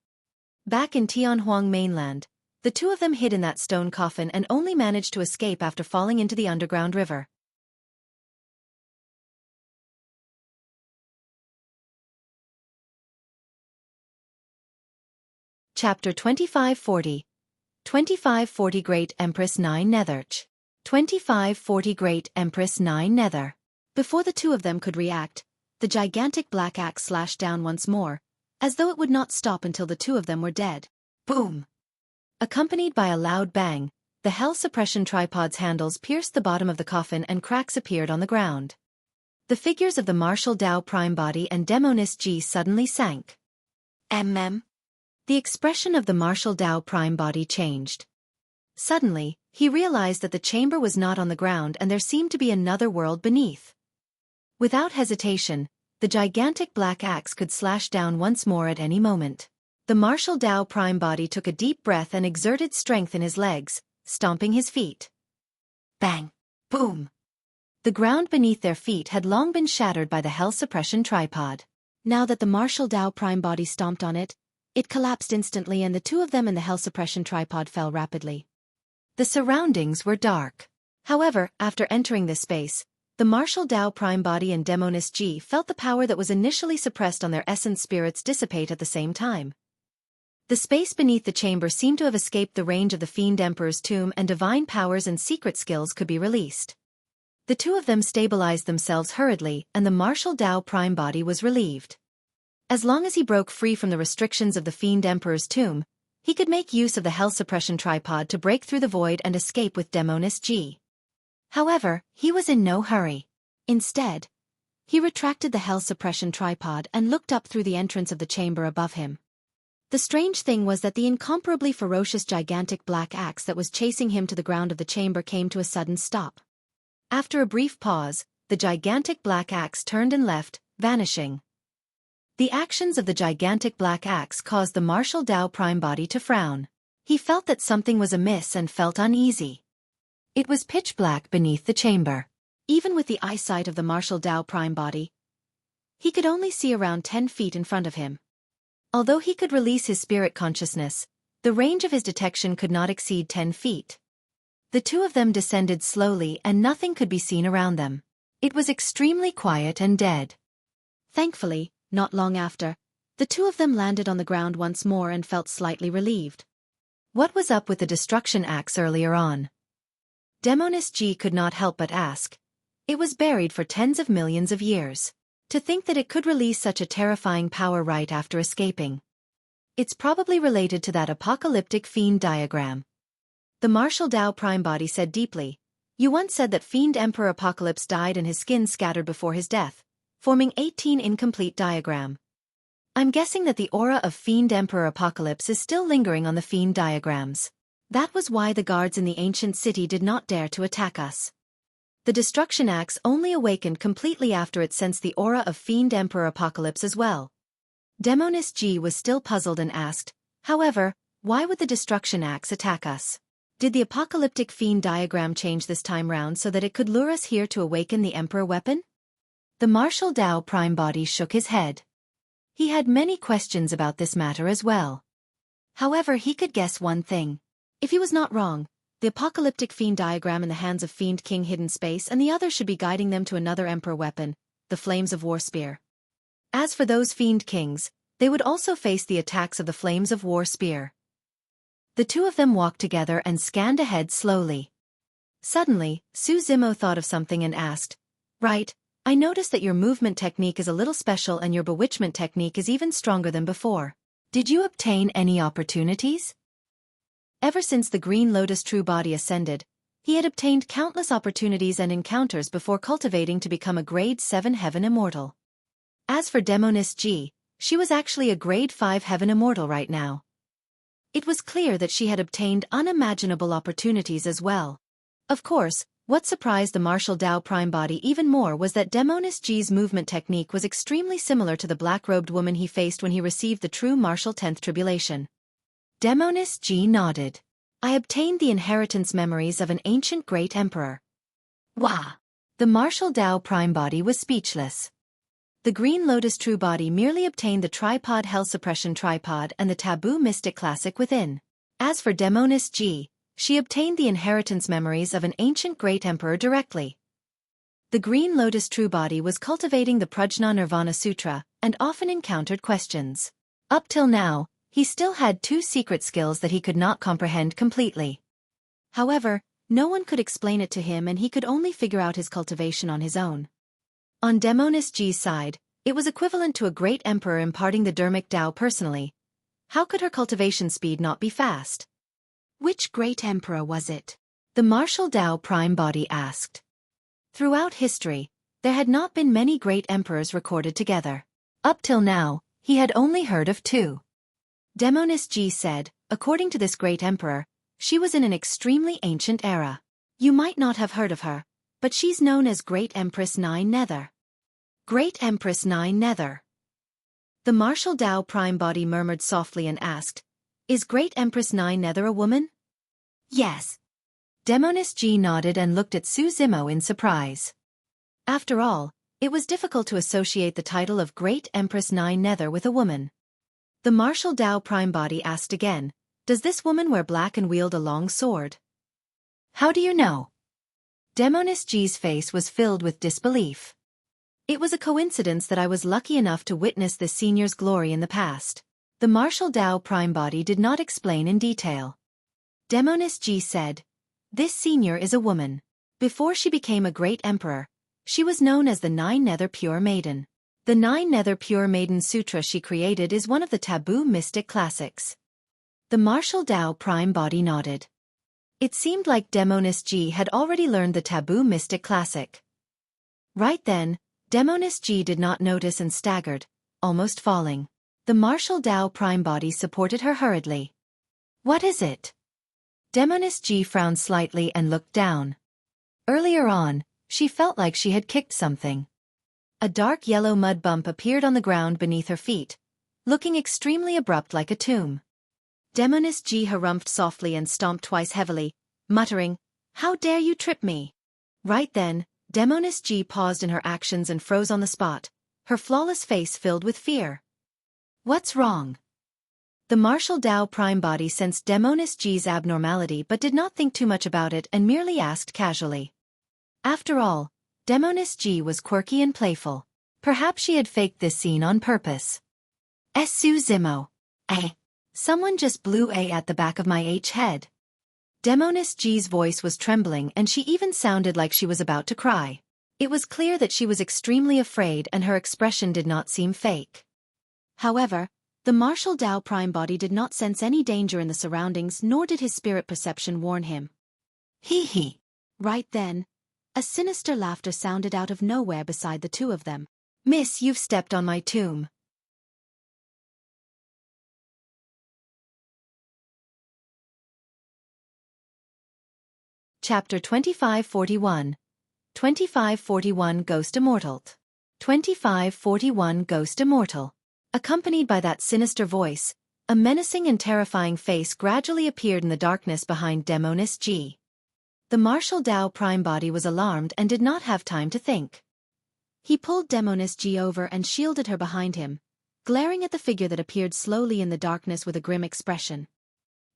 Speaker 1: Back in Tianhuang mainland, the two of them hid in that stone coffin and only managed to escape after falling into the underground river. Chapter 2540. 2540 Great Empress 9 Nether. 2540 Great Empress 9 Nether. Before the two of them could react, the gigantic black axe slashed down once more, as though it would not stop until the two of them were dead. Boom! Accompanied by a loud bang, the hell suppression tripod's handles pierced the bottom of the coffin and cracks appeared on the ground. The figures of the martial Tao prime body and Demoness G suddenly sank. The expression of the martial Tao prime body changed. Suddenly, he realized that the chamber was not on the ground and there seemed to be another world beneath. Without hesitation, the gigantic black axe could slash down once more at any moment. The martial Tao prime body took a deep breath and exerted strength in his legs, stomping his feet. Bang! Boom! The ground beneath their feet had long been shattered by the hell suppression tripod. Now that the martial Tao prime body stomped on it, it collapsed instantly and the two of them and the hell suppression tripod fell rapidly. The surroundings were dark. However, after entering this space, the martial Tao prime body and Demoness G felt the power that was initially suppressed on their essence spirits dissipate at the same time. The space beneath the chamber seemed to have escaped the range of the Fiend Emperor's tomb and divine powers and secret skills could be released. The two of them stabilized themselves hurriedly and the martial Tao prime body was relieved. As long as he broke free from the restrictions of the Fiend Emperor's tomb, he could make use of the hell suppression tripod to break through the void and escape with Demoness G. However, he was in no hurry. Instead, he retracted the hell suppression tripod and looked up through the entrance of the chamber above him.
Speaker 2: The strange thing was that the incomparably ferocious gigantic black axe that was chasing him to the ground of the chamber came to a sudden stop. After a brief pause, the gigantic black axe turned and left, vanishing. The actions of the gigantic black axe caused the martial Dao prime body to frown. He felt that something was amiss and felt uneasy. It was pitch black beneath the chamber. Even with the eyesight of the martial Dao prime body, he could only see around 10 feet in front of him. Although he could release his spirit consciousness, the range of his detection could not exceed 10 feet. The two of them descended slowly and nothing could be seen around them. It was extremely quiet and dead. Thankfully, not long after, the two of them landed on the ground once more and felt slightly relieved. What was up with the destruction axe earlier on? Demoness G could not help but ask. It was buried for tens of millions of years. To think that it could release such a terrifying power right after escaping. It's probably related to that apocalyptic fiend diagram. The martial Dao prime body said deeply. You once said that Fiend Emperor Apocalypse died and his skin scattered before his death, forming 18 incomplete diagram. I'm guessing that the aura of Fiend Emperor Apocalypse is still lingering on the fiend diagrams. That was why the guards in the ancient city did not dare to attack us. The destruction axe only awakened completely after it sensed the aura of Fiend Emperor Apocalypse as well. Demoness G was still puzzled and asked, however, why would the destruction axe attack us? Did the apocalyptic fiend diagram change this time round so that it could lure us here to awaken the Emperor weapon? The martial Dao prime body shook his head. He had many questions about this matter as well. However, he could guess one thing. If he was not wrong, the apocalyptic fiend diagram in the hands of Fiend King hid in space and the other should be guiding them to another Emperor weapon, the Flames of War Spear. As for those Fiend Kings, they would also face the attacks of the Flames of War Spear. The two of them walked together and scanned ahead slowly. Suddenly, Su Zimo thought of something and asked, Right, I noticed that your movement technique is a little special and your bewitchment technique is even stronger than before. Did you obtain any opportunities? Ever since the Green Lotus True Body ascended, he had obtained countless opportunities and encounters before cultivating to become a Grade 7 Heaven Immortal. As for Demoness G, she was actually a Grade 5 Heaven Immortal right now. It was clear that she had obtained unimaginable opportunities as well. Of course, what surprised the martial Dao prime body even more was that Demoness G's movement technique was extremely similar to the black-robed woman he faced when he received the true martial 10th tribulation. Demoness G nodded. I obtained the inheritance memories of an ancient great emperor. Wah! The martial Dao prime body was speechless. The Green Lotus True Body merely obtained the Tripod Hell Suppression Tripod and the Taboo Mystic Classic within. As for Demoness G, she obtained the inheritance memories of an ancient great emperor directly. The Green Lotus True Body was cultivating the Prajna Nirvana Sutra and often encountered questions. Up till now, he still had two secret skills that he could not comprehend completely. However, no one could explain it to him and he could only figure out his cultivation on his own. On Demoness G's side, it was equivalent to a great emperor imparting the Dermic Tao personally. How could her cultivation speed not be fast? Which great emperor was it? The martial Dao prime body asked. Throughout history, there had not been many great emperors recorded together. Up till now, he had only heard of two. Demoness G said, according to this great emperor, she was in an extremely ancient era. You might not have heard of her, but she's known as Great Empress 9 Nether. Great Empress 9 Nether. The martial Dao prime body murmured softly and asked, Is Great Empress 9 Nether a woman? Yes. Demoness G nodded and looked at Su Zimo in surprise. After all, it was difficult to associate the title of Great Empress 9 Nether with a woman. The martial Dao prime body asked again, Does this woman wear black and wield a long sword? How do you know? Demoness G's face was filled with disbelief. It was a coincidence that I was lucky enough to witness this senior's glory in the past. The martial Dao prime body did not explain in detail. Demoness G said, This senior is a woman. Before she became a great emperor, she was known as the 9 Nether Pure Maiden. The 9 Nether Pure Maiden Sutra she created is one of the taboo mystic classics. The martial Dao prime body nodded. It seemed like Demoness G had already learned the taboo mystic classic. Right then, Demoness G did not notice and staggered, almost falling.
Speaker 1: The martial Tao prime body supported her hurriedly. What is it? Demoness G frowned slightly and looked down. Earlier on, she felt like she had kicked something. A dark yellow mud bump appeared on the ground beneath her feet, looking extremely abrupt like a tomb. Demoness G harumphed softly and stomped twice heavily, muttering, "How dare you trip me?" Right then, Demoness G paused in her actions and froze on the spot, her flawless face filled with fear. What's wrong? The martial Tao prime body sensed Demoness G's abnormality but did not think too much about it and merely asked casually. After all, Demoness G was quirky and playful. Perhaps she had faked this scene on purpose. Esu Zimo. Someone just blew a at the back of my head. Demoness G's voice was trembling and she even sounded like she was about to cry. It was clear that she was extremely afraid and her expression did not seem fake.
Speaker 2: However, the martial Tao prime body did not sense any danger in the surroundings, nor did his spirit perception warn him.
Speaker 1: Hee hee.
Speaker 2: Right then, a sinister laughter sounded out of nowhere beside the two of them.
Speaker 1: Miss, you've stepped on my tomb. Chapter 2541. 2541 Ghost Immortal. 2541 Ghost Immortal. Accompanied by that sinister voice, a menacing and terrifying face gradually appeared in the darkness behind Demoness G. The martial Tao prime body was alarmed and did not have time to think.
Speaker 2: He pulled Demoness G over and shielded her behind him, glaring at the figure that appeared slowly in the darkness with a grim expression.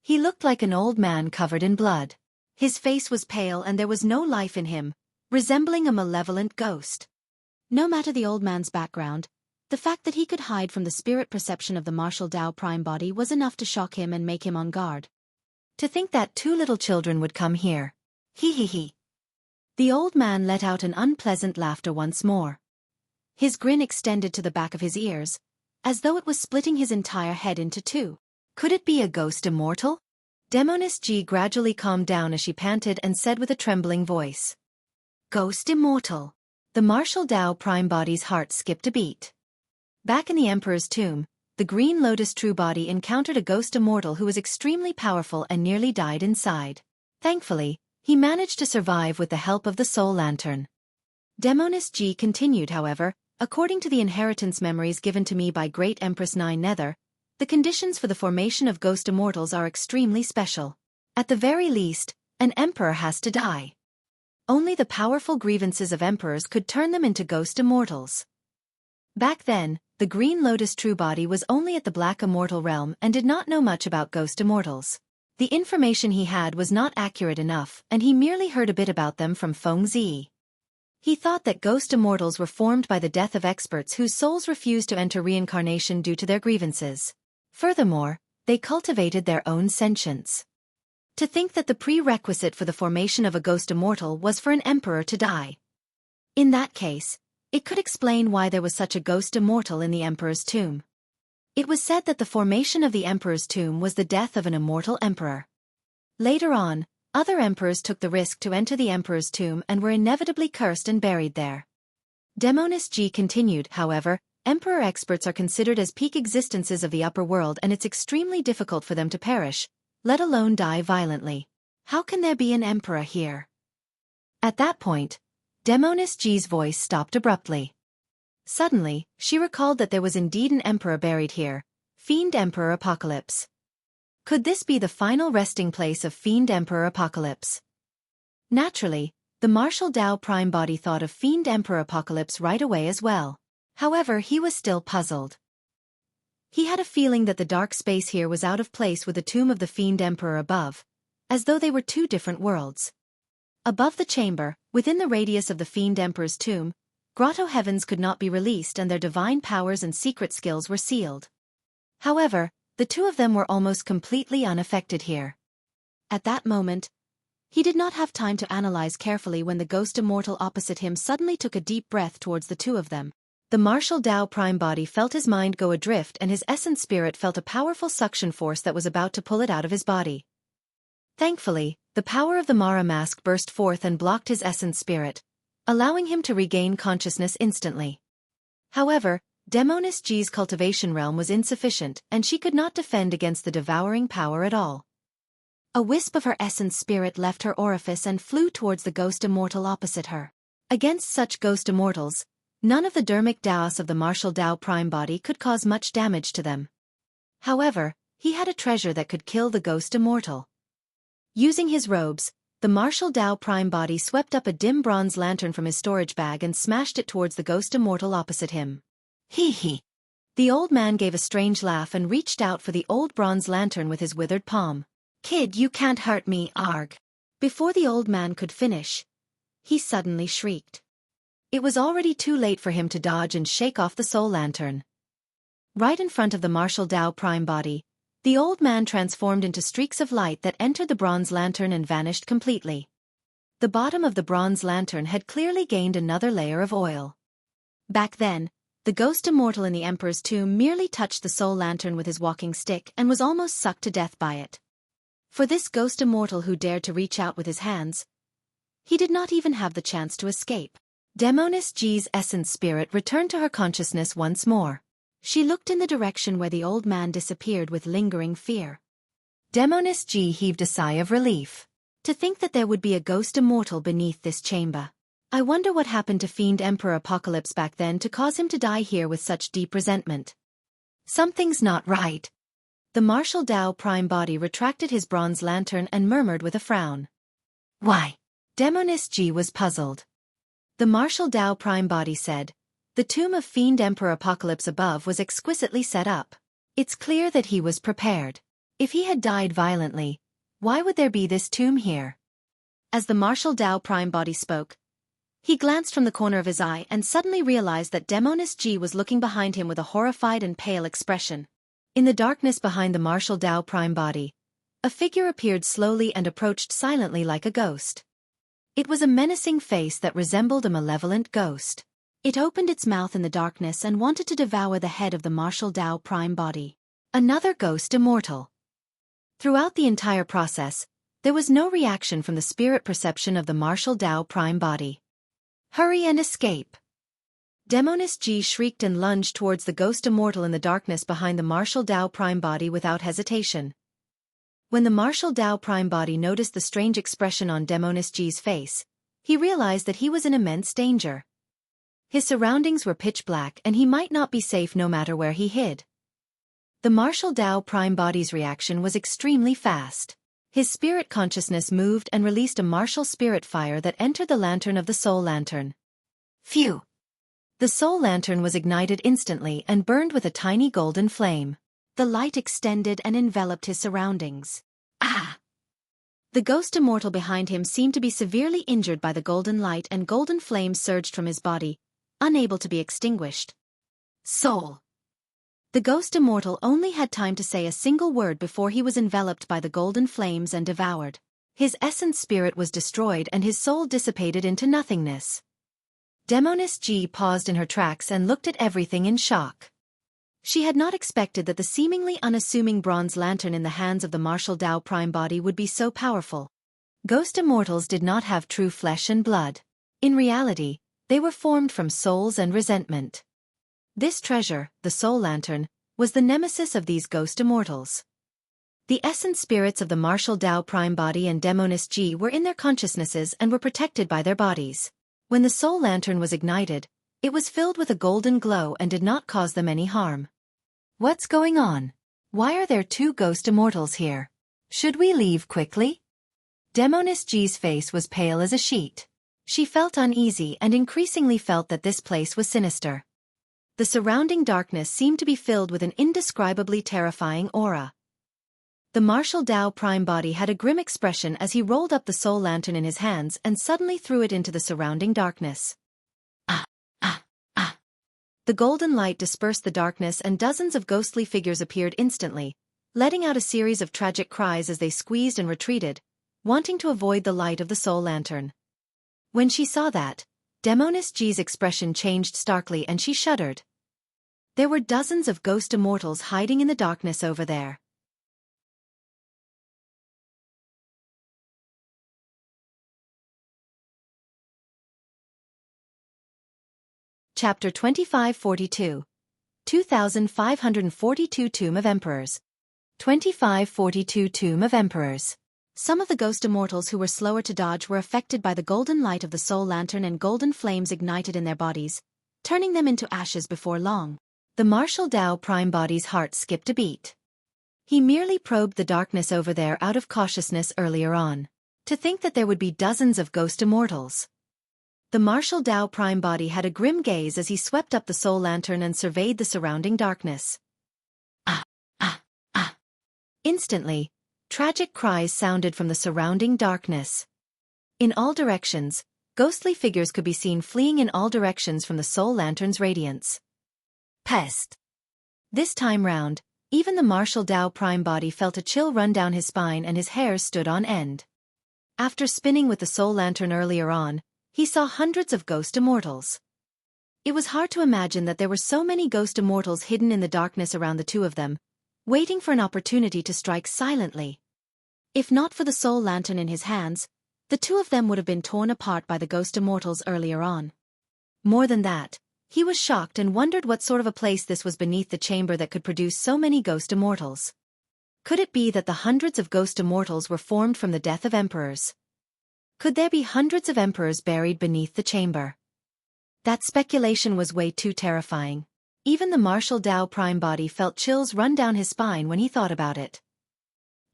Speaker 1: He looked like an old man covered in blood. His face was pale and there was no life in him, resembling a malevolent ghost.
Speaker 2: No matter the old man's background, the fact that he could hide from the spirit perception of the martial Tao prime body was enough to shock him and make him on guard.
Speaker 1: To think that two little children would come here. Hee hee hee.
Speaker 2: The old man let out an unpleasant laughter once more. His grin extended to the back of his ears, as though it was splitting his entire head into two.
Speaker 1: Could it be a ghost immortal? Demoness G gradually calmed down as she panted and said with a trembling voice. Ghost immortal. The martial Tao prime body's heart skipped a beat. Back in the Emperor's tomb, the Green Lotus true body encountered a ghost immortal who was extremely powerful and nearly died inside. Thankfully, he managed to survive with the help of the soul lantern. Demoness G continued, however, according to the inheritance memories given to me by Great Empress 9 Nether, the conditions for the formation of ghost immortals are extremely special. At the very least, an emperor has to die. Only the powerful grievances of emperors could turn them into ghost immortals. Back then, the Green Lotus true body was only at the Black Immortal realm and did not know much about ghost immortals. The information he had was not accurate enough and he merely heard a bit about them from Feng Zi. He thought that ghost immortals were formed by the death of experts whose souls refused to enter reincarnation due to their grievances. Furthermore, they cultivated their own sentience. To think that the prerequisite for the formation of a ghost immortal was for an emperor to die. In that case, it could explain why there was such a ghost immortal in the emperor's tomb. It was said that the formation of the emperor's tomb was the death of an immortal emperor. Later on, other emperors took the risk to enter the emperor's tomb and were inevitably cursed and buried there. Demoness G continued, however, emperor experts are considered as peak existences of the upper world and it's extremely difficult for them to perish, let alone die violently. How can there be an emperor here? At that point, Demoness G's voice stopped abruptly. Suddenly, she recalled that there was indeed an emperor buried here, Fiend Emperor Apocalypse. Could this be the final resting place of Fiend Emperor Apocalypse? Naturally, the martial Tao prime body thought of Fiend Emperor Apocalypse right away as well. However, he was still puzzled. He had a feeling that the dark space here was out of place with the tomb of the Fiend Emperor above, as though they were two different worlds. Above the chamber, within the radius of the Fiend Emperor's tomb, Grotto-heavens could not be released and their divine powers and secret skills were sealed. However, the two of them were almost completely unaffected here. At that moment, he did not have time to analyze carefully when the ghost immortal opposite him suddenly took a deep breath towards the two of them. The martial Tao prime body felt his mind go adrift and his essence spirit felt a powerful suction force that was about to pull it out of his body. Thankfully, the power of the Mara mask burst forth and blocked his essence spirit, allowing him to regain consciousness instantly. However, Demoness G's cultivation realm was insufficient, and she could not defend against the devouring power at all.
Speaker 2: A wisp of her essence spirit left her orifice and flew towards the ghost immortal opposite her. Against such ghost immortals, none of the dermic Daos of the martial Tao prime body could cause much damage to them. However, he had a treasure that could kill the ghost immortal. Using his robes, the martial Tao prime body swept up a dim bronze lantern from his storage bag and smashed it towards the ghost immortal opposite him.
Speaker 1: Hee hee.
Speaker 2: The old man gave a strange laugh and reached out for the old bronze lantern with his withered palm.
Speaker 1: Kid, you can't hurt me, arg.
Speaker 2: Before the old man could finish, he suddenly shrieked.
Speaker 1: It was already too late for him to dodge and shake off the soul lantern. Right in front of the martial Tao prime body, the old man transformed into streaks of light that entered the bronze lantern and vanished completely. The bottom of the bronze lantern had clearly gained another layer of oil.
Speaker 2: Back then, the ghost immortal in the Emperor's tomb merely touched the soul lantern with his walking stick and was almost sucked to death by it. For this ghost immortal who dared to reach out with his hands, he did not even have the chance to escape.
Speaker 1: Demoness G's essence spirit returned to her consciousness once more.
Speaker 2: She looked in the direction where the old man disappeared with lingering fear.
Speaker 1: Demoness G heaved a sigh of relief.
Speaker 2: To think that there would be a ghost immortal beneath this chamber.
Speaker 1: I wonder what happened to Fiend Emperor Apocalypse back then to cause him to die here with such deep resentment. Something's not right. The martial Tao prime body retracted his bronze lantern and murmured with a frown. Why? Demoness G was puzzled. The martial Tao prime body said, the tomb of Fiend Emperor Apocalypse above was exquisitely set up. It's clear that he was prepared. If he had died violently, why would there be this tomb here?
Speaker 2: As the martial Tao prime body spoke, he glanced from the corner of his eye and suddenly realized that Demoness G was looking behind him with a horrified and pale expression.
Speaker 1: In the darkness behind the martial Tao prime body, a figure appeared slowly and approached silently like a ghost. It was a menacing face that resembled a malevolent ghost.
Speaker 2: It opened its mouth in the darkness and wanted to devour the head of the martial Tao prime body.
Speaker 1: Another ghost immortal. Throughout the entire process, there was no reaction from the spirit perception of the martial Tao prime body. Hurry and escape. Demoness G shrieked and lunged towards the ghost immortal in the darkness behind the martial Tao prime body without hesitation. When the martial Tao prime body noticed the strange expression on Demoness G's face, he realized that he was in immense danger. His surroundings were pitch black and he might not be safe no matter where he hid. The martial Tao prime body's reaction was extremely fast. His spirit consciousness moved and released a martial spirit fire that entered the lantern of the soul lantern. Phew! The soul lantern was ignited instantly and burned with a tiny golden flame.
Speaker 2: The light extended and enveloped his surroundings.
Speaker 1: Ah!
Speaker 2: The ghost immortal behind him seemed to be severely injured by the golden light and golden flames surged from his body, unable to be extinguished.
Speaker 1: Soul!
Speaker 2: The ghost immortal only had time to say a single word before he was enveloped by the golden flames and devoured.
Speaker 1: His essence spirit was destroyed and his soul dissipated into nothingness. Demoness G paused in her tracks and looked at everything in shock. She had not expected that the seemingly unassuming bronze lantern in the hands of the martial Tao prime body would be so powerful. Ghost immortals did not have true flesh and blood. In reality, they were formed from souls and resentment. This treasure, the soul lantern, was the nemesis of these ghost immortals. The essence spirits of the martial Tao prime body and Demoness G were in their consciousnesses and were protected by their bodies. When the soul lantern was ignited, it was filled with a golden glow and did not cause them any harm. What's going on? Why are there two ghost immortals here? Should we leave quickly? Demoness G's face was pale as a sheet. She felt uneasy and increasingly felt that this place was sinister. The surrounding darkness seemed to be filled with an indescribably terrifying aura. The martial Tao prime body had a grim expression as he rolled up the soul lantern in his hands and suddenly threw it into the surrounding darkness. Ah, ah, ah. The golden light dispersed the darkness and dozens of ghostly figures appeared instantly, letting out a series of tragic cries as they squeezed and retreated, wanting to avoid the light of the soul lantern. When she saw that, Demoness G's expression changed starkly and she shuddered. There were dozens of ghost immortals hiding in the darkness over there. Chapter 2542. 2542 Tomb of Emperors. 2542 Tomb of Emperors.
Speaker 2: Some of the ghost immortals who were slower to dodge were affected by the golden light of the soul lantern, and golden flames ignited in their bodies, turning them into ashes before long.
Speaker 1: The martial Dao prime body's heart skipped a beat. He merely probed the darkness over there out of cautiousness earlier on. To think that there would be dozens of ghost immortals. The martial Dao prime body had a grim gaze as he swept up the soul lantern and surveyed the surrounding darkness. Ah, ah, ah. Instantly, tragic cries sounded from the surrounding darkness. In all directions, ghostly figures could be seen fleeing in all directions from the soul lantern's radiance. Pest! This time round, even the martial Dao prime body felt a chill run down his spine and his hairs stood on end. After spinning with the soul lantern earlier on, he saw hundreds of ghost immortals. It was hard to imagine that there were so many ghost immortals hidden in the darkness around the two of them, waiting for an opportunity to strike silently. If not for the soul lantern in his hands, the two of them would have been torn apart by the ghost immortals earlier on. More than that, he was shocked and wondered what sort of a place this was beneath the chamber that could produce so many ghost immortals. Could it be that the hundreds of ghost immortals were formed from the death of emperors? Could there be hundreds of emperors buried beneath the chamber? That speculation was way too terrifying. Even the martial Dao prime body felt chills run down his spine when he thought about it.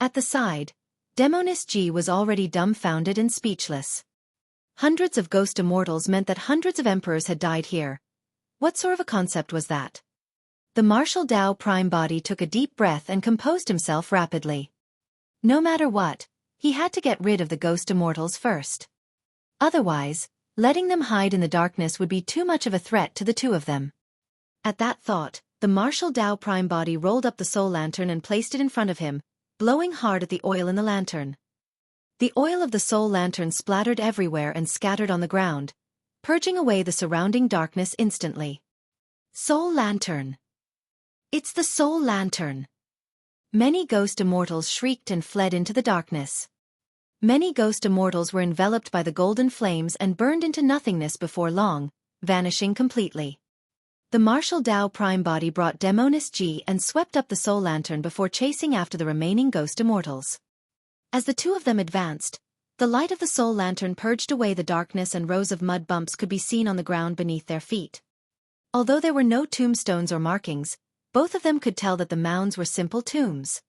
Speaker 1: At the side, Demoness G was already dumbfounded and speechless. Hundreds of ghost immortals meant that hundreds of emperors had died here. What sort of a concept was that? The martial Dao prime body took a deep breath and composed himself rapidly. No matter what, he had to get rid of the ghost immortals first. Otherwise, letting them hide in the darkness would be too much of a threat to the two of them. At that thought, the martial Dao prime body rolled up the soul lantern and placed it in front of him, blowing hard at the oil in the lantern. The oil of the soul lantern splattered everywhere and scattered on the ground, purging away the surrounding darkness instantly. Soul lantern! It's the soul lantern! Many ghost immortals shrieked and fled into the darkness. Many ghost immortals were enveloped by the golden flames and burned into nothingness before long, vanishing completely. The martial Dao prime body brought Demoness G and swept up the soul lantern before chasing after the remaining ghost immortals. As the two of them advanced, the light of the soul lantern purged away the darkness and rows of mud bumps could be seen on the ground beneath their feet. Although there were no tombstones or markings, both of them could tell that the mounds were simple tombs.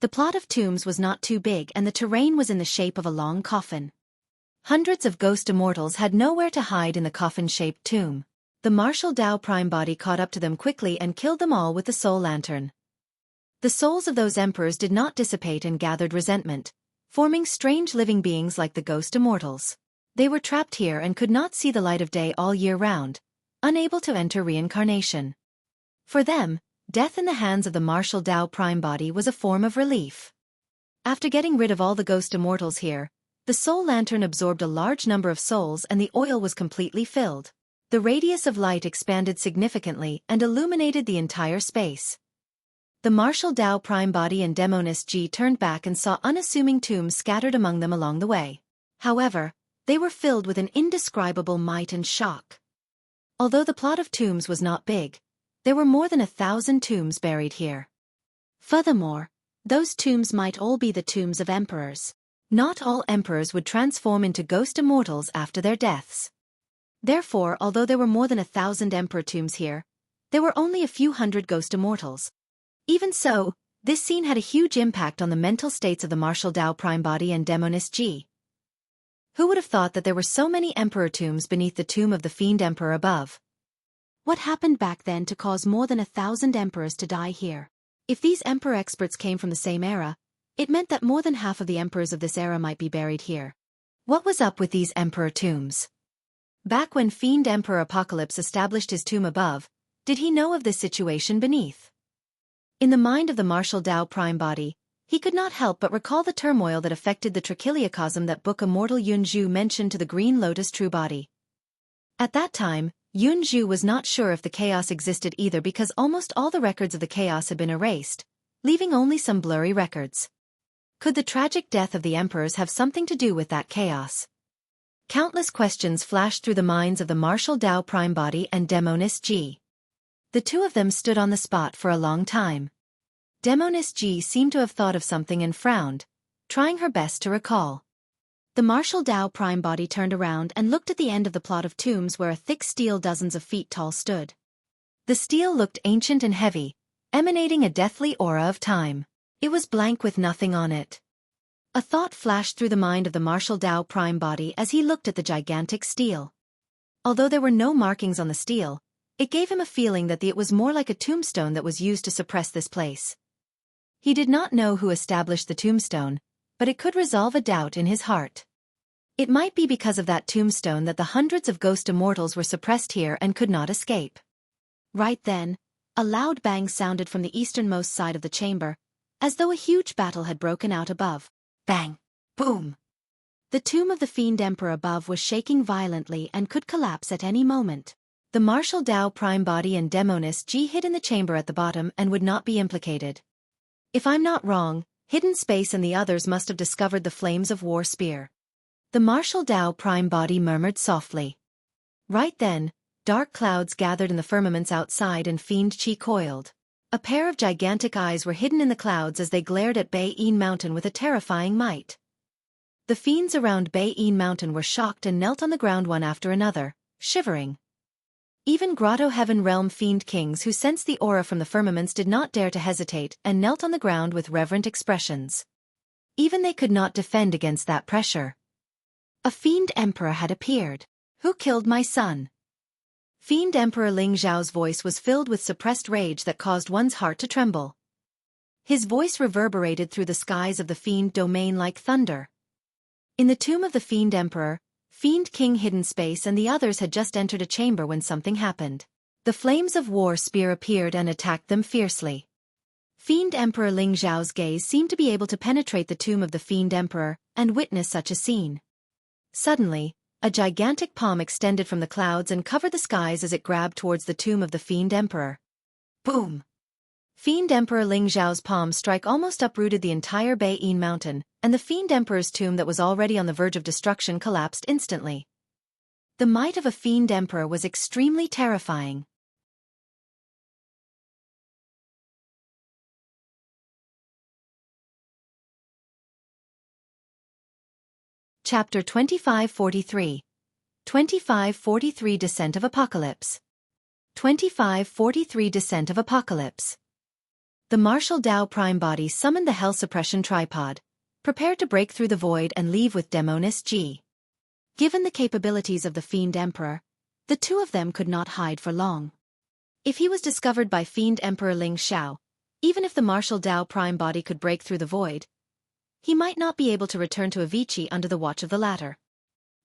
Speaker 1: The plot of tombs was not too big and the terrain was in the shape of a long coffin. Hundreds of ghost immortals had nowhere to hide in the coffin-shaped tomb. The martial Dao prime body caught up to them quickly and killed them all with the soul lantern. The souls of those emperors did not dissipate and gathered resentment, forming strange living beings like the ghost immortals. They were trapped here and could not see the light of day all year round, unable to enter reincarnation. For them, death in the hands of the martial Dao prime body was a form of relief. After getting rid of all the ghost immortals here, the soul lantern absorbed a large number of souls and the oil was completely filled. The radius of light expanded significantly and illuminated the entire space. The martial Dao prime body and Demoness G turned back and saw unassuming tombs scattered among them along the way. However, they were filled with an indescribable might and shock. Although the plot of tombs was not big, there were more than 1,000 tombs buried here. Furthermore, those tombs might all be the tombs of emperors. Not all emperors would transform into ghost immortals after their deaths. Therefore, although there were more than 1,000 emperor tombs here, there were only a few hundred ghost immortals. Even so, this scene had a huge impact on the mental states of the martial Dao prime body and Demoness G. Who would have thought that there were so many emperor tombs beneath the tomb of the Fiend Emperor above? What happened back then to cause more than 1,000 emperors to die here? If these emperor experts came from the same era, it meant that more than half of the emperors of this era might be buried here. What was up with these emperor tombs? Back when Fiend Emperor Apocalyptic established his tomb above, did he know of this situation beneath? In the mind of the martial Dao prime body, he could not help but recall the turmoil that affected the trichiliocosm that Book Immortal Yunzhu mentioned to the Green Lotus true body. At that time, Yunzhu was not sure if the chaos existed either because almost all the records of the chaos had been erased, leaving only some blurry records. Could the tragic death of the emperors have something to do with that chaos? Countless questions flashed through the minds of the martial Dao prime body and Demoness G. The two of them stood on the spot for a long time. Demoness G seemed to have thought of something and frowned, trying her best to recall.
Speaker 2: The martial Tao prime body turned around and looked at the end of the plot of tombs where a thick steel dozens of feet tall stood.
Speaker 1: The steel looked ancient and heavy, emanating a deathly aura of time. It was blank with nothing on it. A thought flashed through the mind of the martial Tao prime body as he looked at the gigantic steel. Although there were no markings on the steel, it gave him a feeling that it was more like a tombstone that was used to suppress this place. He did not know who established the tombstone, but it could resolve a doubt in his heart. It might be because of that tombstone that the hundreds of ghost immortals were suppressed here and could not escape.
Speaker 2: Right then, a loud bang sounded from the easternmost side of the chamber, as though a huge battle had broken out above.
Speaker 1: Bang! Boom!
Speaker 2: The tomb of the Fiend Emperor above was shaking violently and could collapse at any moment.
Speaker 1: The martial Tao prime body and Demoness G hid in the chamber at the bottom and would not be implicated. If I'm not wrong, Hidden Space and the others must have discovered the flames of war spear. The martial Tao prime body murmured softly. Right then, dark clouds gathered in the firmaments outside and Fiend Chi coiled. A pair of gigantic eyes were hidden in the clouds as they glared at Bei-En Mountain with a terrifying might. The fiends around Bei-En Mountain were shocked and knelt on the ground one after another, shivering. Even Grotto-heaven realm fiend kings who sensed the aura from the firmaments did not dare to hesitate and knelt on the ground with reverent expressions. Even they could not defend against that pressure. A Fiend Emperor had appeared. Who killed my son? Fiend Emperor Ling Zhao's voice was filled with suppressed rage that caused one's heart to tremble. His voice reverberated through the skies of the Fiend domain like thunder. In the tomb of the Fiend Emperor, Fiend King Hidden Space and the others had just entered a chamber when something happened. The flames of war spear appeared and attacked them fiercely. Fiend Emperor Ling Zhao's gaze seemed to be able to penetrate the tomb of the Fiend Emperor and witness such a scene. Suddenly, a gigantic palm extended from the clouds and covered the skies as it grabbed towards the tomb of the Fiend Emperor. Boom! Fiend Emperor Ling Zhao's palm strike almost uprooted the entire Bei-En Mountain, and the Fiend Emperor's tomb that was already on the verge of destruction collapsed instantly. The might of a Fiend Emperor was extremely terrifying. Chapter 2543. 2543 Descent of Apocalypse. 2543 Descent of Apocalypse. The martial Tao prime body summoned the Hell Suppression Tripod, prepared to break through the void and leave with Demoness G. Given the capabilities of the Fiend Emperor, the two of them could not hide for long. If he was discovered by Fiend Emperor Ling Xiao, even if the martial Tao prime body could break through the void, he might not be able to return to Avicii under the watch of the latter.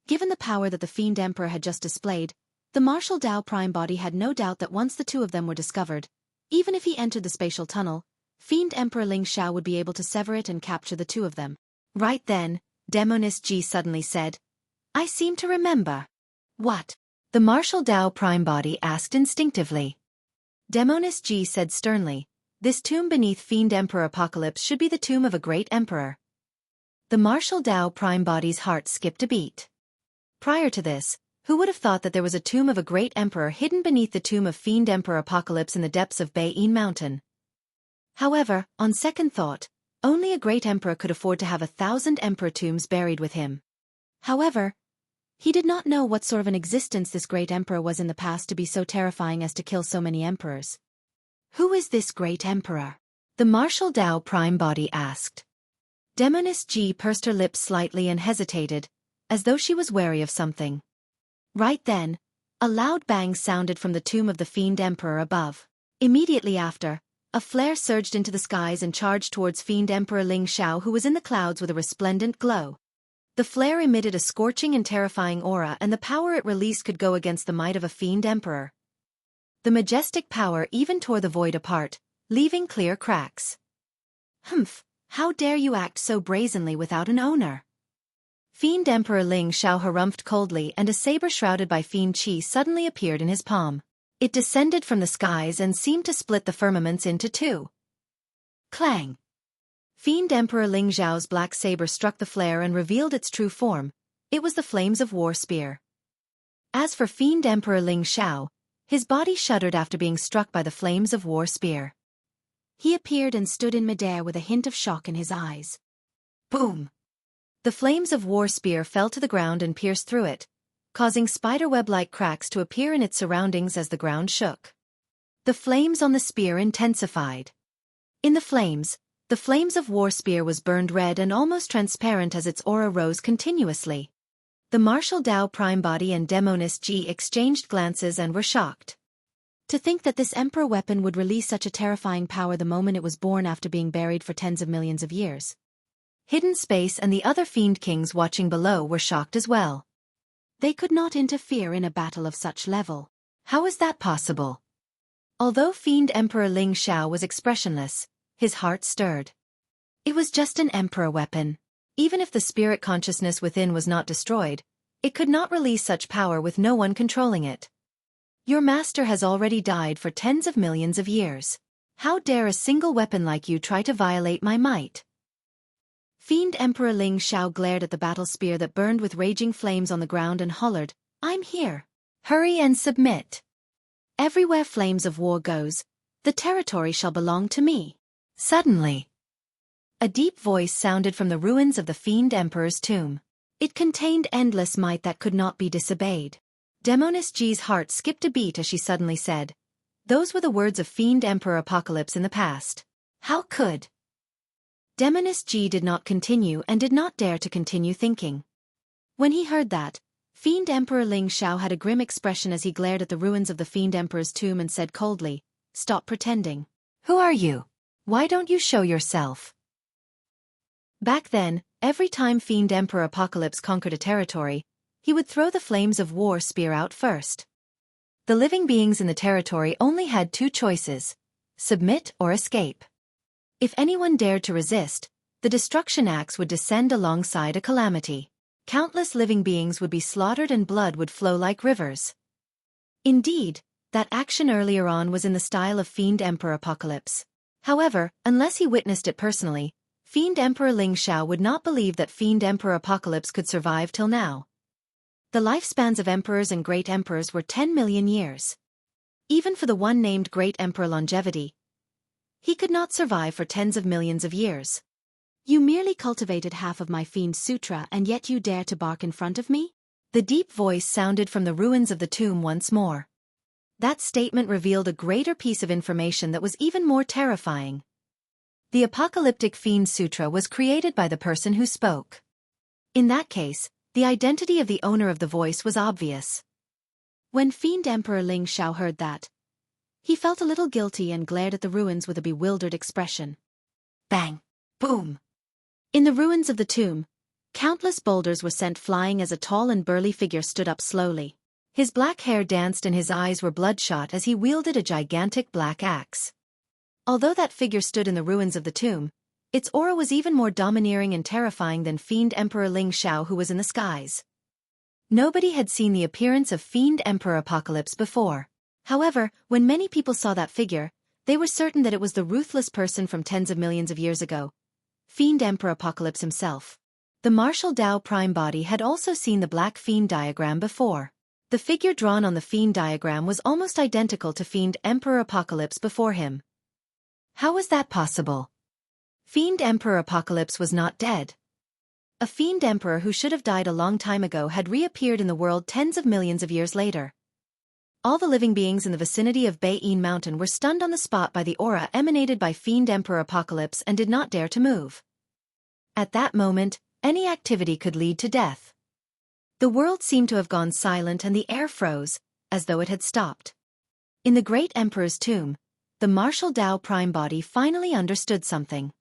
Speaker 1: Given the power that the Fiend Emperor had just displayed, the martial Tao prime body had no doubt that once the two of them were discovered, even if he entered the spatial tunnel, Fiend Emperor Ling Xiao would be able to sever it and capture the two of them. Right then, Demoness G suddenly said, "I seem to remember." "What?" the martial Tao prime body asked instinctively. Demoness G said sternly, "This tomb beneath Fiend Emperor Apocalypse should be the tomb of a great emperor." The martial Tao prime body's heart skipped a beat. Prior to this, who would have thought that there was a tomb of a great emperor hidden beneath the tomb of Fiend Emperor Apocalypse in the depths of Bei-En Mountain? However, on second thought, only a great emperor could afford to have 1,000 emperor tombs buried with him. However, he did not know what sort of an existence this great emperor was in the past to be so terrifying as to kill so many emperors. Who is this great emperor? The martial Tao prime body asked. Demoness G pursed her lips slightly and hesitated, as though she was wary of something. Right then, a loud bang sounded from the tomb of the Fiend Emperor above. Immediately after, a flare surged into the skies and charged towards Fiend Emperor Ling Xiao, who was in the clouds with a resplendent glow. The flare emitted a scorching and terrifying aura, and the power it released could go against the might of a Fiend Emperor. The majestic power even tore the void apart, leaving clear cracks. "Humph, how dare you act so brazenly without an owner?" Fiend Emperor Ling Xiao harumphed coldly, and a saber shrouded by Fiend Chi suddenly appeared in his palm. It descended from the skies and seemed to split the firmaments into two. Clang! Fiend Emperor Ling Xiao's black saber struck the flare and revealed its true form. It was the flames of war spear. As for Fiend Emperor Ling Xiao, His body shuddered after being struck by the flames of war spear.
Speaker 2: He appeared and stood in midair with a hint of shock in his eyes.
Speaker 1: Boom! The flames of war spear fell to the ground and pierced through it, causing spiderweb-like cracks to appear in its surroundings as the ground shook. The flames on the spear intensified. In the flames of war spear was burned red and almost transparent as its aura rose continuously. The martial Tao Prime Body and Demoness G exchanged glances and were shocked.
Speaker 2: To think that this Emperor weapon would release such a terrifying power the moment it was born after being buried for tens of millions of years.
Speaker 1: Hidden Space and the other Fiend Kings watching below were shocked as well.
Speaker 2: They could not interfere in a battle of such level.
Speaker 1: How is that possible? Although Fiend Emperor Ling Xiao was expressionless, his heart stirred. It was just an Emperor weapon. Even if the spirit consciousness within was not destroyed, it could not release such power with no one controlling it. Your master has already died for tens of millions of years. How dare a single weapon like you try to violate my might? Fiend Emperor Ling Xiao glared at the battle spear that burned with raging flames on the ground and hollered, "I'm here. Hurry and submit. Everywhere flames of war goes, the territory shall belong to me." Suddenly, a deep voice sounded from the ruins of the Fiend Emperor's tomb. It contained endless might that could not be disobeyed. Demoness G's heart skipped a beat as she suddenly said, "Those were the words of Fiend Emperor Apocalypse in the past. How could?" Demoness G did not continue and did not dare to continue thinking. When he heard that, Fiend Emperor Ling Xiao had a grim expression as he glared at the ruins of the Fiend Emperor's tomb and said coldly, "Stop pretending. Who are you? Why don't you show yourself?" Back then, every time Fiend Emperor Apocalypse conquered a territory, he would throw the flames of war spear out first. The living beings in the territory only had two choices: submit or escape. If anyone dared to resist, the destruction axe would descend alongside a calamity. Countless living beings would be slaughtered and blood would flow like rivers. Indeed, that action earlier on was in the style of Fiend Emperor Apocalypse. However, unless he witnessed it personally, Fiend Emperor Ling Xiao would not believe that Fiend Emperor Apocalypse could survive till now. The lifespans of emperors and great emperors were 10 million years. Even for the one named Great Emperor Longevity, he could not survive for tens of millions of years.
Speaker 2: You merely cultivated half of my Fiend Sutra and yet you dare to bark in front of me?
Speaker 1: The deep voice sounded from the ruins of the tomb once more. That statement revealed a greater piece of information that was even more terrifying. The Apocalyptic Fiend Sutra was created by the person who spoke. In that case, the identity of the owner of the voice was obvious.
Speaker 2: When Fiend Emperor Ling Xiao heard that, he felt a little guilty and glared at the ruins with a bewildered expression.
Speaker 1: Bang! Boom!
Speaker 2: In the ruins of the tomb, countless boulders were sent flying as a tall and burly figure stood up slowly.
Speaker 1: His black hair danced and his eyes were bloodshot as he wielded a gigantic black axe. Although that figure stood in the ruins of the tomb, its aura was even more domineering and terrifying than Fiend Emperor Ling Xiao, who was in the skies. Nobody had seen the appearance of Fiend Emperor Apocalypse before. However, when many people saw that figure, they were certain that it was the ruthless person from tens of millions of years ago, Fiend Emperor Apocalypse himself. The martial Tao Prime Body had also seen the Black Fiend diagram before. The figure drawn on the Fiend diagram was almost identical to Fiend Emperor Apocalypse before him. How was that possible? Fiend Emperor Apocalypse was not dead. A Fiend Emperor who should have died a long time ago had reappeared in the world tens of millions of years later. All the living beings in the vicinity of Bayin Mountain were stunned on the spot by the aura emanated by Fiend Emperor Apocalypse and did not dare to move. At that moment, any activity could lead to death. The world seemed to have gone silent and the air froze, as though it had stopped. In the Great Emperor's tomb, the martial Tao Prime Body finally understood something.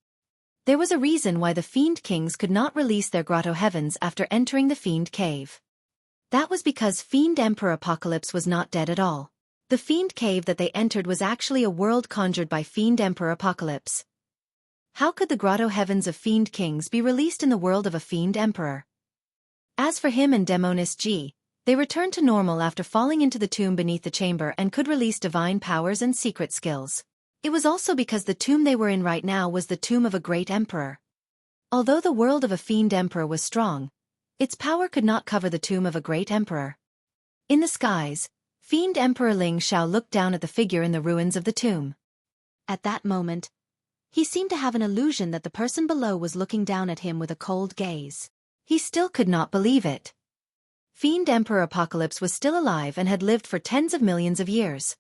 Speaker 1: There was a reason why the Fiend Kings could not release their Grotto-heavens after entering the Fiend Cave. That was because Fiend Emperor Apocalypse was not dead at all. The Fiend Cave that they entered was actually a world conjured by Fiend Emperor Apocalypse. How could the Grotto-heavens of Fiend Kings be released in the world of a Fiend Emperor? As for him and Demoness G, they returned to normal after falling into the tomb beneath the chamber and could release divine powers and secret skills. It was also because the tomb they were in right now was the tomb of a great emperor. Although the world of a Fiend Emperor was strong, its power could not cover the tomb of a great emperor. In the skies, Fiend Emperor Ling Xiao looked down at the figure in the ruins of the tomb.
Speaker 2: At that moment, he seemed to have an illusion that the person below was looking down at him with a cold gaze.
Speaker 1: He still could not believe it. Fiend Emperor Apocalypse was still alive and had lived for tens of millions of years.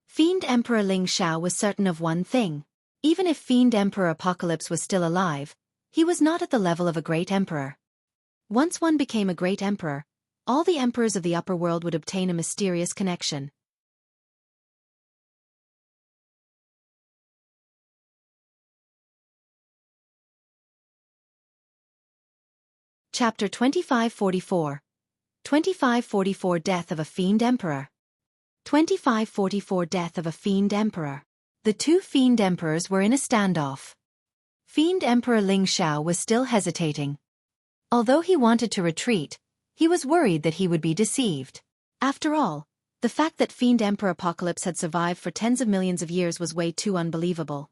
Speaker 1: Fiend Emperor Ling Xiao was certain of one thing. Even if Fiend Emperor Apocalypse was still alive, he was not at the level of a great emperor. Once one became a great emperor, all the emperors of the upper world would obtain a mysterious connection. Chapter 2544. 2544 Death of a Fiend Emperor. 2544 Death of a Fiend Emperor. The two Fiend Emperors were in a standoff. Fiend Emperor Ling Xiao was still hesitating. Although he wanted to retreat, he was worried that he would be deceived. After all, the fact that Fiend Emperor Apocalypse had survived for tens of millions of years was way too unbelievable.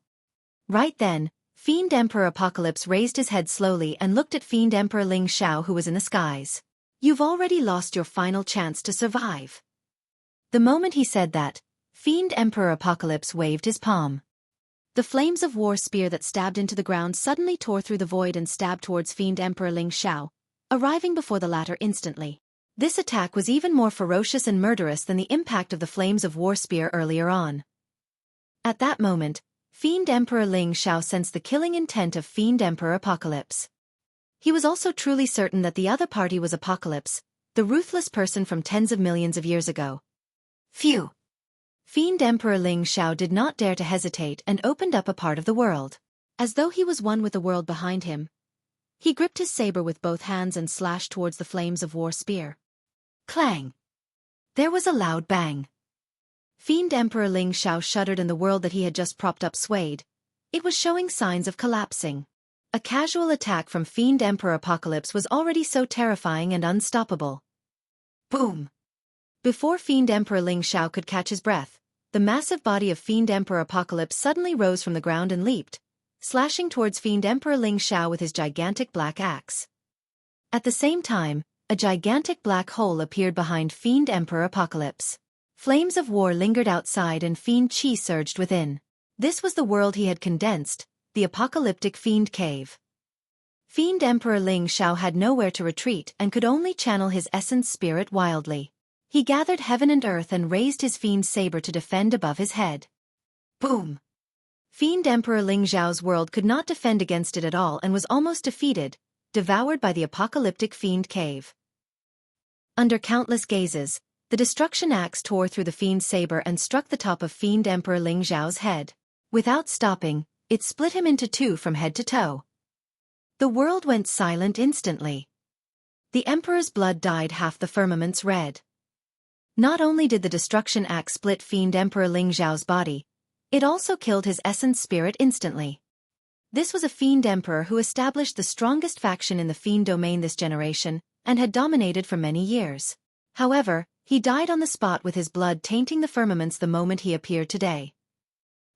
Speaker 1: Right then, Fiend Emperor Apocalypse raised his head slowly and looked at Fiend Emperor Ling Xiao, who was in the skies. "You've already lost your final chance to survive." The moment he said that, Fiend Emperor Apocalypse waved his palm. The flames of war spear that stabbed into the ground suddenly tore through the void and stabbed towards Fiend Emperor Ling Xiao, arriving before the latter instantly. This attack was even more ferocious and murderous than the impact of the flames of war spear earlier on. At that moment, Fiend Emperor Ling Xiao sensed the killing intent of Fiend Emperor Apocalypse. He was also truly certain that the other party was Apocalypse, the ruthless person from tens of millions of years ago. Phew! Fiend Emperor Ling Xiao did not dare to hesitate and opened up a part of the world. As though he was one with the world behind him, he gripped his saber with both hands and slashed towards the flames of war spear. Clang! There was a loud bang. Fiend Emperor Ling Xiao shuddered and the world that he had just propped up swayed. It was showing signs of collapsing. A casual attack from Fiend Emperor Apocalypse was already so terrifying and unstoppable. Boom! Before Fiend Emperor Ling Xiao could catch his breath, the massive body of Fiend Emperor Apocalypse suddenly rose from the ground and leaped, slashing towards Fiend Emperor Ling Xiao with his gigantic black axe. At the same time, a gigantic black hole appeared behind Fiend Emperor Apocalypse. Flames of war lingered outside and Fiend Qi surged within. This was the world he had condensed, the Apocalyptic Fiend Cave. Fiend Emperor Ling Xiao had nowhere to retreat and could only channel his essence spirit wildly. He gathered heaven and earth and raised his Fiend saber to defend above his head. Boom! Fiend Emperor Ling Xiao's world could not defend against it at all and was almost defeated, devoured by the Apocalyptic Fiend Cave. Under countless gazes, the destruction axe tore through the Fiend saber and struck the top of Fiend Emperor Ling Xiao's head. Without stopping, it split him into two from head to toe. The world went silent instantly. The Emperor's blood dyed half the firmaments red. Not only did the destruction axe split Fiend Emperor Ling Xiao's body, it also killed his essence spirit instantly. This was a Fiend Emperor who established the strongest faction in the Fiend domain this generation, and had dominated for many years. However, he died on the spot with his blood tainting the firmaments the moment he appeared today.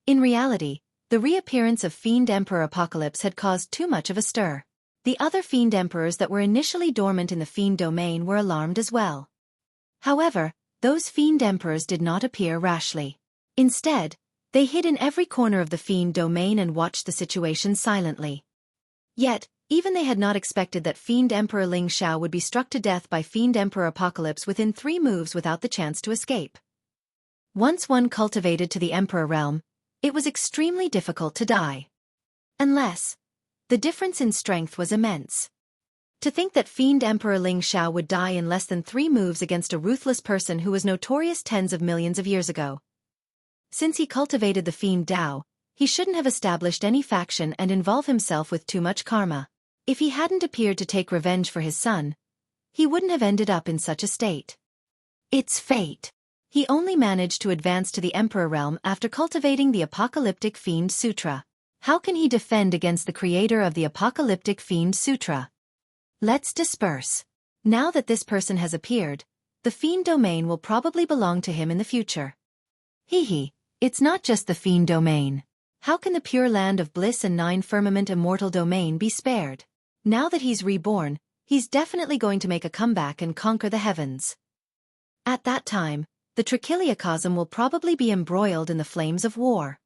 Speaker 1: In reality, the reappearance of Fiend Emperor Apocalypse had caused too much of a stir. The other Fiend Emperors that were initially dormant in the Fiend domain were alarmed as well. However, those Fiend Emperors did not appear rashly. Instead, they hid in every corner of the Fiend domain and watched the situation silently. Yet, even they had not expected that Fiend Emperor Ling Xiao would be struck to death by Fiend Emperor Apocalypse within 3 moves without the chance to escape. Once one cultivated to the Emperor realm, it was extremely difficult to die. Unless, the difference in strength was immense. To think that Fiend Emperor Ling Xiao would die in less than 3 moves against a ruthless person who was notorious tens of millions of years ago. Since he cultivated the Fiend Dao, he shouldn't have established any faction and involve himself with too much karma. If he hadn't appeared to take revenge for his son, he wouldn't have ended up in such a state. It's fate. He only managed to advance to the Emperor realm after cultivating the Apocalyptic Fiend Sutra. How can he defend against the creator of the Apocalyptic Fiend Sutra? Let's disperse. Now that this person has appeared, the Fiend domain will probably belong to him in the future. Hee, it's not just the Fiend domain. How can the Pure Land of Bliss and 9 Firmament Immortal domain be spared? Now that he's reborn, he's definitely going to make a comeback and conquer the heavens. At that time, the trichiliocosm will probably be embroiled in the flames of war.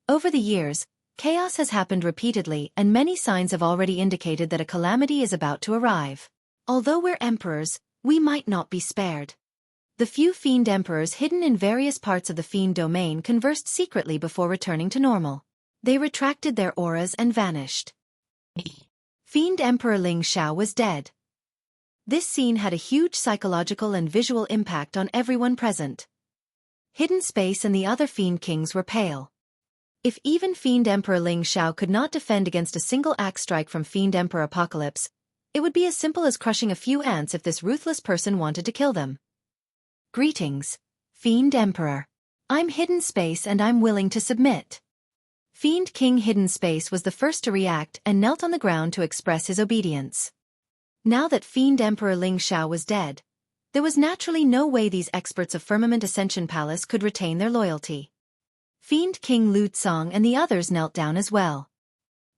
Speaker 1: Over the years, chaos has happened repeatedly and many signs have already indicated that a calamity is about to arrive. Although we're emperors, we might not be spared. The few Fiend Emperors hidden in various parts of the Fiend domain conversed secretly before returning to normal. They retracted their auras and vanished. Fiend Emperor Ling Xiao was dead. This scene had a huge psychological and visual impact on everyone present. Hidden Space and the other Fiend Kings were pale. If even Fiend Emperor Ling Xiao could not defend against a single axe strike from Fiend Emperor Apocalypse, it would be as simple as crushing a few ants if this ruthless person wanted to kill them. Greetings, Fiend Emperor. I'm Hidden Space and I'm willing to submit. Fiend King Hidden Space was the first to react and knelt on the ground to express his obedience. Now that Fiend Emperor Ling Xiao was dead, there was naturally no way these experts of Firmament Ascension Palace could retain their loyalty. Fiend King Lu Tsong and the others knelt down as well.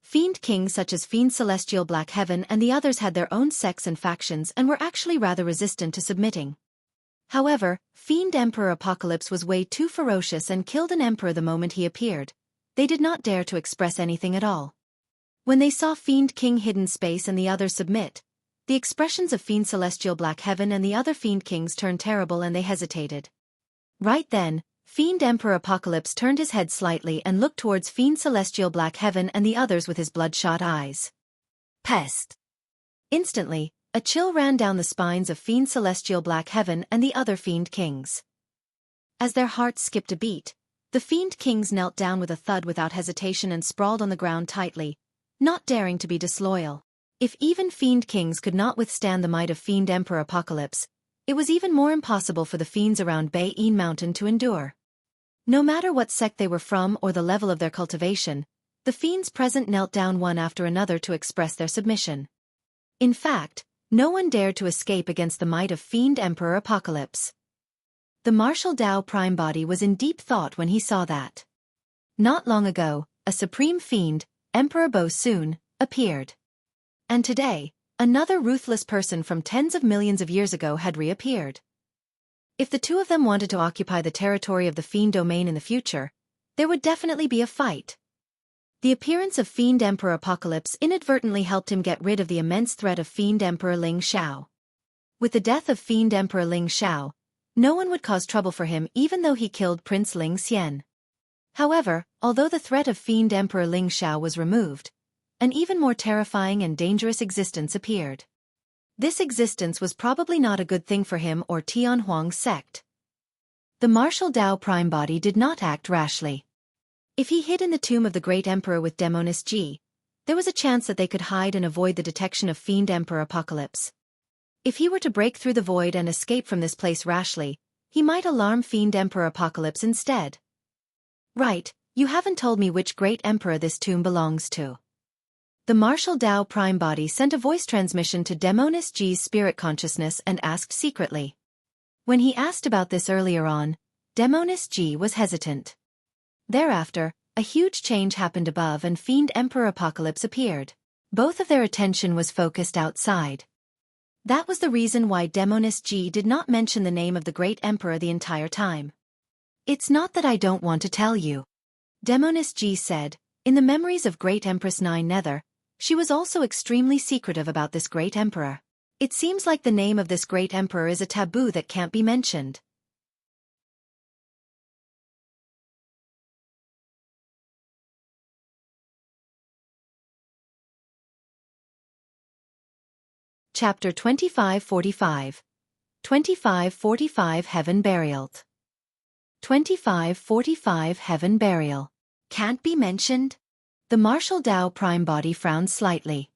Speaker 1: Fiend Kings such as Fiend Celestial Black Heaven and the others had their own sects and factions and were actually rather resistant to submitting. However, Fiend Emperor Apocalypse was way too ferocious and killed an emperor the moment he appeared. They did not dare to express anything at all. When they saw Fiend King Hidden Space and the others submit, the expressions of Fiend Celestial Black Heaven and the other Fiend Kings turned terrible and they hesitated. Right then, Fiend Emperor Apocalypse turned his head slightly and looked towards Fiend Celestial Black Heaven and the others with his bloodshot eyes. Pest! Instantly, a chill ran down the spines of Fiend Celestial Black Heaven and the other Fiend Kings. As their hearts skipped a beat, the Fiend Kings knelt down with a thud without hesitation and sprawled on the ground tightly, not daring to be disloyal. If even Fiend Kings could not withstand the might of Fiend Emperor Apocalypse, it was even more impossible for the fiends around Bei-En Mountain to endure. No matter what sect they were from or the level of their cultivation, the fiends present knelt down one after another to express their submission. In fact, no one dared to escape against the might of Fiend Emperor Apocalypse. The martial Tao Prime Body was in deep thought when he saw that. Not long ago, a supreme fiend, Emperor Bo Soon, appeared. And today, another ruthless person from tens of millions of years ago had reappeared. If the two of them wanted to occupy the territory of the Fiend domain in the future, there would definitely be a fight. The appearance of Fiend Emperor Apocalypse inadvertently helped him get rid of the immense threat of Fiend Emperor Ling Xiao. With the death of Fiend Emperor Ling Xiao, no one would cause trouble for him even though he killed Prince Ling Xian. However, although the threat of Fiend Emperor Ling Xiao was removed, an even more terrifying and dangerous existence appeared. This existence was probably not a good thing for him or Tian Huang's sect. The martial Tao Prime Body did not act rashly. If he hid in the tomb of the Great Emperor with Demoness Ji, there was a chance that they could hide and avoid the detection of Fiend Emperor Apocalypse. If he were to break through the void and escape from this place rashly, he might alarm Fiend Emperor Apocalypse instead. Right, you haven't told me which Great Emperor this tomb belongs to. The martial Tao Prime Body sent a voice transmission to Demoness Ji's spirit consciousness and asked secretly. When he asked about this earlier on, Demoness Ji was hesitant. Thereafter, a huge change happened above and Fiend Emperor Apocalypse appeared. Both of their attention was focused outside. That was the reason why Demoness Ji did not mention the name of the Great Emperor the entire time. It's not that I don't want to tell you. Demoness Ji said, in the memories of Great Empress 9 Nether, she was also extremely secretive about this Great Emperor. It seems like the name of this Great Emperor is a taboo that can't be mentioned. Chapter 2545. 2545 Heaven Burial. 2545 Heaven Burial. Can't be mentioned? The martial Tao Prime Body frowned slightly.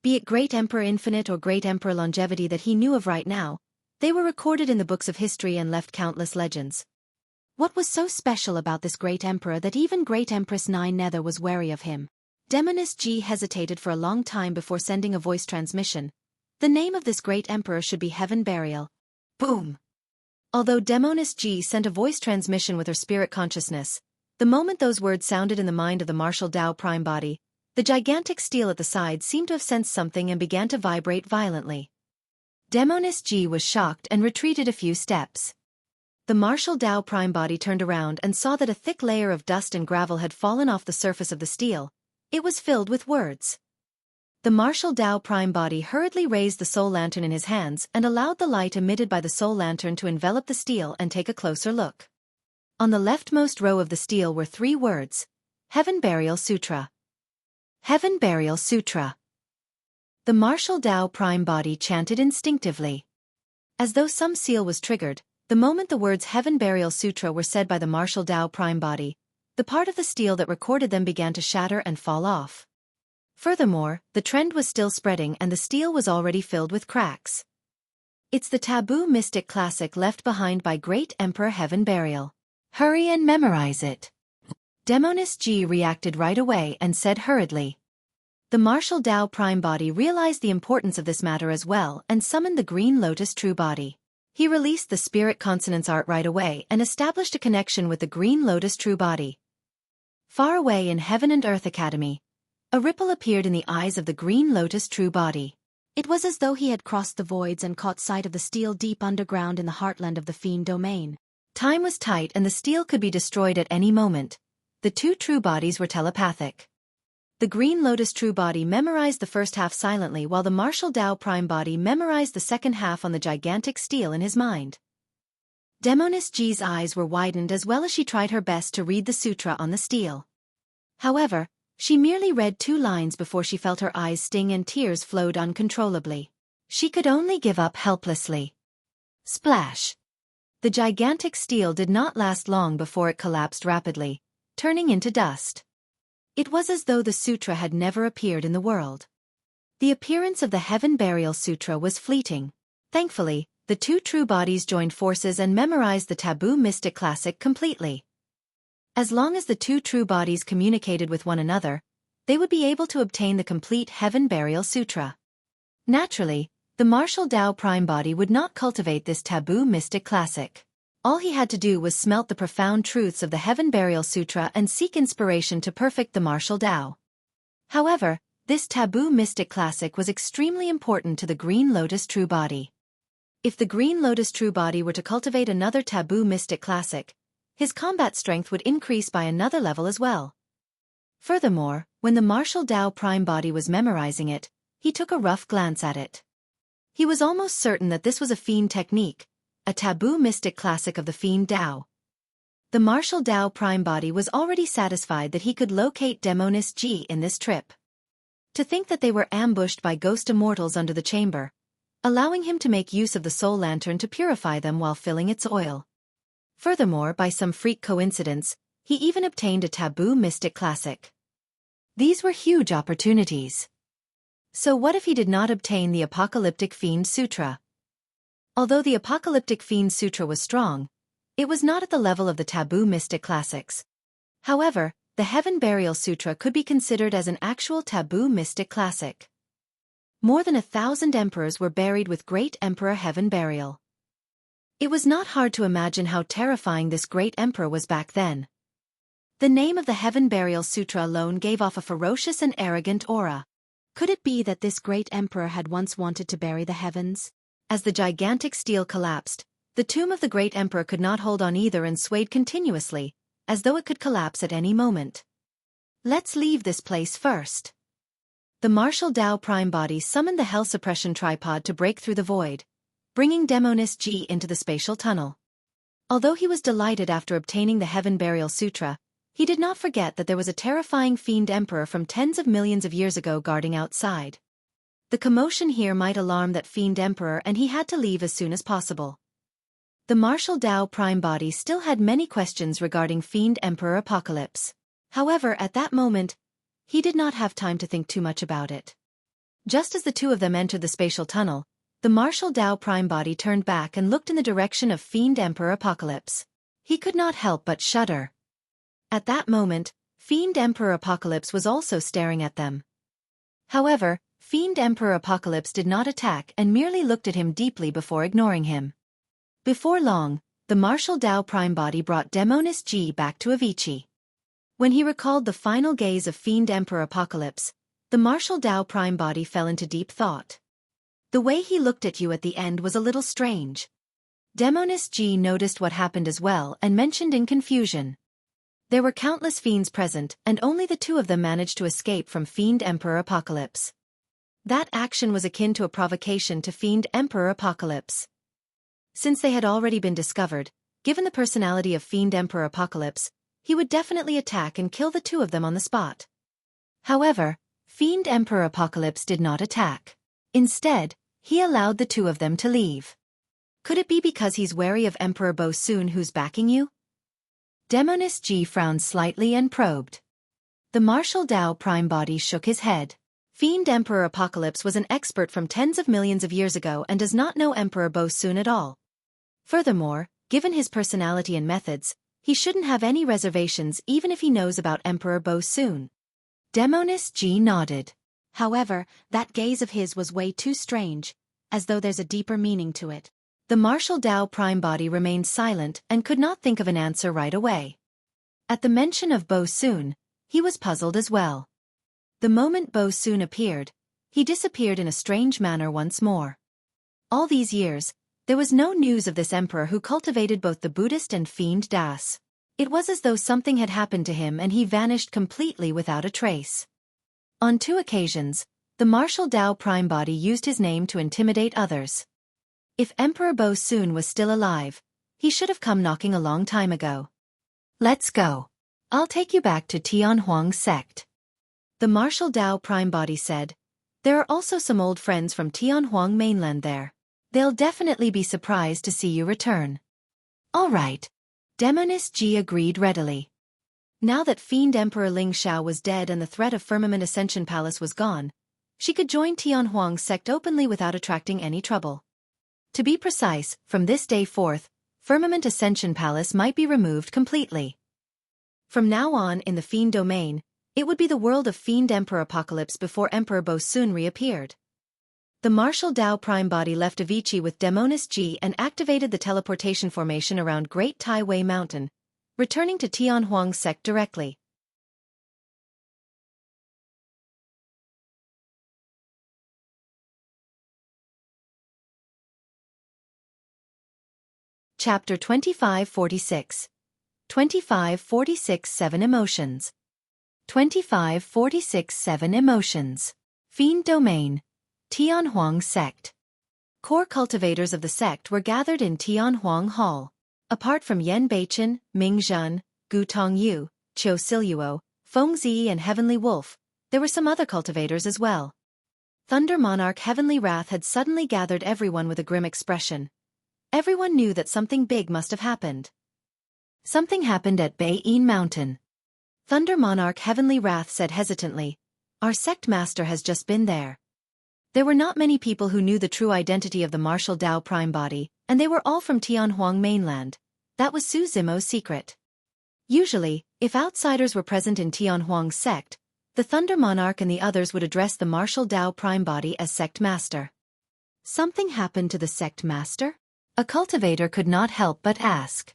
Speaker 1: Be it Great Emperor Infinite or Great Emperor Longevity that he knew of right now, they were recorded in the books of history and left countless legends. What was so special about this Great Emperor that even Great Empress 9 Nether was wary of him? Demoness Ji hesitated for a long time before sending a voice transmission. The name of this Great Emperor should be Heaven Burial. Boom! Although Demoness Ji sent a voice transmission with her spirit consciousness, the moment those words sounded in the mind of the martial Tao Prime Body, the gigantic steel at the side seemed to have sensed something and began to vibrate violently. Demoness Ji was shocked and retreated a few steps. the martial Tao prime body turned around and saw that a thick layer of dust and gravel had fallen off the surface of the steel. It was filled with words. The martial Tao prime body hurriedly raised the soul lantern in his hands and allowed the light emitted by the soul lantern to envelop the steel and take a closer look. On the leftmost row of the steel were 3 words: Heaven Burial Sutra. Heaven Burial Sutra. The martial Tao prime body chanted instinctively. As though some seal was triggered, the moment the words Heaven Burial Sutra were said by the martial Tao prime body, the part of the steel that recorded them began to shatter and fall off. Furthermore, the trend was still spreading and the steel was already filled with cracks. It's the taboo mystic classic left behind by Great Emperor Heaven Burial. Hurry and memorize it. Demoness G reacted right away and said hurriedly. The martial Tao prime body realized the importance of this matter as well and summoned the Green Lotus True Body. He released the spirit consonance art right away and established a connection with the Green Lotus True Body. Far away in Heaven and Earth Academy, a ripple appeared in the eyes of the Green Lotus True Body.
Speaker 2: It was as though he had crossed the voids and caught sight of the steel deep underground in the heartland of the Fiend domain.
Speaker 1: Time was tight and the steel could be destroyed at any moment. The 2 true bodies were telepathic. The Green Lotus True Body memorized the first half silently while the martial Tao prime body memorized the second half on the gigantic steel in his mind. Demoness G's eyes were widened as well as she tried her best to read the sutra on the steel. However, she merely read 2 lines before she felt her eyes sting and tears flowed uncontrollably. She could only give up helplessly. Splash! The gigantic steel did not last long before it collapsed rapidly, turning into dust. It was as though the sutra had never appeared in the world. The appearance of the Heaven Burial Sutra was fleeting. Thankfully, the 2 true bodies joined forces and memorized the taboo mystic classic completely. As long as the 2 true bodies communicated with one another, they would be able to obtain the complete Heaven Burial Sutra. Naturally, the martial Tao prime body would not cultivate this taboo mystic classic. All he had to do was smelt the profound truths of the Heaven Burial Sutra and seek inspiration to perfect the martial Tao. However, this taboo mystic classic was extremely important to the Green Lotus True Body. If the Green Lotus True Body were to cultivate another taboo mystic classic, his combat strength would increase by another level as well. Furthermore, when the martial Tao prime body was memorizing it, he took a rough glance at it. He was almost certain that this was a Fiend technique, a taboo mystic classic of the Fiend Tao. The martial Tao prime body was already satisfied that he could locate Demoness G in this trip. To think that they were ambushed by ghost immortals under the chamber, allowing him to make use of the soul lantern to purify them while filling its oil. Furthermore, by some freak coincidence, he even obtained a taboo mystic classic. These were huge opportunities. So what if he did not obtain the Apocalyptic Fiend Sutra? Although the Apocalyptic Fiend Sutra was strong, it was not at the level of the taboo mystic classics. However, the Heaven Burial Sutra could be considered as an actual taboo mystic classic. More than 1,000 emperors were buried with Great Emperor Heaven Burial. It was not hard to imagine how terrifying this great emperor was back then. The name of the Heaven Burial Sutra alone gave off a ferocious and arrogant aura.
Speaker 2: Could it be that this great emperor had once wanted to bury the heavens?
Speaker 1: As the gigantic steel collapsed, the tomb of the great emperor could not hold on either and swayed continuously, as though it could collapse at any moment. Let's leave this place first. The martial Tao prime body summoned the hell suppression tripod to break through the void, bringing Demoness G into the spatial tunnel. Although he was delighted after obtaining the Heaven Burial Sutra, he did not forget that there was a terrifying Fiend Emperor from tens of millions of years ago guarding outside. The commotion here might alarm that Fiend Emperor and he had to leave as soon as possible. The martial Tao prime body still had many questions regarding Fiend Emperor Apocalypse. However, at that moment, he did not have time to think too much about it. Just as the 2 of them entered the spatial tunnel, the martial Tao prime body turned back and looked in the direction of Fiend Emperor Apocalypse. He could not help but shudder. At that moment, Fiend Emperor Apocalypse was also staring at them. However, Fiend Emperor Apocalypse did not attack and merely looked at him deeply before ignoring him. Before long, the martial Tao prime body brought Demoness G back to Avicii. When he recalled the final gaze of Fiend Emperor Apocalypse, the martial Tao prime body fell into deep thought. The way he looked at you at the end was a little strange. Demoness G noticed what happened as well and mentioned in confusion. There were countless fiends present, and only the two of them managed to escape from Fiend Emperor Apocalypse. That action was akin to a provocation to Fiend Emperor Apocalypse. Since they had already been discovered, given the personality of Fiend Emperor Apocalypse, he would definitely attack and kill the two of them on the spot. However, Fiend Emperor Apocalypse did not attack. Instead, he allowed the two of them to leave. Could it be because he's wary of Emperor Bo-Soon who's backing you? Demoness G frowned slightly and probed. The martial Dao prime body shook his head. Fiend Emperor Apocalypse was an expert from tens of millions of years ago and does not know Emperor Bo-Soon at all. Furthermore, given his personality and methods, he shouldn't have any reservations even if he knows about Emperor Bo-Soon. Demoness G nodded.
Speaker 2: However, that gaze of his was way too strange, as though there's a deeper meaning to it.
Speaker 1: The martial Dao prime body remained silent and could not think of an answer right away. At the mention of Bo-Soon, he was puzzled as well. The moment Bo-Soon appeared, he disappeared in a strange manner once more. All these years, there was no news of this emperor who cultivated both the Buddhist and Fiend Das. It was as though something had happened to him and he vanished completely without a trace. On 2 occasions, the martial Dao prime body used his name to intimidate others. If Emperor Bo-Soon was still alive, he should have come knocking a long time ago. Let's go. I'll take you back to Tianhuang sect. The martial Dao prime body said. There are also some old friends from Tianhuang mainland there. They'll definitely be surprised to see you return. All right. Demoness G agreed readily. Now that Fiend Emperor Ling Xiao was dead and the threat of Firmament Ascension Palace was gone, she could join Tianhuang sect openly without attracting any trouble. To be precise, from this day forth, Firmament Ascension Palace might be removed completely. From now on in the Fiend domain, it would be the world of Fiend Emperor Apocalypse before Emperor Bo-Soon reappeared. The martial Dao prime body left Avicii with Demoness G and activated the teleportation formation around Great Tai Wei Mountain, returning to Tianhuang sect directly. Chapter 2546. 2546-7 Emotions. 2546-7 Emotions. Fiend Domain. Tianhuang Sect. Core cultivators of the sect were gathered in Tianhuang Hall. Apart from Yan Beichen, Ming Zhen, Gu Tongyu, Qiu Siluo, Feng Zi and Heavenly Wolf, there were some other cultivators as well. Thunder Monarch Heavenly Wrath had suddenly gathered everyone with a grim expression. Everyone knew that something big must have happened. Something happened at Beiyin Mountain. Thunder Monarch Heavenly Wrath said hesitantly, "Our sect master has just been there." There were not many people who knew the true identity of the martial Dao prime body, and they were all from Tianhuang mainland. That was Su Zimo's secret. Usually, if outsiders were present in Tianhuang's sect, the Thunder Monarch and the others would address the martial Dao prime body as sect master. Something happened to the sect master? A cultivator could not help but ask.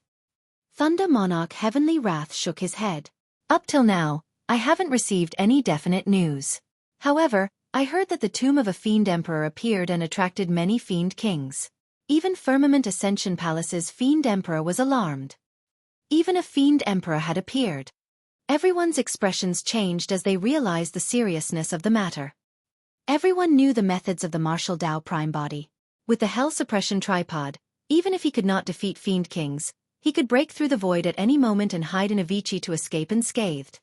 Speaker 1: Thunder Monarch Heavenly Wrath shook his head. Up till now, I haven't received any definite news. However, I heard that the tomb of a Fiend Emperor appeared and attracted many Fiend Kings. Even Firmament Ascension Palace's Fiend Emperor was alarmed. Even a Fiend Emperor had appeared. Everyone's expressions changed as they realized the seriousness of the matter. Everyone knew the methods of the martial Dao prime body. With the Hell Suppression Tripod, even if he could not defeat Fiend Kings, he could break through the void at any moment and hide in Avicii to escape unscathed.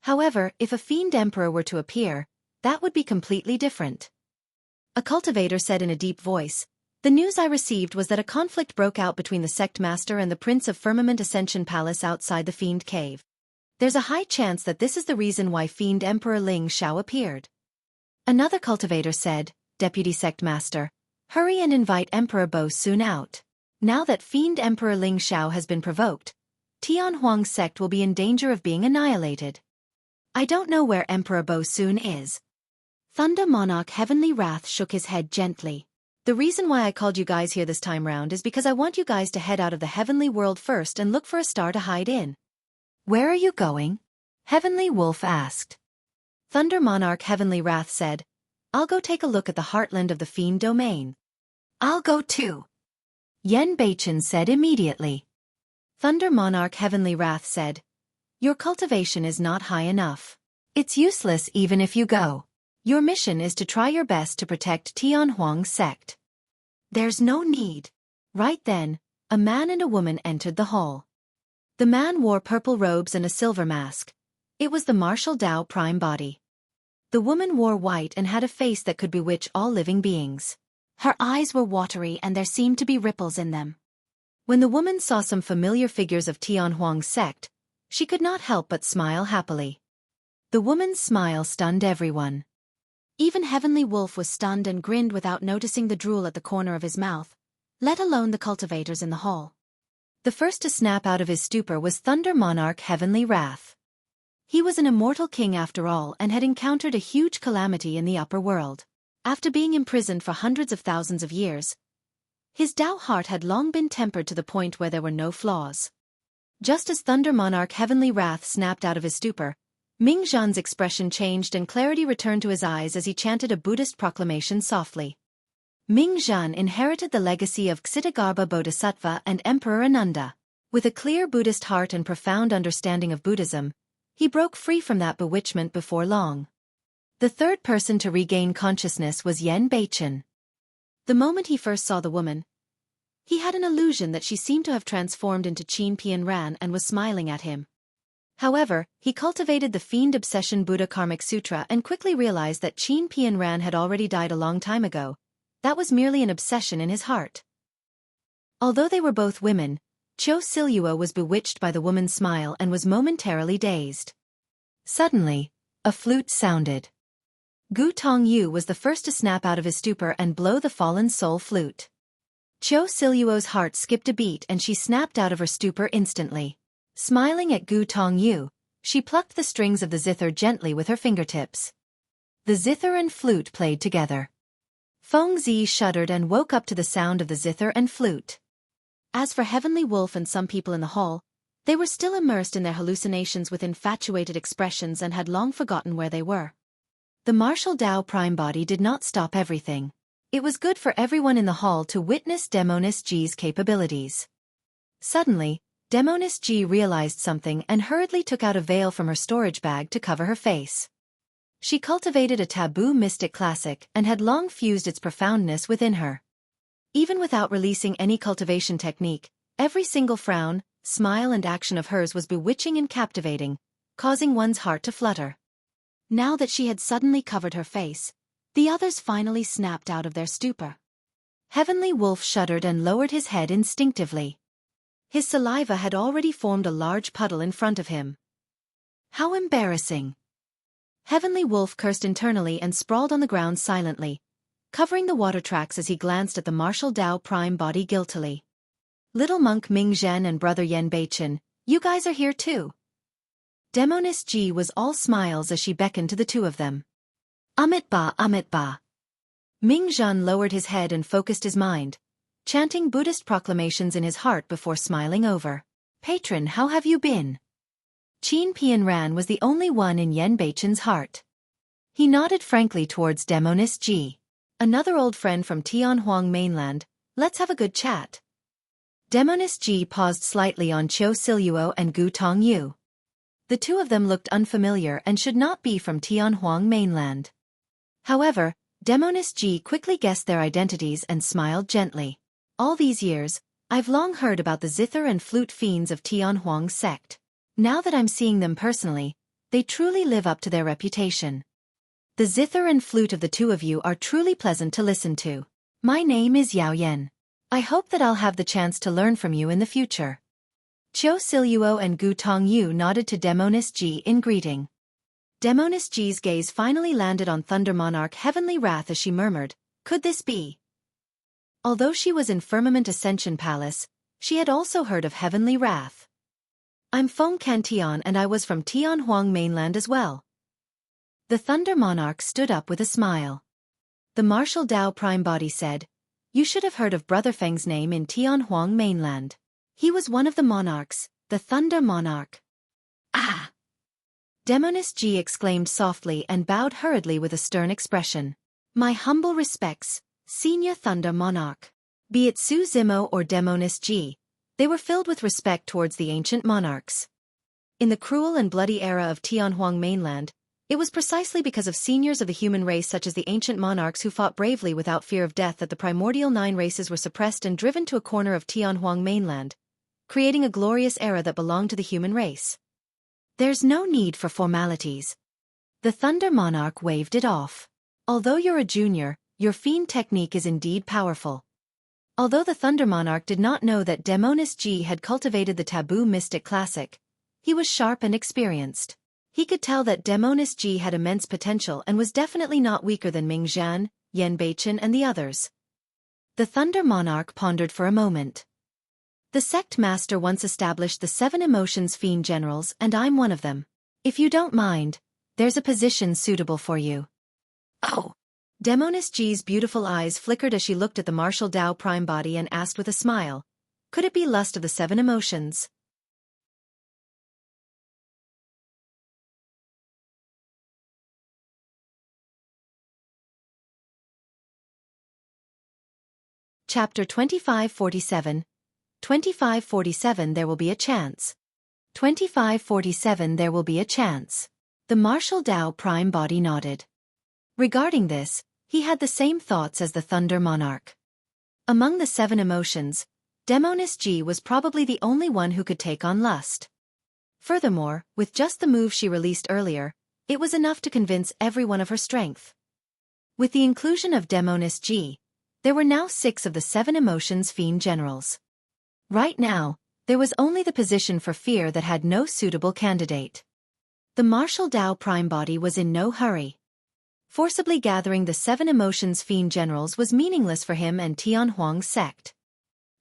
Speaker 1: However, if a Fiend Emperor were to appear, that would be completely different. A cultivator said in a deep voice, "The news I received was that a conflict broke out between the sect master and the Prince of Firmament Ascension Palace outside the Fiend Cave. There's a high chance that this is the reason why Fiend Emperor Ling Xiao appeared." Another cultivator said, "Deputy Sect Master, hurry and invite Emperor Bo-Soon out. Now that Fiend Emperor Ling Xiao has been provoked, Tianhuang sect will be in danger of being annihilated. I don't know where Emperor Bo-Soon is." Thunder Monarch Heavenly Wrath shook his head gently. "The reason why I called you guys here this time round is because I want you guys to head out of the heavenly world first and look for a star to hide in." "Where are you going?" Heavenly Wolf asked. Thunder Monarch Heavenly Wrath said, "I'll go take a look at the heartland of the Fiend domain." "I'll go too." Yen Beichen said immediately.
Speaker 2: Thunder Monarch Heavenly Wrath said, "Your cultivation is not high enough.
Speaker 1: It's useless even if you go. Your mission is to try your best to protect Tianhuang's sect."
Speaker 2: There's no need.
Speaker 1: Right then, a man and a woman entered the hall. The man wore purple robes and a silver mask. It was the martial Tao prime body. The woman wore white and had a face that could bewitch all living beings.
Speaker 2: Her eyes were watery and there seemed to be ripples in them.
Speaker 1: When the woman saw some familiar figures of Tianhuang's sect, she could not help but smile happily. The woman's smile stunned everyone.
Speaker 2: Even Heavenly Wolf was stunned and grinned without noticing the drool at the corner of his mouth, let alone the cultivators in the hall.
Speaker 1: The first to snap out of his stupor was Thunder Monarch Heavenly Wrath. He was an immortal king after all and had encountered a huge calamity in the upper world. After being imprisoned for hundreds of thousands of years, his Tao heart had long been tempered to the point where there were no flaws. Just as Thunder Monarch Heavenly Wrath snapped out of his stupor, Ming Zhan's expression changed and clarity returned to his eyes as he chanted a Buddhist proclamation softly. Ming Zhan inherited the legacy of Ksitigarbha Bodhisattva and Emperor Ananda. With a clear Buddhist heart and profound understanding of Buddhism, he broke free from that bewitchment before long. The third person to regain consciousness was Yen Beichen. The moment he first saw the woman, he had an illusion that she seemed to have transformed into Qin Pian Ran and was smiling at him. However, he cultivated the Fiend Obsession Buddha Karmic Sutra and quickly realized that Qin Pian Ran had already died a long time ago. That was merely an obsession in his heart. Although they were both women, Xueqi was bewitched by the woman's smile and was momentarily dazed. Suddenly, a flute sounded. Gu Tongyu was the first to snap out of his stupor and blow the fallen soul flute. Xueqi's heart skipped a beat and she snapped out of her stupor instantly. Smiling at Gu Tongyu, she plucked the strings of the zither gently with her fingertips. The zither and flute played together. Feng Zi shuddered and woke up to the sound of the zither and flute.
Speaker 2: As for Heavenly Wolf and some people in the hall, they were still immersed in their hallucinations with infatuated expressions and had long forgotten where they were.
Speaker 1: The martial Tao prime body did not stop everything. It was good for everyone in the hall to witness Demoness Ji's capabilities. Suddenly, Demoness Ji realized something and hurriedly took out a veil from her storage bag to cover her face. She cultivated a taboo mystic classic and had long fused its profoundness within her. Even without releasing any cultivation technique, every single frown, smile and action of hers was bewitching and captivating, causing one's heart to flutter.
Speaker 2: Now that she had suddenly covered her face, the others finally snapped out of their stupor.
Speaker 1: Heavenly Wolf shuddered and lowered his head instinctively. His saliva had already formed a large puddle in front of him. How embarrassing! Heavenly Wolf cursed internally and sprawled on the ground silently, covering the water tracks as he glanced at the martial Tao prime body guiltily. Little monk Ming Zhen and brother Yen Beichen, you guys are here too. Demoness Ji was all smiles as she beckoned to the two of them. Amit Ba, Amit Ba. Ming Zhen lowered his head and focused his mind, chanting Buddhist proclamations in his heart before smiling over. Patron, how have you been? Qin Pian Ran was the only one in Yen Beichen's heart. He nodded frankly towards Demoness Ji. Another old friend from Tianhuang mainland, let's have a good chat. Demoness Ji paused slightly on Xueqi and Gu Tongyu. The two of them looked unfamiliar and should not be from Tianhuang mainland. However, Demoness Ji quickly guessed their identities and smiled gently. All these years, I've long heard about the zither and flute fiends of Tianhuang's sect. Now that I'm seeing them personally, they truly live up to their reputation. The zither and flute of the two of you are truly pleasant to listen to. My name is Yao Yan. I hope that I'll have the chance to learn from you in the future. Xueqi and Gu Tongyu nodded to Demoness Ji in greeting. Demoness Ji's gaze finally landed on Thunder Monarch Heavenly Wrath as she murmured, could this be? Although she was in Firmament Ascension Palace, she had also heard of Heavenly Wrath. I'm Feng Cantian and I was from Tianhuang mainland as well. The Thunder Monarch stood up with a smile. The martial Tao prime body said, you should have heard of Brother Feng's name in Tianhuang mainland. He was one of the monarchs, the Thunder Monarch. Ah! Demoness Ji exclaimed softly and bowed hurriedly with a stern expression. My humble respects, Senior Thunder Monarch. Be it Su Zimo or Demonis G, they were filled with respect towards the ancient monarchs. In the cruel and bloody era of Tianhuang mainland, it was precisely because of seniors of the human race such as the ancient monarchs who fought bravely without fear of death that the primordial 9 races were suppressed and driven to a corner of Tianhuang mainland, creating a glorious era that belonged to the human race. There's no need for formalities. The Thunder Monarch waved it off. Although you're a junior, your fiend technique is indeed powerful. Although the Thunder Monarch did not know that Demonis G had cultivated the taboo mystic classic, he was sharp and experienced. He could tell that Demonis G had immense potential and was definitely not weaker than Ming Zhan, Yen Beichen and the others. The Thunder Monarch pondered for a moment. The sect master once established the 7 emotions fiend generals and I'm one of them. If you don't mind, there's a position suitable for you. Oh. Demonis G's beautiful eyes flickered as she looked at the martial Tao prime body and asked with a smile, could it be lust of the 7 emotions? Chapter 2547. 2547 There will be a chance. 2547 There will be a chance. The martial Tao prime body nodded. Regarding this, he had the same thoughts as the Thunder Monarch. Among the 7 emotions, Demonis G was probably the only one who could take on lust. Furthermore, with just the move she released earlier, it was enough to convince everyone of her strength. With the inclusion of Demonis G, there were now 6 of the 7 emotions fiend generals. Right now, there was only the position for fear that had no suitable candidate. The martial Tao prime body was in no hurry. Forcibly gathering the 7 emotions fiend generals was meaningless for him and Tianhuang's sect.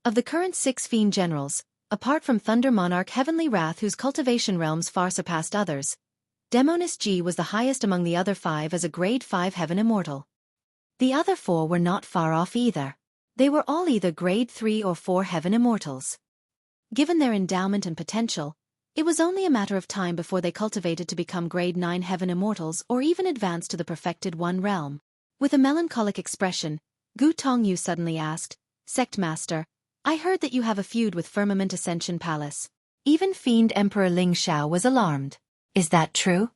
Speaker 1: Of the current 6 fiend generals, apart from Thunder Monarch Heavenly Wrath whose cultivation realms far surpassed others, Demonis G was the highest among the other 5 as a grade 5 heaven immortal. The other 4 were not far off either. They were all either grade 3 or 4 heaven immortals. Given their endowment and potential, it was only a matter of time before they cultivated to become grade 9 heaven immortals or even advance to the perfected 1 realm. With a melancholic expression, Gu Tongyu suddenly asked, Sect Master, I heard that you have a feud with Firmament Ascension Palace. Even Fiend Emperor Ling Xiao was alarmed. Is that true?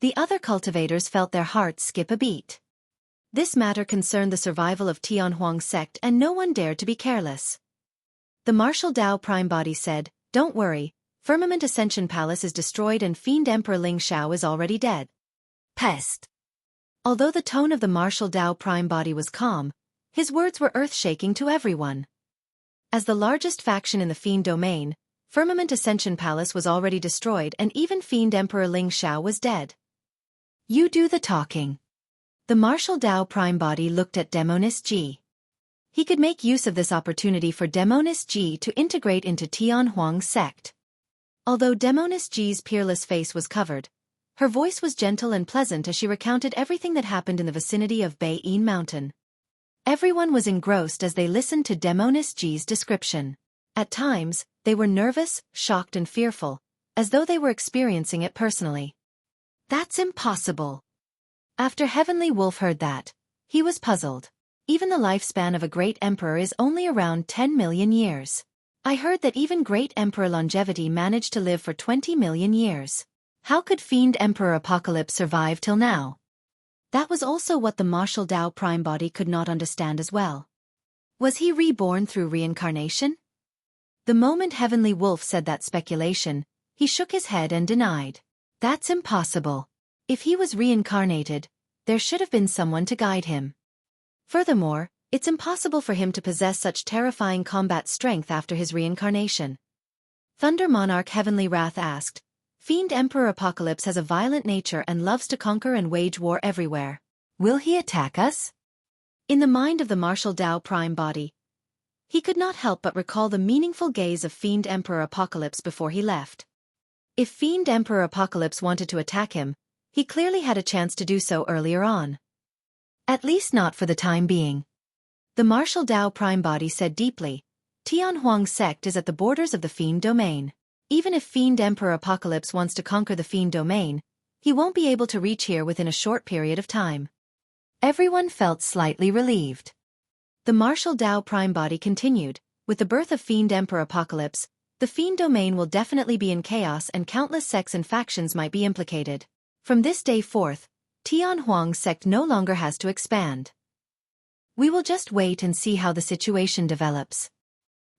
Speaker 1: The other cultivators felt their hearts skip a beat. This matter concerned the survival of Tianhuang's sect and no one dared to be careless. The martial Tao prime body said, Don't worry, Firmament Ascension Palace is destroyed and Fiend Emperor Ling Xiao is already dead. Pest. Although the tone of the martial Tao prime body was calm, his words were earth-shaking to everyone. As the largest faction in the Fiend domain, Firmament Ascension Palace was already destroyed and even Fiend Emperor Ling Xiao was dead. You do the talking. The martial Tao prime body looked at Demonis G. He could make use of this opportunity for Demonis G to integrate into Tianhuang's sect. Although Demonis G's peerless face was covered, her voice was gentle and pleasant as she recounted everything that happened in the vicinity of Beiyin Mountain. Everyone was engrossed as they listened to Demonis G's description. At times, they were nervous, shocked and fearful, as though they were experiencing it personally. That's impossible. After Heavenly Wolf heard that, he was puzzled. Even the lifespan of a great emperor is only around 10 million years. I heard that even great emperor longevity managed to live for 20 million years. How could Fiend Emperor Apocalypse survive till now? That was also what the martial Tao prime body could not understand as well. Was he reborn through reincarnation? The moment Heavenly Wolf said that speculation, he shook his head and denied. That's impossible. If he was reincarnated, there should have been someone to guide him. Furthermore, it's impossible for him to possess such terrifying combat strength after his reincarnation. Thunder Monarch Heavenly Wrath asked, Fiend Emperor Apocalypse has a violent nature and loves to conquer and wage war everywhere. Will he attack us? In the mind of the martial Tao prime body, he could not help but recall the meaningful gaze of Fiend Emperor Apocalypse before he left. If Fiend Emperor Apocalypse wanted to attack him, he clearly had a chance to do so earlier on. At least not for the time being. The martial Tao prime body said deeply, Tianhuang's sect is at the borders of the Fiend domain. Even if Fiend Emperor Apocalypse wants to conquer the Fiend domain, he won't be able to reach here within a short period of time. Everyone felt slightly relieved. The martial Tao prime body continued, with the birth of Fiend Emperor Apocalypse, the Fiend domain will definitely be in chaos and countless sects and factions might be implicated. From this day forth, Tian Huang's sect no longer has to expand. We will just wait and see how the situation develops.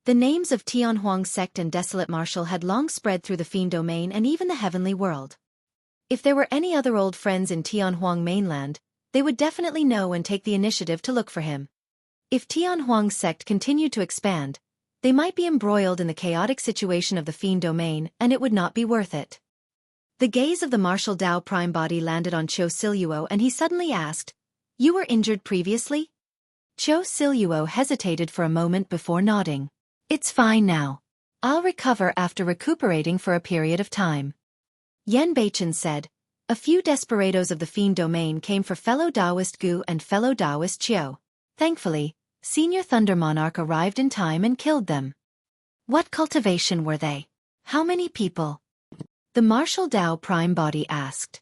Speaker 1: The names of Tian Huang's sect and Desolate Martial had long spread through the Fiend domain and even the heavenly world. If there were any other old friends in Tian Huang mainland, they would definitely know and take the initiative to look for him. If Tian Huang's sect continued to expand, they might be embroiled in the chaotic situation of the Fiend domain and it would not be worth it. The gaze of the martial Tao prime body landed on Xueqi and he suddenly asked, "You were injured previously?" Xueqi hesitated for a moment before nodding. "It's fine now. I'll recover after recuperating for a period of time." Yan Beichen said. A few desperados of the Fiend domain came for fellow Taoist Gu and fellow Taoist Qiu. Thankfully, Senior Thunder Monarch arrived in time and killed them. What cultivation were they? How many people? The martial Tao prime body asked.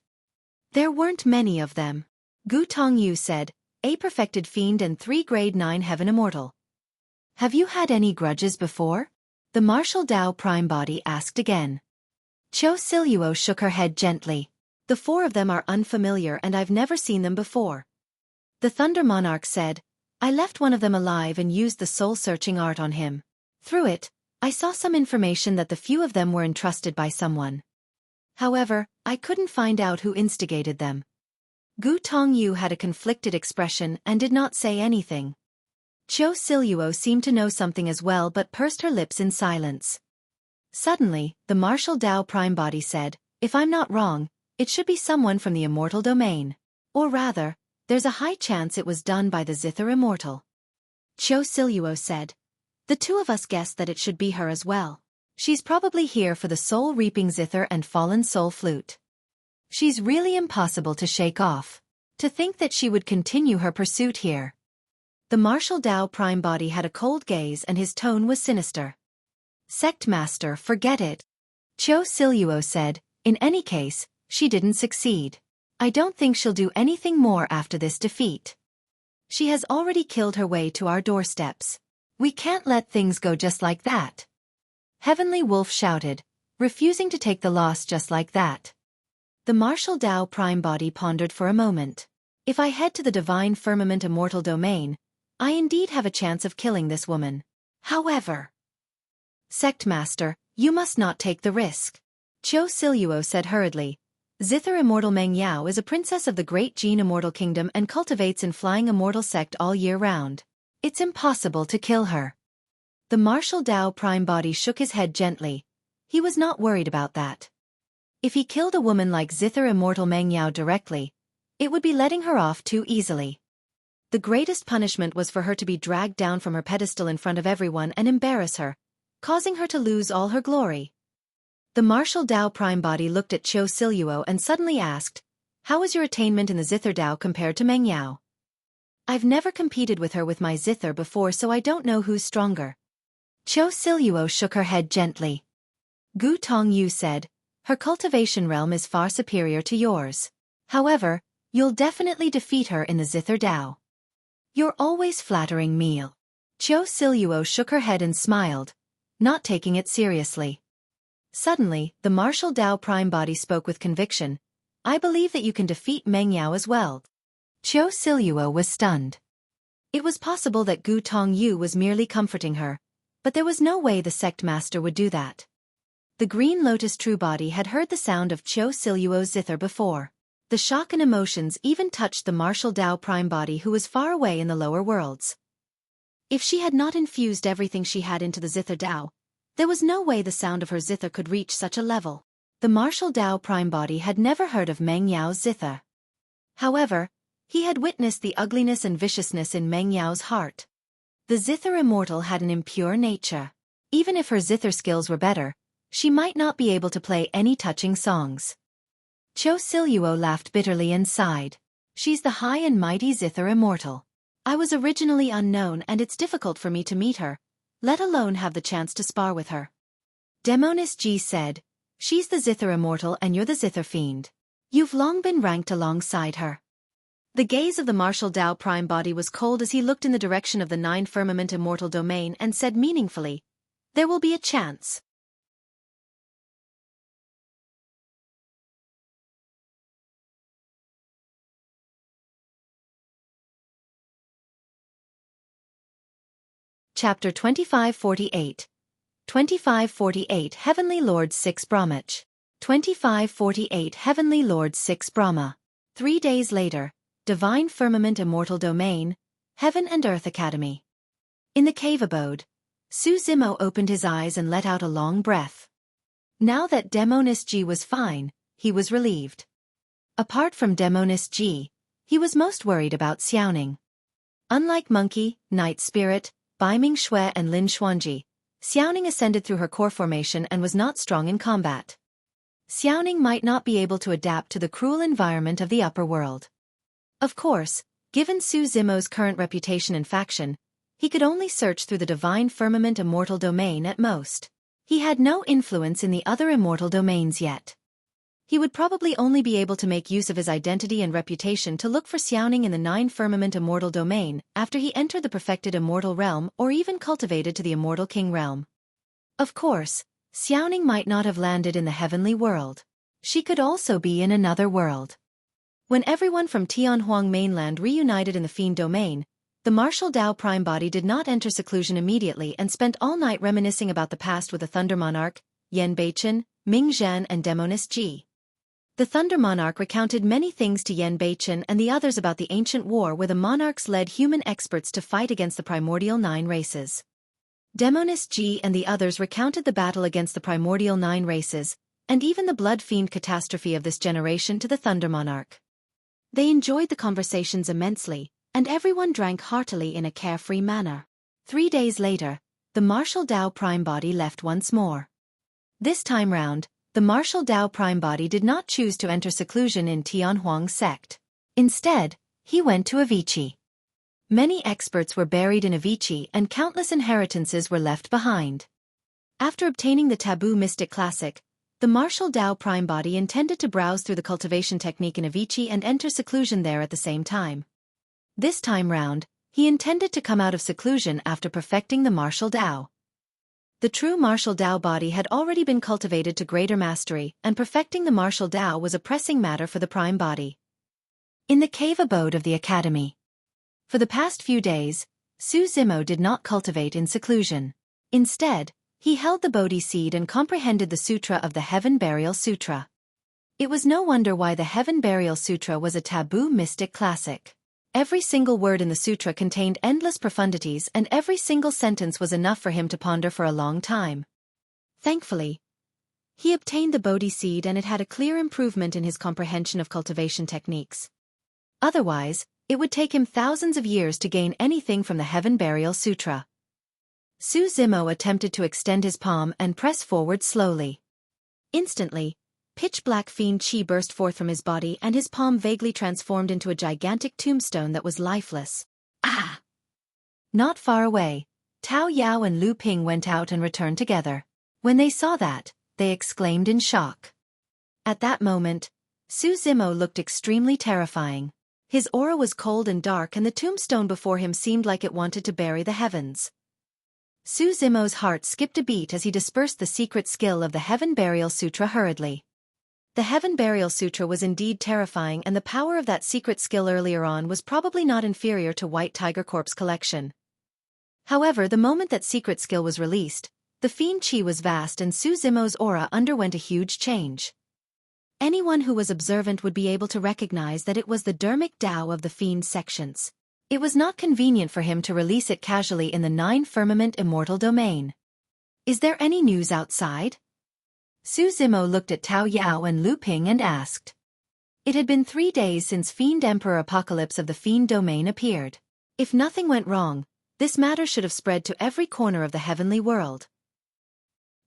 Speaker 1: There weren't many of them. Gu Tongyu said, a perfected fiend and 3 grade 9 heaven immortal. Have you had any grudges before? The martial Tao prime body asked again. Xueqi shook her head gently. The 4 of them are unfamiliar and I've never seen them before. The Thunder Monarch said, I left one of them alive and used the soul-searching art on him. Through it, I saw some information that the few of them were entrusted by someone. However, I couldn't find out who instigated them. Gu Tongyu had a conflicted expression and did not say anything. Xueqi seemed to know something as well but pursed her lips in silence. Suddenly, the martial Tao prime body said, if I'm not wrong, it should be someone from the Immortal domain. Or rather, there's a high chance it was done by the Zither Immortal. Xueqi said. The 2 of us guessed that it should be her as well. She's probably here for the soul-reaping Zither and fallen soul flute. She's really impossible to shake off. To think that she would continue her pursuit here. The martial Tao prime body had a cold gaze and his tone was sinister. Sect Master, forget it. Xueqi said, in any case, she didn't succeed. I don't think she'll do anything more after this defeat. She has already killed her way to our doorsteps. We can't let things go just like that. Heavenly Wolf shouted, refusing to take the loss just like that. The martial Tao prime body pondered for a moment. If I head to the Divine Firmament Immortal domain, I indeed have a chance of killing this woman. However, Sect Master, you must not take the risk. Xueqi said hurriedly. Zither Immortal Meng Yao is a princess of the Great Gene Immortal Kingdom and cultivates in Flying Immortal sect all year round. It's impossible to kill her. The martial Tao prime body shook his head gently. He was not worried about that. If he killed a woman like Zither Immortal Meng Yao directly, it would be letting her off too easily. The greatest punishment was for her to be dragged down from her pedestal in front of everyone and embarrass her, causing her to lose all her glory. The martial Tao prime body looked at Xueqi and suddenly asked, how is your attainment in the Zither Tao compared to Meng Yao? I've never competed with her with my Zither before so I don't know who's stronger. Xueqi shook her head gently. Gu Tongyu said, her cultivation realm is far superior to yours. However, you'll definitely defeat her in the Zither Tao. You're always flattering me. Xueqi shook her head and smiled, not taking it seriously. Suddenly, the martial Tao prime body spoke with conviction. I believe that you can defeat Meng Yao as well. Xueqi was stunned. It was possible that Gu Tongyu was merely comforting her, but there was no way the sect master would do that. The Green Lotus True Body had heard the sound of Xueqi's Zither before. The shock and emotions even touched the martial Tao prime body who was far away in the lower worlds. If she had not infused everything she had into the Zither Tao, there was no way the sound of her Zither could reach such a level. The martial Tao prime body had never heard of Meng Yao's Zither. However, he had witnessed the ugliness and viciousness in Meng Yao's heart. The Zither Immortal had an impure nature. Even if her Zither skills were better, she might not be able to play any touching songs. Xueqi laughed bitterly and sighed. She's the high and mighty Zither Immortal. I was originally unknown and it's difficult for me to meet her, let alone have the chance to spar with her. Demonis G said, she's the Zither Immortal and you're the Zither Fiend. You've long been ranked alongside her.
Speaker 2: The gaze of the martial Tao prime body was cold as he looked in the direction of the 9 firmament immortal domain and said meaningfully, "There will be a chance." Chapter 2548. 2548 Heavenly Lords 6 Brahmach. 2548 Heavenly Lords 6 Brahma. 3 days later, Divine Firmament Immortal Domain, Heaven and Earth Academy. In the cave abode, Su Zimo opened his eyes and let out a long breath. Now that Demoness G was fine, he was relieved. Apart from Demoness G, he was most worried about Xiaoning. Unlike Monkey, Night Spirit, Baiming Xue and Lin Xuanji, Xiaoning ascended through her core formation and was not strong in combat. Xiaoning might not be able to adapt to the cruel environment of the upper world. Of course, given Su Zimo's current reputation and faction, he could only search through the Divine Firmament Immortal Domain at most. He had no influence in the other immortal domains yet. He would probably only be able to make use of his identity and reputation to look for Xiaoning in the 9 firmament immortal domain after he entered the perfected immortal realm or even cultivated to the immortal king realm. Of course, Xiaoning might not have landed in the heavenly world. She could also be in another world. When everyone from Tianhuang mainland reunited in the Fiend domain, the martial Tao prime body did not enter seclusion immediately and spent all night reminiscing about the past with the Thunder Monarch, Yan Beichen, Ming Zhan and Demoness Ji. The Thunder Monarch recounted many things to Yan Beichen and the others about the ancient war where the monarchs led human experts to fight against the primordial 9 races. Demoness Ji and the others recounted the battle against the primordial 9 races, and even the blood fiend catastrophe of this generation to the Thunder Monarch. They enjoyed the conversations immensely, and everyone drank heartily in a carefree manner. 3 days later, the martial Tao prime body left once more. This time round, the martial Tao prime body did not choose to enter seclusion in Tianhuang sect. Instead, he went to Avicii. Many experts were buried in Avicii and countless inheritances were left behind. After obtaining the Taboo Mystic Classic, the martial Tao prime body intended to browse through the cultivation technique in Avicii and enter seclusion there at the same time. This time round, he intended to come out of seclusion after perfecting the martial Tao. The true martial Tao body had already been cultivated to greater mastery, and perfecting the martial Tao was a pressing matter for the prime body. In the cave abode of the academy. For the past few days, Su Zimo did not cultivate in seclusion. Instead, he held the Bodhi seed and comprehended the Sutra of the Heaven Burial Sutra. It was no wonder why the Heaven Burial Sutra was a taboo mystic classic. Every single word in the sutra contained endless profundities and every single sentence was enough for him to ponder for a long time. Thankfully, he obtained the Bodhi seed and it had a clear improvement in his comprehension of cultivation techniques. Otherwise, it would take him thousands of years to gain anything from the Heaven Burial Sutra. Su Zimo attempted to extend his palm and press forward slowly. Instantly, pitch-black fiend chi burst forth from his body and his palm vaguely transformed into a gigantic tombstone that was lifeless. Ah! Not far away, Tao Yao and Lu Ping went out and returned together. When they saw that, they exclaimed in shock. At that moment, Su Zimo looked extremely terrifying. His aura was cold and dark and the tombstone before him seemed like it wanted to bury the heavens. Su Zimo's heart skipped a beat as he dispersed the secret skill of the Heaven Burial Sutra hurriedly. The Heaven Burial Sutra was indeed terrifying and the power of that secret skill earlier on was probably not inferior to White Tiger Corp's collection. However, the moment that secret skill was released, the fiend chi was vast and Su Zimo's aura underwent a huge change. Anyone who was observant would be able to recognize that it was the dermic Tao of the fiend sections. It was not convenient for him to release it casually in the 9 firmament immortal domain. Is there any news outside? Su Zimo looked at Tao Yao and Lu Ping and asked. It had been 3 days since Fiend Emperor Apocalypse of the Fiend domain appeared. If nothing went wrong, this matter should have spread to every corner of the heavenly world.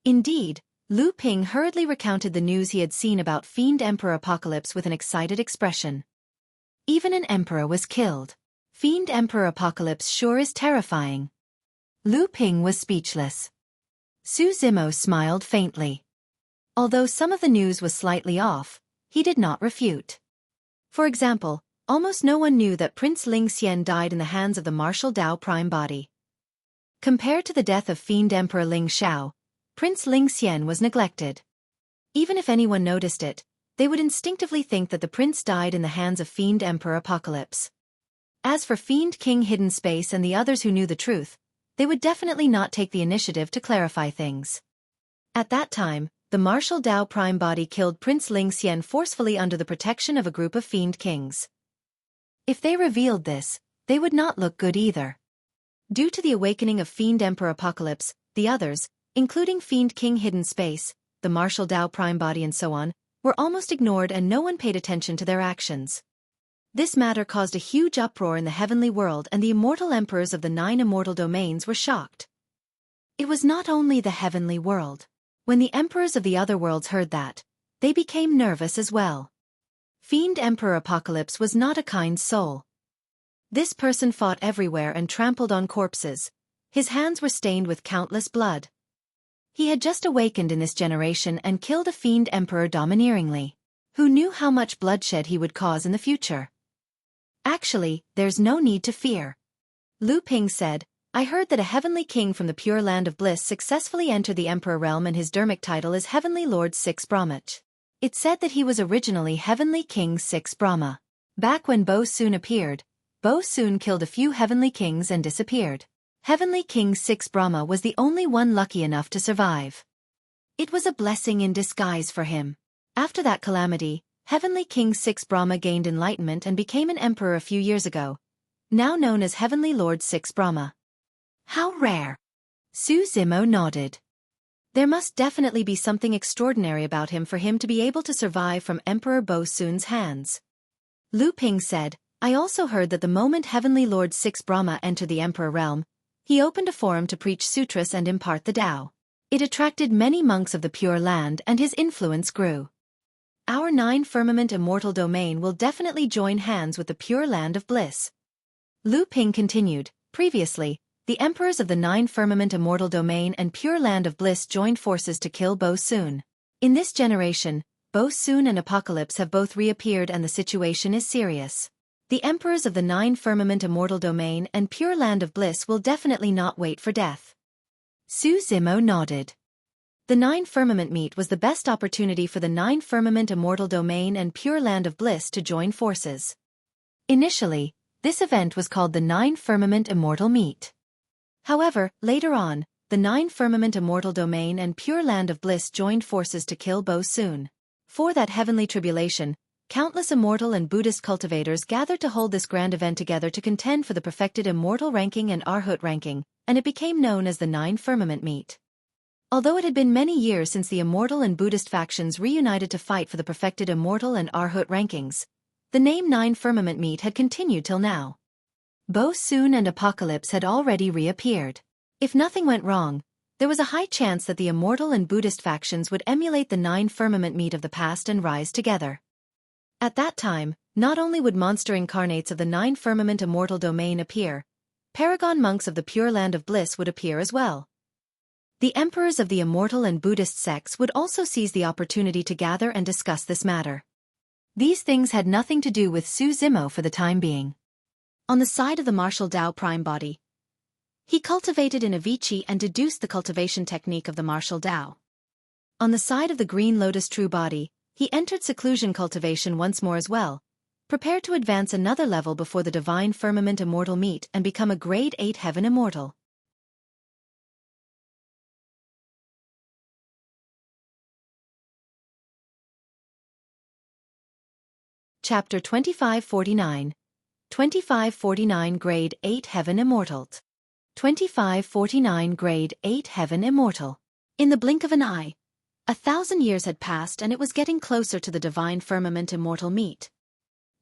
Speaker 2: Indeed, Lu Ping hurriedly recounted the news he had seen about Fiend Emperor Apocalypse with an excited expression. Even an emperor was killed. Fiend Emperor Apocalypse sure is terrifying. Lu Ping was speechless. Su Zimo smiled faintly. Although some of the news was slightly off, he did not refute. For example,
Speaker 1: almost no one knew that Prince Ling Xian died in the hands of the martial Dao prime body. Compared to the death of Fiend Emperor Ling Xiao, Prince Ling Xian was neglected. Even if anyone noticed it, they would instinctively think that the prince died in the hands of Fiend Emperor Apocalypse. As for Fiend King Hidden Space and the others who knew the truth, they would definitely not take the initiative to clarify things. At that time, the martial Dao prime body killed Prince Ling Xian forcefully under the protection of a group of Fiend Kings. If they revealed this, they would not look good either. Due to the awakening of Fiend Emperor Apocalypse, the others, including Fiend King Hidden Space, the martial Dao prime body and so on, were almost ignored and no one paid attention to their actions. This matter caused a huge uproar in the heavenly world and the immortal emperors of the 9 immortal domains were shocked. It was not only the heavenly world. When the emperors of the other worlds heard that, they became nervous as well. Fiend Emperor Apocalypse was not a kind soul. This person fought everywhere and trampled on corpses. His hands were stained with countless blood. He had just awakened in this generation and killed a Fiend Emperor domineeringly. Who knew how much bloodshed he would cause in the future? Actually, there's no need to fear. Lu Ping said, I heard that a heavenly king from the pure land of bliss successfully entered the emperor realm and his dermic title is Heavenly Lord 6 Brahma. It said that he was originally Heavenly King 6 Brahma. Back when Bo Soon appeared, Bo Soon killed a few heavenly kings and disappeared. Heavenly King 6 Brahma was the only one lucky enough to survive. It was a blessing in disguise for him. After that calamity, Heavenly King 6 Brahma gained enlightenment and became an emperor a few years ago, now known as Heavenly Lord 6 Brahma. How rare! Su Zimo nodded. There must definitely be something extraordinary about him for him to be able to survive from Emperor Bo Soon's hands. Lu Ping said, I also heard that the moment Heavenly Lord 6 Brahma entered the emperor realm, he opened a forum to preach sutras and impart the Tao. It attracted many monks of the Pure Land and his influence grew. Our 9 firmament immortal domain will definitely join hands with the Pure Land of Bliss. Lu Ping continued, previously, the emperors of the 9 firmament immortal domain and Pure Land of Bliss joined forces to kill Bo Soon. In this generation, Bo Soon and Apocalypse have both reappeared and the situation is serious. The emperors of the 9 firmament immortal domain and Pure Land of Bliss will definitely not wait for death. Su Zimo nodded. The 9 firmament meet was the best opportunity for the 9 firmament immortal domain and Pure Land of Bliss to join forces. Initially, this event was called the 9 firmament immortal meet. However, later on, the 9 firmament immortal domain and Pure Land of Bliss joined forces to kill Bo Soon. For that heavenly tribulation, countless immortal and Buddhist cultivators gathered to hold this grand event together to contend for the perfected immortal ranking and Arhat ranking, and it became known as the 9 firmament meet. Although it had been many years since the immortal and Buddhist factions reunited to fight for the perfected immortal and Arhat rankings, the name 9 firmament meet had continued till now. Bo Soon and Apocalypse had already reappeared. If nothing went wrong, there was a high chance that the immortal and Buddhist factions would emulate the 9 firmament meet of the past and rise together. At that time, not only would monster incarnates of the 9 firmament immortal domain appear, paragon monks of the Pure Land of Bliss would appear as well. The emperors of the immortal and Buddhist sects would also seize the opportunity to gather and discuss this matter. These things had nothing to do with Su Zimo for the time being. On the side of the martial Dao prime body, he cultivated in Avicii and deduced the cultivation technique of the martial Dao. On the side of the green lotus true body, he entered seclusion cultivation once more as well, prepared to advance another level before the divine firmament immortal meet and become a grade 8 heaven immortal. Chapter 2549 2549 Grade 8 Heaven Immortal. 2549 Grade 8 Heaven Immortal. In the blink of an eye, 1,000 years had passed and it was getting closer to the divine firmament immortal meet.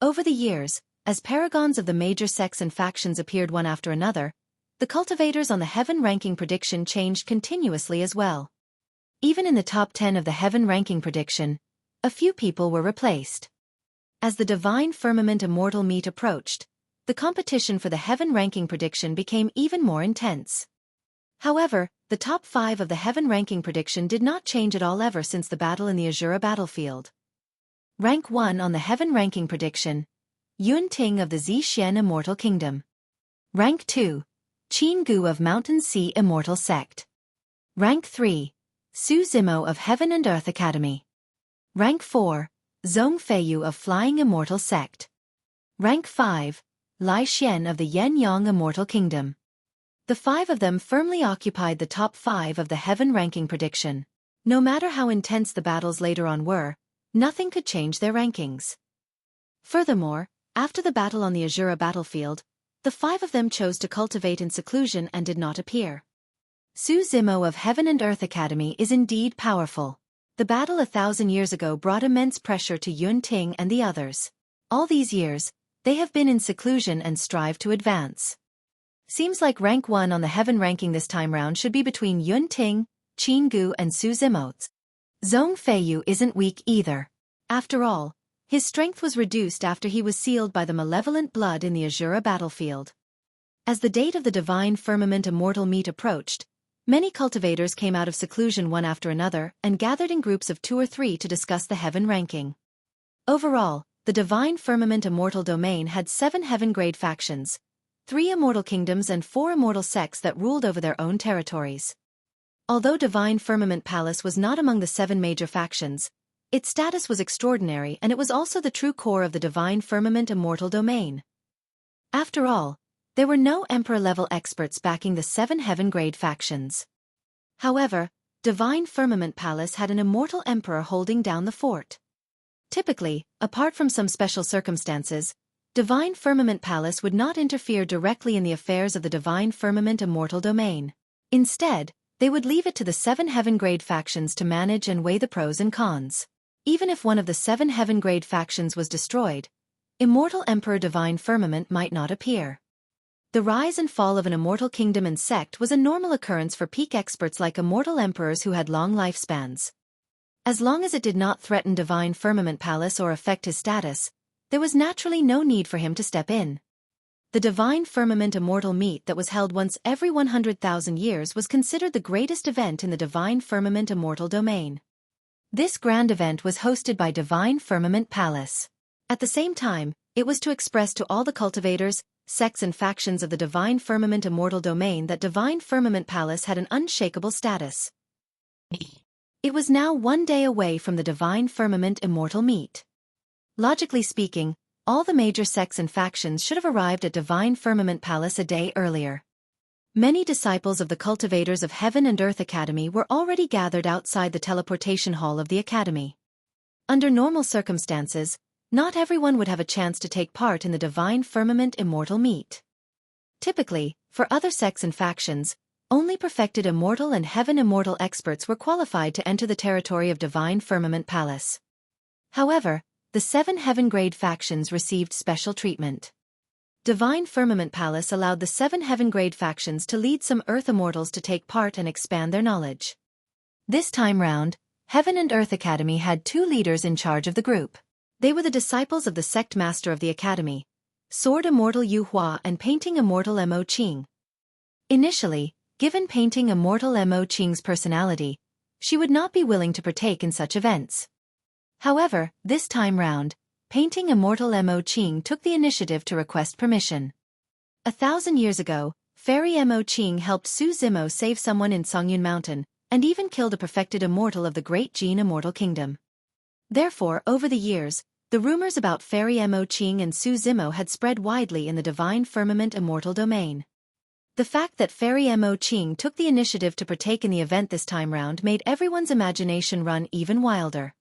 Speaker 1: Over the years, as paragons of the major sects and factions appeared one after another, the cultivators on the heaven ranking prediction changed continuously as well. Even in the top 10 of the heaven ranking prediction, a few people were replaced. As the divine firmament immortal meet approached, the competition for the heaven ranking prediction became even more intense. However, the top 5 of the heaven ranking prediction did not change at all ever since the battle in the Azura battlefield. Rank 1 on the heaven ranking prediction, Yun Ting of the Zixuan Immortal Kingdom. Rank 2. Qin Gu of Mountain Sea Immortal Sect. Rank 3. Su Zimo of Heaven and Earth Academy. Rank 4. Zhong Feiyu of Flying Immortal Sect. Rank 5. Lai Xian of the Yen Yang Immortal Kingdom. The 5 of them firmly occupied the top 5 of the Heaven ranking prediction. No matter how intense the battles later on were, nothing could change their rankings. Furthermore, after the battle on the Azura battlefield, the 5 of them chose to cultivate in seclusion and did not appear. Su Zimo of Heaven and Earth Academy is indeed powerful. The battle 1,000 years ago brought immense pressure to Yun Ting and the others. All these years, they have been in seclusion and strive to advance. Seems like rank 1 on the Heaven ranking this time round should be between Yun Ting, Qin Gu and Su Zimo. Zhong Feiyu isn't weak either. After all, his strength was reduced after he was sealed by the malevolent blood in the Azura battlefield. As the date of the Divine Firmament Immortal meet approached, many cultivators came out of seclusion one after another and gathered in groups of 2 or 3 to discuss the Heaven ranking. Overall, the Divine Firmament Immortal domain had 7 Heaven-grade factions, 3 Immortal Kingdoms and 4 Immortal sects that ruled over their own territories. Although Divine Firmament Palace was not among the 7 major factions, its status was extraordinary and it was also the true core of the Divine Firmament Immortal domain. After all, there were no Emperor-level experts backing the 7 Heaven-grade factions. However, Divine Firmament Palace had an Immortal Emperor holding down the fort. Typically, apart from some special circumstances, Divine Firmament Palace would not interfere directly in the affairs of the Divine Firmament Immortal domain. Instead, they would leave it to the 7 Heaven-grade factions to manage and weigh the pros and cons. Even if one of the 7 Heaven-grade factions was destroyed, Immortal Emperor Divine Firmament might not appear. The rise and fall of an immortal kingdom and sect was a normal occurrence for peak experts like immortal emperors who had long lifespans. As long as it did not threaten Divine Firmament Palace or affect his status, there was naturally no need for him to step in. The Divine Firmament Immortal meet that was held once every 100,000 years was considered the greatest event in the Divine Firmament Immortal domain. This grand event was hosted by Divine Firmament Palace. At the same time, it was to express to all the cultivators, sects and factions of the Divine Firmament Immortal domain that Divine Firmament Palace had an unshakable status. It was now 1 day away from the Divine Firmament Immortal meet. Logically speaking, all the major sects and factions should have arrived at Divine Firmament Palace a day earlier. Many disciples of the cultivators of Heaven and Earth Academy were already gathered outside the teleportation hall of the Academy. Under normal circumstances, not everyone would have a chance to take part in the Divine Firmament Immortal meet. Typically, for other sects and factions, only perfected Immortal and Heaven Immortal experts were qualified to enter the territory of Divine Firmament Palace. However, the 7 Heaven-grade factions received special treatment. Divine Firmament Palace allowed the 7 Heaven-grade factions to lead some Earth Immortals to take part and expand their knowledge. This time round, Heaven and Earth Academy had 2 leaders in charge of the group. They were the disciples of the sect master of the Academy, Sword Immortal Yu Hua and Painting Immortal Mo Qing. Initially, given Painting Immortal Mo Qing's personality, she would not be willing to partake in such events. However, this time round, Painting Immortal Mo Qing took the initiative to request permission. 1,000 years ago, Fairy Mo Qing helped Su Zimo save someone in Songyun Mountain, and even killed a perfected immortal of the Great Jin Immortal Kingdom. Therefore, over the years, the rumors about Fairy Mo Qing and Su Zimo had spread widely in the Divine Firmament Immortal domain. The fact that Fairy Mo Qing took the initiative to partake in the event this time round made everyone's imagination run even wilder.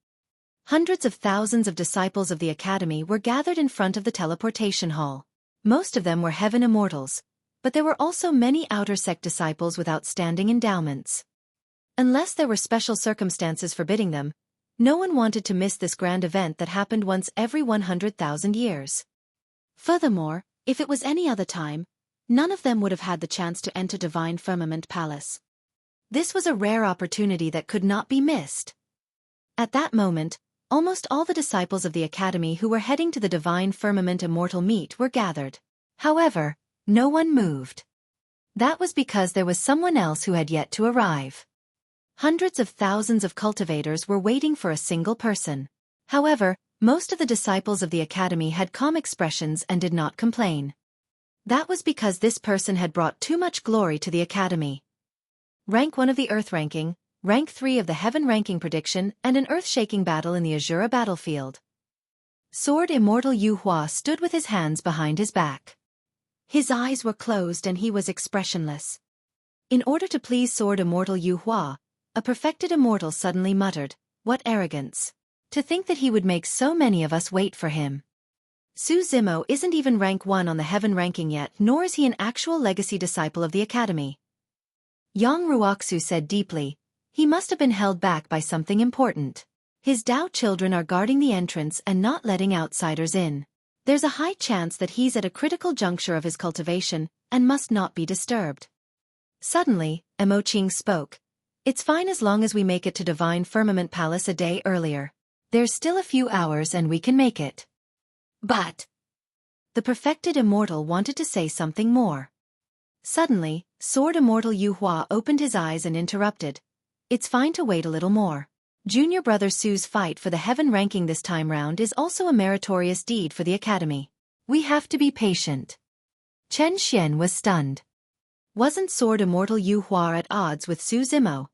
Speaker 1: Hundreds of thousands of disciples of the Academy were gathered in front of the teleportation hall. Most of them were Heaven Immortals, but there were also many outer sect disciples with outstanding endowments. Unless there were special circumstances forbidding them, no one wanted to miss this grand event that happened once every 100,000 years. Furthermore, if it was any other time, none of them would have had the chance to enter Divine Firmament Palace. This was a rare opportunity that could not be missed. At that moment, almost all the disciples of the Academy who were heading to the Divine Firmament Immortal meet were gathered. However, no one moved. That was because there was someone else who had yet to arrive. Hundreds of thousands of cultivators were waiting for a single person. However, Most of the disciples of the academy had calm expressions and did not complain. That was because this person had brought too much glory to the academy. Rank 1 of the Earth ranking, Rank 3 of the Heaven ranking prediction, and an earth-shaking battle in the Azura battlefield. Sword Immortal Yu Hua stood with his hands behind his back. His eyes were closed and he was expressionless. In order to please Sword Immortal Yu Hua, a perfected immortal suddenly muttered, "What arrogance! To think that he would make so many of us wait for him. Su Zimo isn't even rank 1 on the Heaven ranking yet, nor is he an actual legacy disciple of the academy." Yang Ruoxu said deeply, "He must have been held back by something important. His Dao children are guarding the entrance and not letting outsiders in. There's a high chance that he's at a critical juncture of his cultivation and must not be disturbed." Suddenly, Emoqing spoke. "It's fine as long as we make it to Divine Firmament Palace a day earlier. There's still a few hours and we can make it." But the perfected immortal wanted to say something more. Suddenly, Sword Immortal Yu Hua opened his eyes and interrupted. "It's fine to wait a little more. Junior brother Su's fight for the Heaven ranking this time round is also a meritorious deed for the academy. We have to be patient." Chen Xian was stunned. Wasn't Sword Immortal Yu Hua at odds with Su Zimo?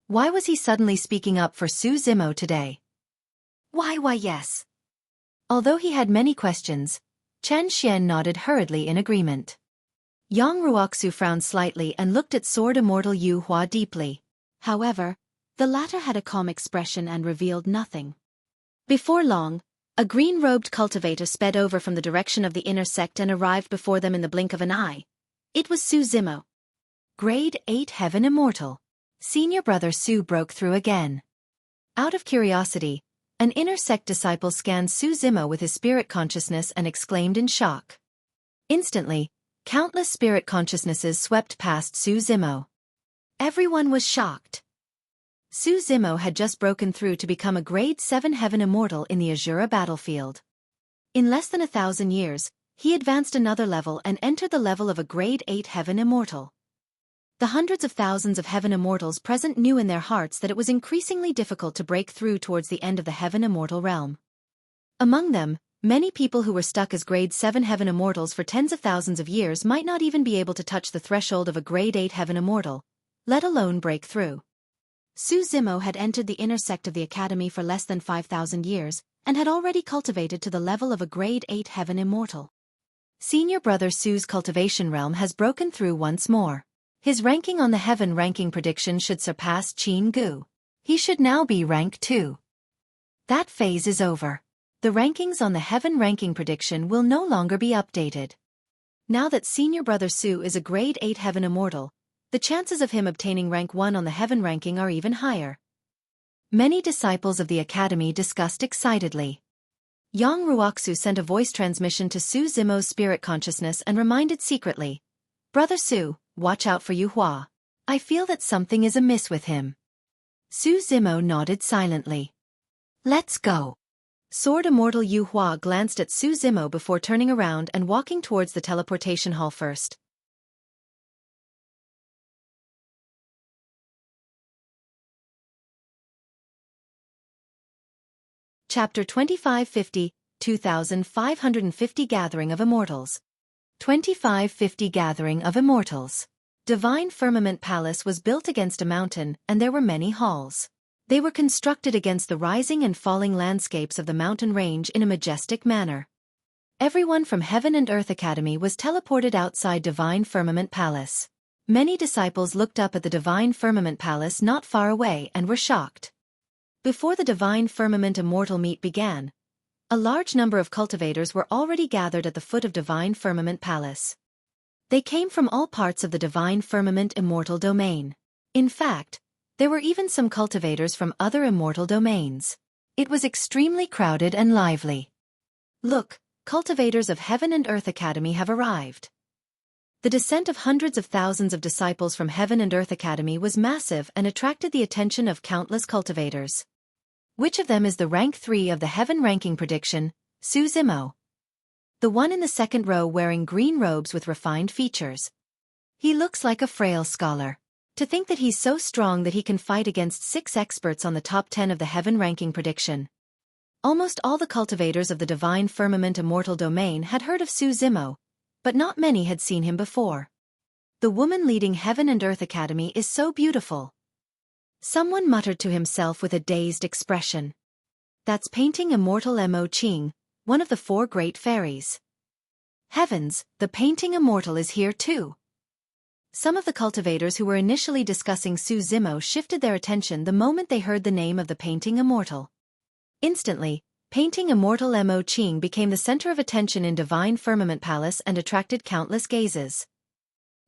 Speaker 1: Why was he suddenly speaking up for Su Zimo today? Why yes. Although he had many questions, Chen Xian nodded hurriedly in agreement. Yang Ruoxu frowned slightly and looked at Sword Immortal Yu Hua deeply. However, the latter had a calm expression and revealed nothing. Before long, a green-robed cultivator sped over from the direction of the inner sect and arrived before them in the blink of an eye. It was Su Zimo. Grade 8 Heaven Immortal. Senior brother Su broke through again. Out of curiosity, an inner sect disciple scanned Su Zimo with his spirit consciousness and exclaimed in shock. Instantly, countless spirit consciousnesses swept past Su Zimo. Everyone was shocked. Su Zimo had just broken through to become a Grade 7 Heaven Immortal in the Azura battlefield. In less than 1,000 years, he advanced another level and entered the level of a Grade 8 Heaven Immortal. The hundreds of thousands of Heaven Immortals present knew in their hearts that it was increasingly difficult to break through towards the end of the Heaven Immortal realm. Among them, many people who were stuck as Grade 7 Heaven Immortals for tens of thousands of years might not even be able to touch the threshold of a Grade 8 Heaven Immortal, let alone break through. Su Zimo had entered the inner sect of the academy for less than 5,000 years, and had already cultivated to the level of a Grade 8 Heaven Immortal. Senior brother Su's cultivation realm has broken through once more. His ranking on the Heaven ranking prediction should surpass Qin Gu. He should now be rank 2. That phase is over. The rankings on the Heaven ranking prediction will no longer be updated. Now that senior brother Su is a Grade 8 Heaven Immortal, the chances of him obtaining rank 1 on the Heaven ranking are even higher. Many disciples of the academy discussed excitedly. Yang Ruoxu sent a voice transmission to Su Zimo's spirit consciousness and reminded secretly, "Brother Su, watch out for Yu Hua. I feel that something is amiss with him." Su Zimo nodded silently. "Let's go." Sword Immortal Yu Hua glanced at Su Zimo before turning around and walking towards the teleportation hall first. Chapter 2550, 2550 Gathering of Immortals. 2550 Gathering of Immortals. Divine Firmament Palace was built against a mountain, and there were many halls. They were constructed against the rising and falling landscapes of the mountain range in a majestic manner. Everyone from Heaven and Earth Academy was teleported outside Divine Firmament Palace. Many disciples looked up at the Divine Firmament Palace not far away and were shocked. Before the Divine Firmament Immortal meet began, a large number of cultivators were already gathered at the foot of Divine Firmament Palace. They came from all parts of the Divine Firmament Immortal domain. In fact, there were even some cultivators from other immortal domains. It was extremely crowded and lively. "Look, cultivators of Heaven and Earth Academy have arrived." The descent of hundreds of thousands of disciples from Heaven and Earth Academy was massive and attracted the attention of countless cultivators. Which of them is the rank 3 of the Heaven ranking prediction? Su Zimo. The one in the second row wearing green robes with refined features. He looks like a frail scholar. To think that he's so strong that he can fight against 6 experts on the top 10 of the Heaven ranking prediction. Almost all the cultivators of the Divine Firmament Immortal domain had heard of Xueqi, but not many had seen him before. The woman leading Heaven and Earth Academy is so beautiful. Someone muttered to himself with a dazed expression. That's painting Immortal Mo Qing, one of the 4 great fairies. Heavens, the painting Immortal is here too. Some of the cultivators who were initially discussing Xueqi shifted their attention the moment they heard the name of the painting Immortal. Instantly, painting Immortal Mo Qing became the center of attention in Divine Firmament Palace and attracted countless gazes.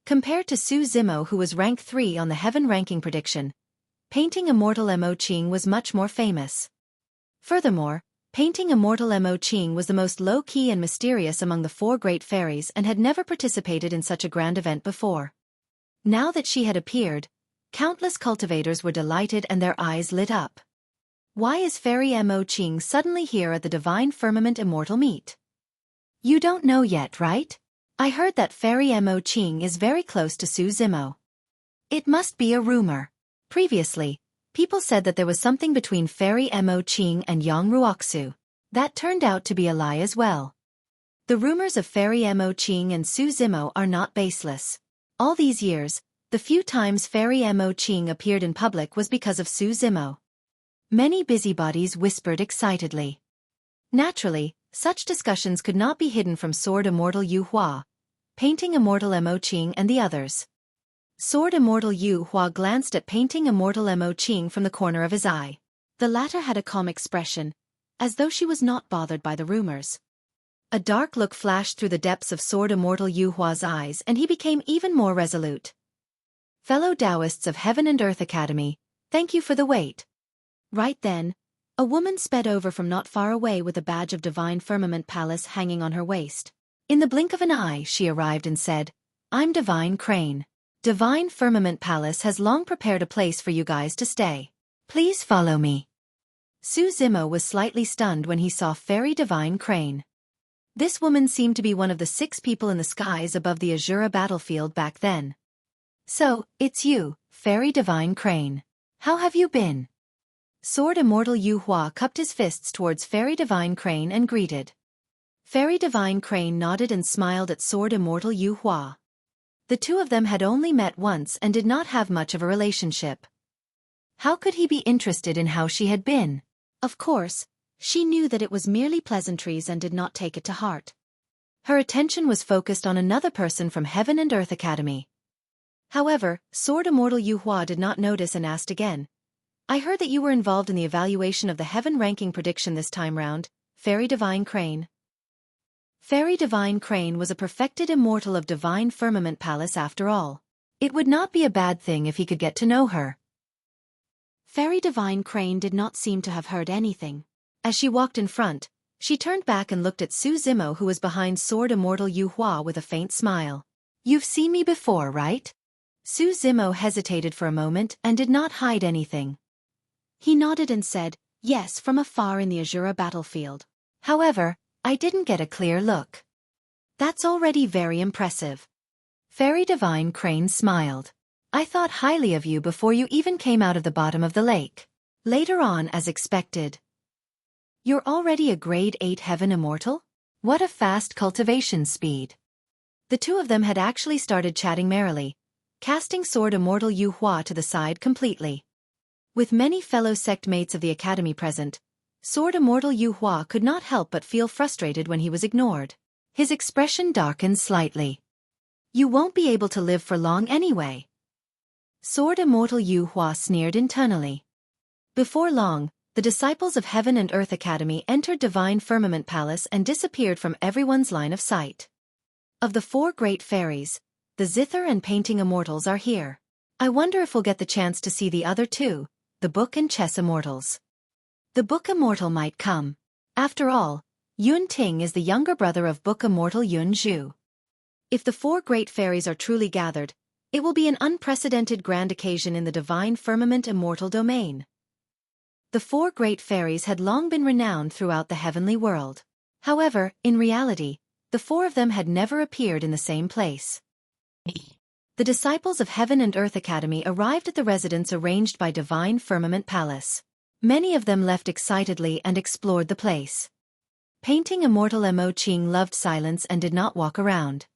Speaker 1: Compared to Xueqi, who was rank 3 on the Heaven ranking prediction, painting Immortal Mo Qing was much more famous. Furthermore, painting Immortal Mo Qing was the most low-key and mysterious among the 4 great fairies and had never participated in such a grand event before. Now that she had appeared, countless cultivators were delighted and their eyes lit up. Why is Fairy Mo Qing suddenly here at the Divine Firmament Immortal meet? You don't know yet, right? I heard that Fairy Mo Qing is very close to Xueqi. It must be a rumor. Previously, people said that there was something between Fairy Mo Qing and Yang Ruoxu. That turned out to be a lie as well. The rumors of Fairy Mo Qing and Xueqi are not baseless. All these years, the few times Fairy Mo Qing appeared in public was because of Xueqi. Many busybodies whispered excitedly. Naturally, such discussions could not be hidden from Sword Immortal Yu Hua, painting Immortal Mo Qing and the others. Sword Immortal Yu Hua glanced at painting Immortal Mo Qing from the corner of his eye. The latter had a calm expression, as though she was not bothered by the rumors. A dark look flashed through the depths of Sword Immortal Yu Hua's eyes and he became even more resolute. Fellow Taoists of Heaven and Earth Academy, thank you for the wait. Right then, a woman sped over from not far away with a badge of Divine Firmament Palace hanging on her waist. In the blink of an eye she arrived and said, I'm Divine Crane. Divine Firmament Palace has long prepared a place for you guys to stay. Please follow me. Xueqi was slightly stunned when he saw Fairy Divine Crane. This woman seemed to be one of the 6 people in the skies above the Azura battlefield back then. So, it's you, Fairy Divine Crane. How have you been? Sword Immortal Yu Hua cupped his fists towards Fairy Divine Crane and greeted. Fairy Divine Crane nodded and smiled at Sword Immortal Yu Hua. The 2 of them had only met once and did not have much of a relationship. How could he be interested in how she had been? Of course, she knew that it was merely pleasantries and did not take it to heart. Her attention was focused on another person from Heaven and Earth Academy. However, Sword Immortal Yu Hua did not notice and asked again. I heard that you were involved in the evaluation of the Heaven ranking prediction this time round, Fairy Divine Crane. Fairy Divine Crane was a perfected immortal of Divine Firmament Palace after all. It would not be a bad thing if he could get to know her. Fairy Divine Crane did not seem to have heard anything. As she walked in front, she turned back and looked at Xueqi, who was behind Sword Immortal Yu Hua with a faint smile. You've seen me before, right? Xueqi hesitated for a moment and did not hide anything. He nodded and said, yes, from afar in the Azura battlefield. However, I didn't get a clear look. That's already very impressive. Fairy Divine Crane smiled. I thought highly of you before you even came out of the bottom of the lake. Later on, as expected. You're already a grade 8 Heaven Immortal? What a fast cultivation speed. The 2 of them had actually started chatting merrily, casting Sword Immortal Yu Hua to the side completely. With many fellow sect mates of the academy present, Sword Immortal Yu Hua could not help but feel frustrated when he was ignored. His expression darkened slightly. You won't be able to live for long anyway. Sword Immortal Yu Hua sneered internally. Before long, the disciples of Heaven and Earth Academy entered Divine Firmament Palace and disappeared from everyone's line of sight. Of the 4 great fairies, the Zither and Painting Immortals are here. I wonder if we'll get the chance to see the other 2, the Book and Chess Immortals. The Book Immortal might come. After all, Yun Ting is the younger brother of Book Immortal Yun Zhu. If the 4 great fairies are truly gathered, it will be an unprecedented grand occasion in the Divine Firmament Immortal domain. The 4 great fairies had long been renowned throughout the heavenly world. However, in reality, the 4 of them had never appeared in the same place. The disciples of Heaven and Earth Academy arrived at the residence arranged by Divine Firmament Palace. Many of them left excitedly and explored the place. Painting Immortal Mo Qing loved silence and did not walk around.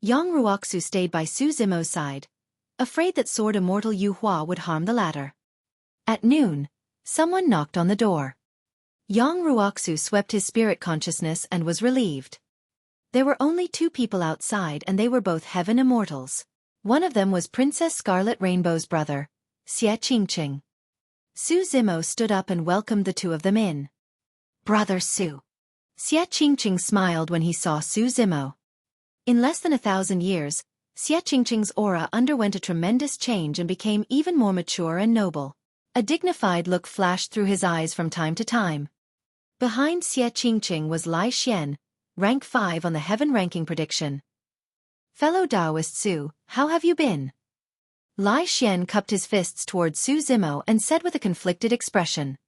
Speaker 1: Yang Ruoxu stayed by Su Zimo's side, afraid that Sword Immortal Yu Hua would harm the latter. At noon, someone knocked on the door. Yang Ruoxu swept his spirit consciousness and was relieved. There were only 2 people outside and they were both heaven immortals. One of them was Princess Scarlet Rainbow's brother, Xie Qingqing. Su Zimo stood up and welcomed the 2 of them in. "Brother Su." Xie Qingqing smiled when he saw Su Zimo. In less than 1,000 years, Xie Qingqing's aura underwent a tremendous change and became even more mature and noble. A dignified look flashed through his eyes from time to time. Behind Xie Qingqing was Lai Xian, rank 5 on the heaven ranking prediction. "Fellow Taoist Su, how have you been?" Lai Xian cupped his fists toward Su Zimo and said with a conflicted expression.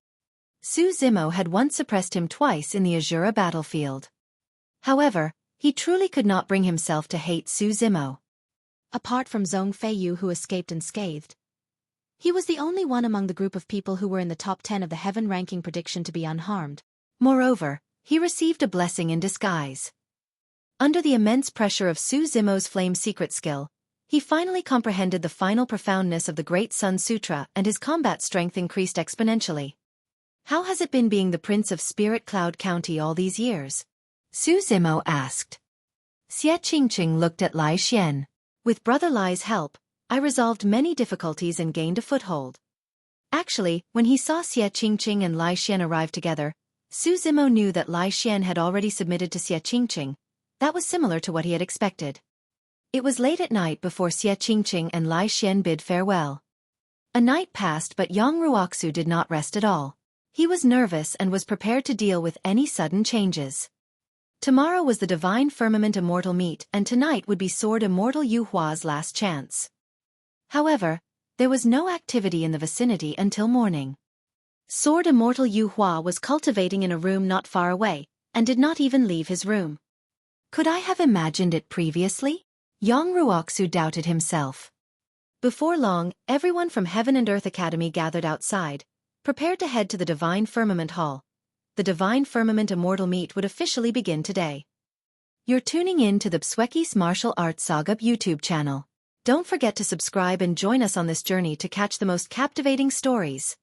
Speaker 1: Su Zimo had once suppressed him twice in the Azura battlefield. However, he truly could not bring himself to hate Su Zimo.
Speaker 2: Apart from Zhong Feiyu who escaped unscathed, he was the only one among the group of people who were in the top 10 of the heaven ranking prediction to be unharmed.
Speaker 1: Moreover, he received a blessing in disguise. Under the immense pressure of Su Zimo's flame secret skill, he finally comprehended the final profoundness of the Great Sun Sutra and his combat strength increased exponentially. "How has it been being the Prince of Spirit Cloud County all these years?" Su Zimo asked. Xie Qingqing looked at Lai Xian. "With Brother Lai's help, I resolved many difficulties and gained a foothold." Actually, when he saw Xie Qingqing and Lai Xian arrive together, Su Zimo knew that Lai Xian had already submitted to Xie Qingqing. That was similar to what he had expected. It was late at night before Xie Qingqing and Lai Xian bid farewell. A night passed but Yang Ruoxu did not rest at all. He was nervous and was prepared to deal with any sudden changes. Tomorrow was the Divine Firmament Immortal meet and tonight would be Sword Immortal Yu Hua's last chance. However, there was no activity in the vicinity until morning. Sword Immortal Yu Hua was cultivating in a room not far away, and did not even leave his room. Could I have imagined it previously? Yang Ruoxu doubted himself. Before long, everyone from Heaven and Earth Academy gathered outside, prepared to head to the Divine Firmament Hall. The Divine Firmament Immortal meet would officially begin today. You're tuning in to the Xueqi's Martial Arts Saga YouTube channel. Don't forget to subscribe and join us on this journey to catch the most captivating stories.